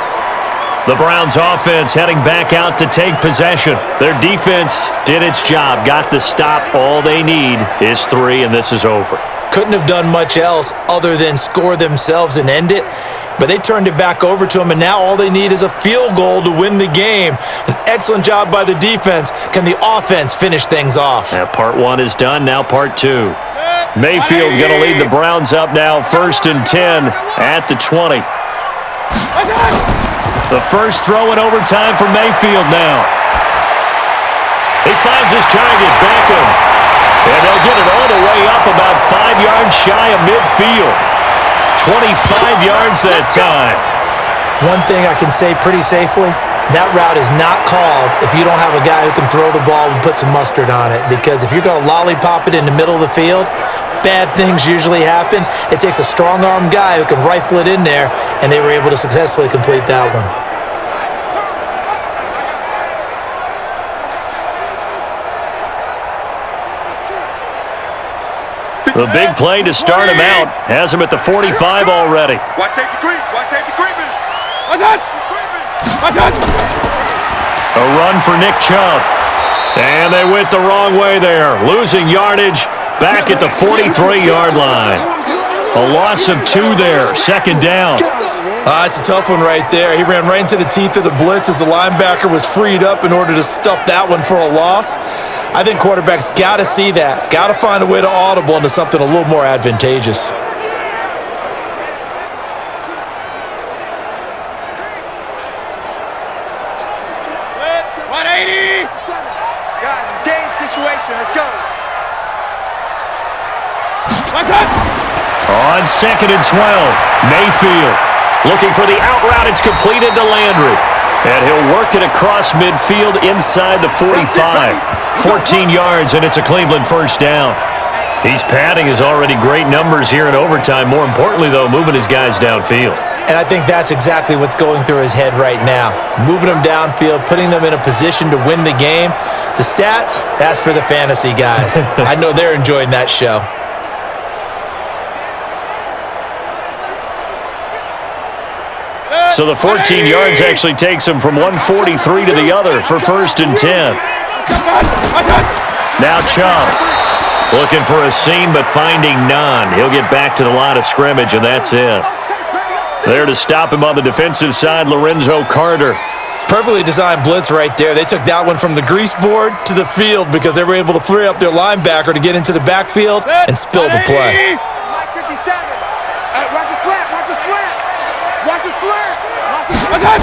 The Browns offense heading back out to take possession. Their defense did its job, got the stop. All they need is 3, and this is over. Couldn't have done much else other than score themselves and end it. But they turned it back over to them, and now all they need is a field goal to win the game. An excellent job by the defense. Can the offense finish things off? Part 1 is done, now part 2. Mayfield going to lead the Browns up now, 1st and 10 at the 20. The first throw in overtime for Mayfield now. He finds his target, Beckham. And they'll get it all the way up about 5 yards shy of midfield. 25 yards that time. One thing I can say pretty safely, that route is not called if you don't have a guy who can throw the ball and put some mustard on it. Because if you're going to lollipop it in the middle of the field, bad things usually happen. It takes a strong-arm guy who can rifle it in there, and they were able to successfully complete that one. The big play to start him out has him at the 45 already. Watch safety creep. Watch safety creeping. A run for Nick Chubb. And they went the wrong way there, losing yardage back at the 43-yard line. A loss of 2 there, 2nd down. It's a tough one right there. He ran right into the teeth of the blitz as the linebacker was freed up in order to stuff that one for a loss. I think quarterbacks got to see that. Got to find a way to audible into something a little more advantageous. Guys, it's game situation. Let's go. On 2nd and 12, Mayfield looking for the out route. It's completed to Landry. And he'll work it across midfield inside the 45. 14 yards, and it's a Cleveland first down. He's padding his already great numbers here in overtime. More importantly, though, moving his guys downfield. And I think that's exactly what's going through his head right now. Moving them downfield, putting them in a position to win the game. The stats, that's for the fantasy guys. I know they're enjoying that show. So the 14 yards actually takes him from 143 to the other for 1st and 10. Now Chubb looking for a seam but finding none. He'll get back to the line of scrimmage, and that's it. There to stop him on the defensive side, Lorenzo Carter. Perfectly designed blitz right there. They took that one from the grease board to the field because they were able to free up their linebacker to get into the backfield and spill the play. Mike 57. Watch the slant. Watch the slant. Watch the slant. Watch the slant.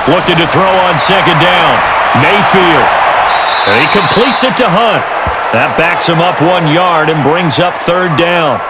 Looking to throw on 2nd down. Mayfield. And he completes it to Hunt. That backs him up 1 yard and brings up 3rd down.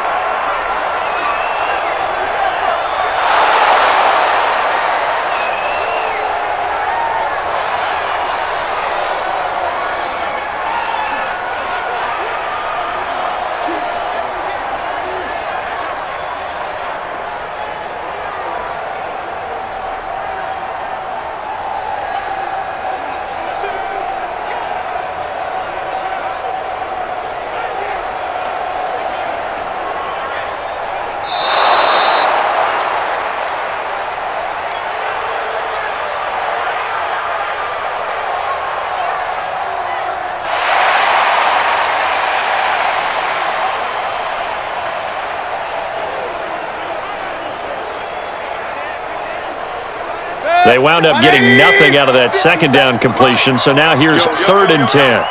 They wound up getting nothing out of that 2nd down completion, so now here's 3rd and 10.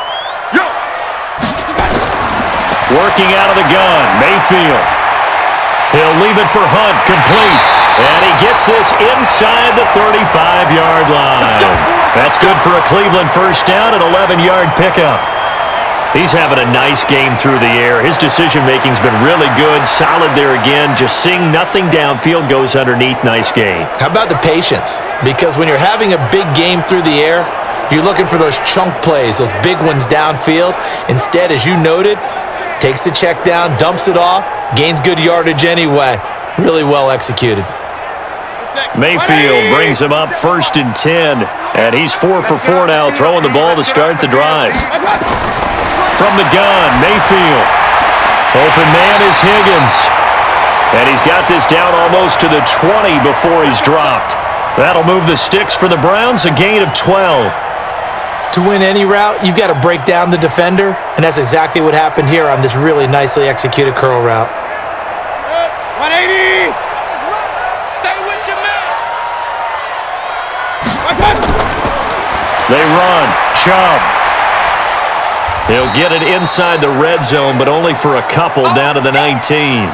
Working out of the gun, Mayfield. He'll leave it for Hunt, complete. And he gets this inside the 35-yard line. That's good for a Cleveland 1st down and 11-yard pickup. He's having a nice game through the air. His decision-making's been really good. Solid there again. Just seeing nothing downfield, goes underneath. Nice game. How about the patience? Because when you're having a big game through the air, you're looking for those chunk plays, those big ones downfield. Instead, as you noted, takes the check down, dumps it off, gains good yardage anyway. Really well executed. Mayfield brings him up 1st and 10. And he's 4 for 4 now, throwing the ball to start the drive. From the gun, Mayfield. Open man is Higgins. And he's got this down almost to the 20 before he's dropped. That'll move the sticks for the Browns, a gain of 12. To win any route, you've got to break down the defender, and that's exactly what happened here on this really nicely executed curl route. 180. Stay with your man. They run. Chubb. He'll get it inside the red zone, but only for a couple, down to the 19.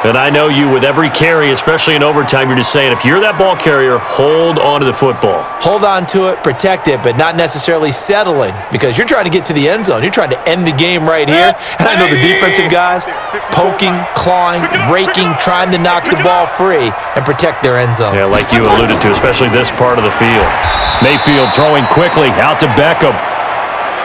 And I know you, with every carry, especially in overtime, you're just saying, if you're that ball carrier, hold on to the football. Hold on to it, protect it, but not necessarily settling, because you're trying to get to the end zone. You're trying to end the game right here. And I know the defensive guys poking, clawing, raking, trying to knock the ball free and protect their end zone. Yeah, like you alluded to, especially this part of the field. Mayfield throwing quickly out to Beckham.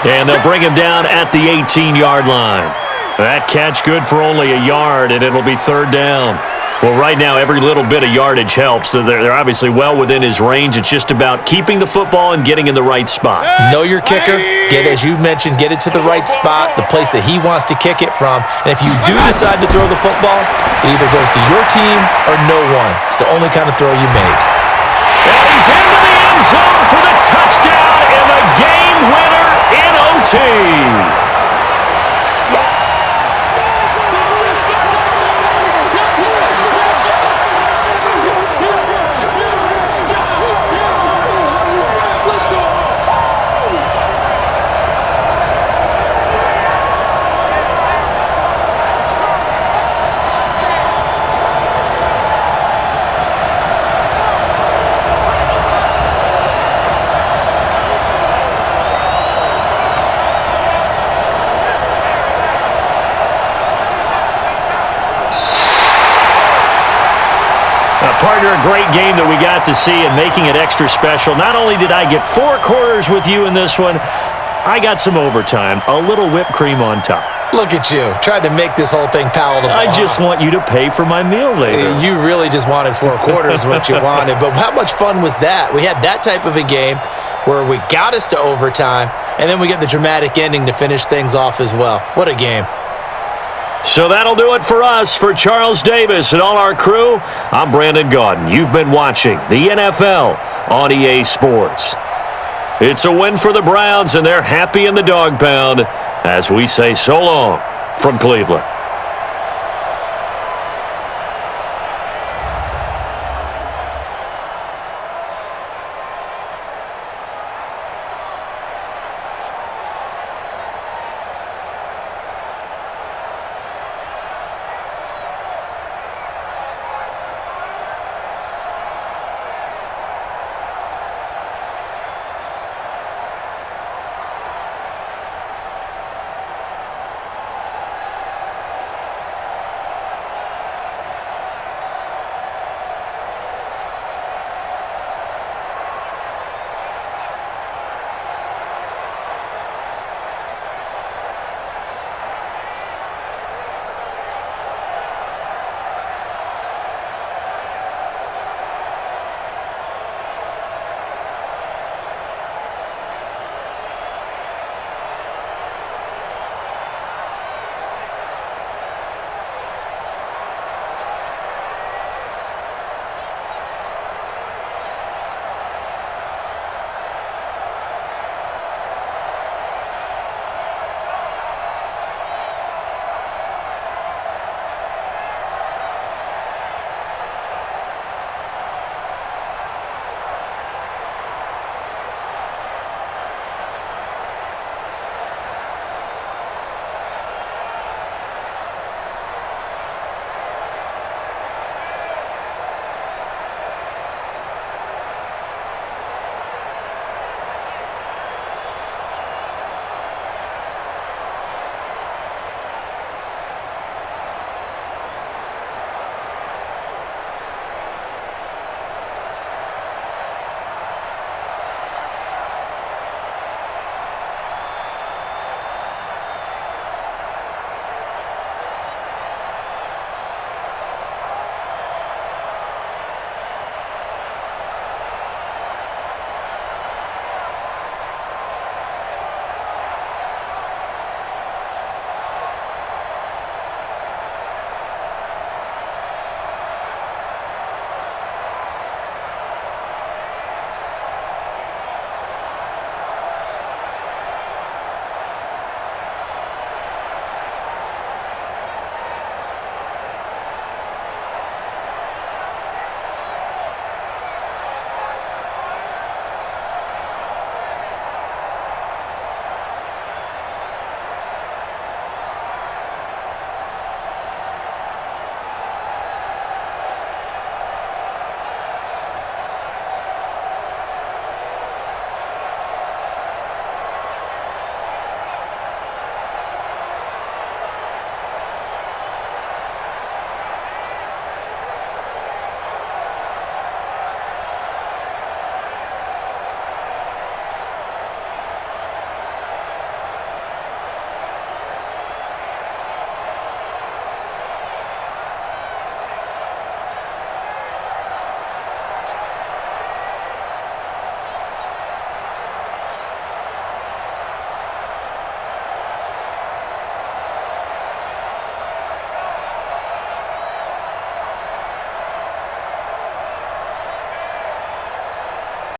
And they'll bring him down at the 18-yard line. That catch good for only a yard, and it'll be 3rd down. Well, right now, every little bit of yardage helps. So they're obviously well within his range. It's just about keeping the football and getting in the right spot. Know your kicker. Get, as you mentioned, get it to the right spot, the place that he wants to kick it from. And if you do decide to throw the football, it either goes to your team or no one. It's the only kind of throw you make. And he's into the end zone for the touchdown and the game winner in OT. Partner, a great game that we got to see and making it extra special. Not only did I get 4 quarters with you in this one, I got some overtime, a little whipped cream on top. Look at you, trying to make this whole thing palatable. I just want you to pay for my meal later. You really just wanted 4 quarters, what you wanted. But how much fun was that? We had that type of a game where we got us to overtime, and then we get the dramatic ending to finish things off as well. What a game. So that'll do it for us. For Charles Davis and all our crew, I'm Brandon Gaudin. You've been watching the NFL on EA Sports. It's a win for the Browns, and they're happy in the dog pound as we say so long from Cleveland.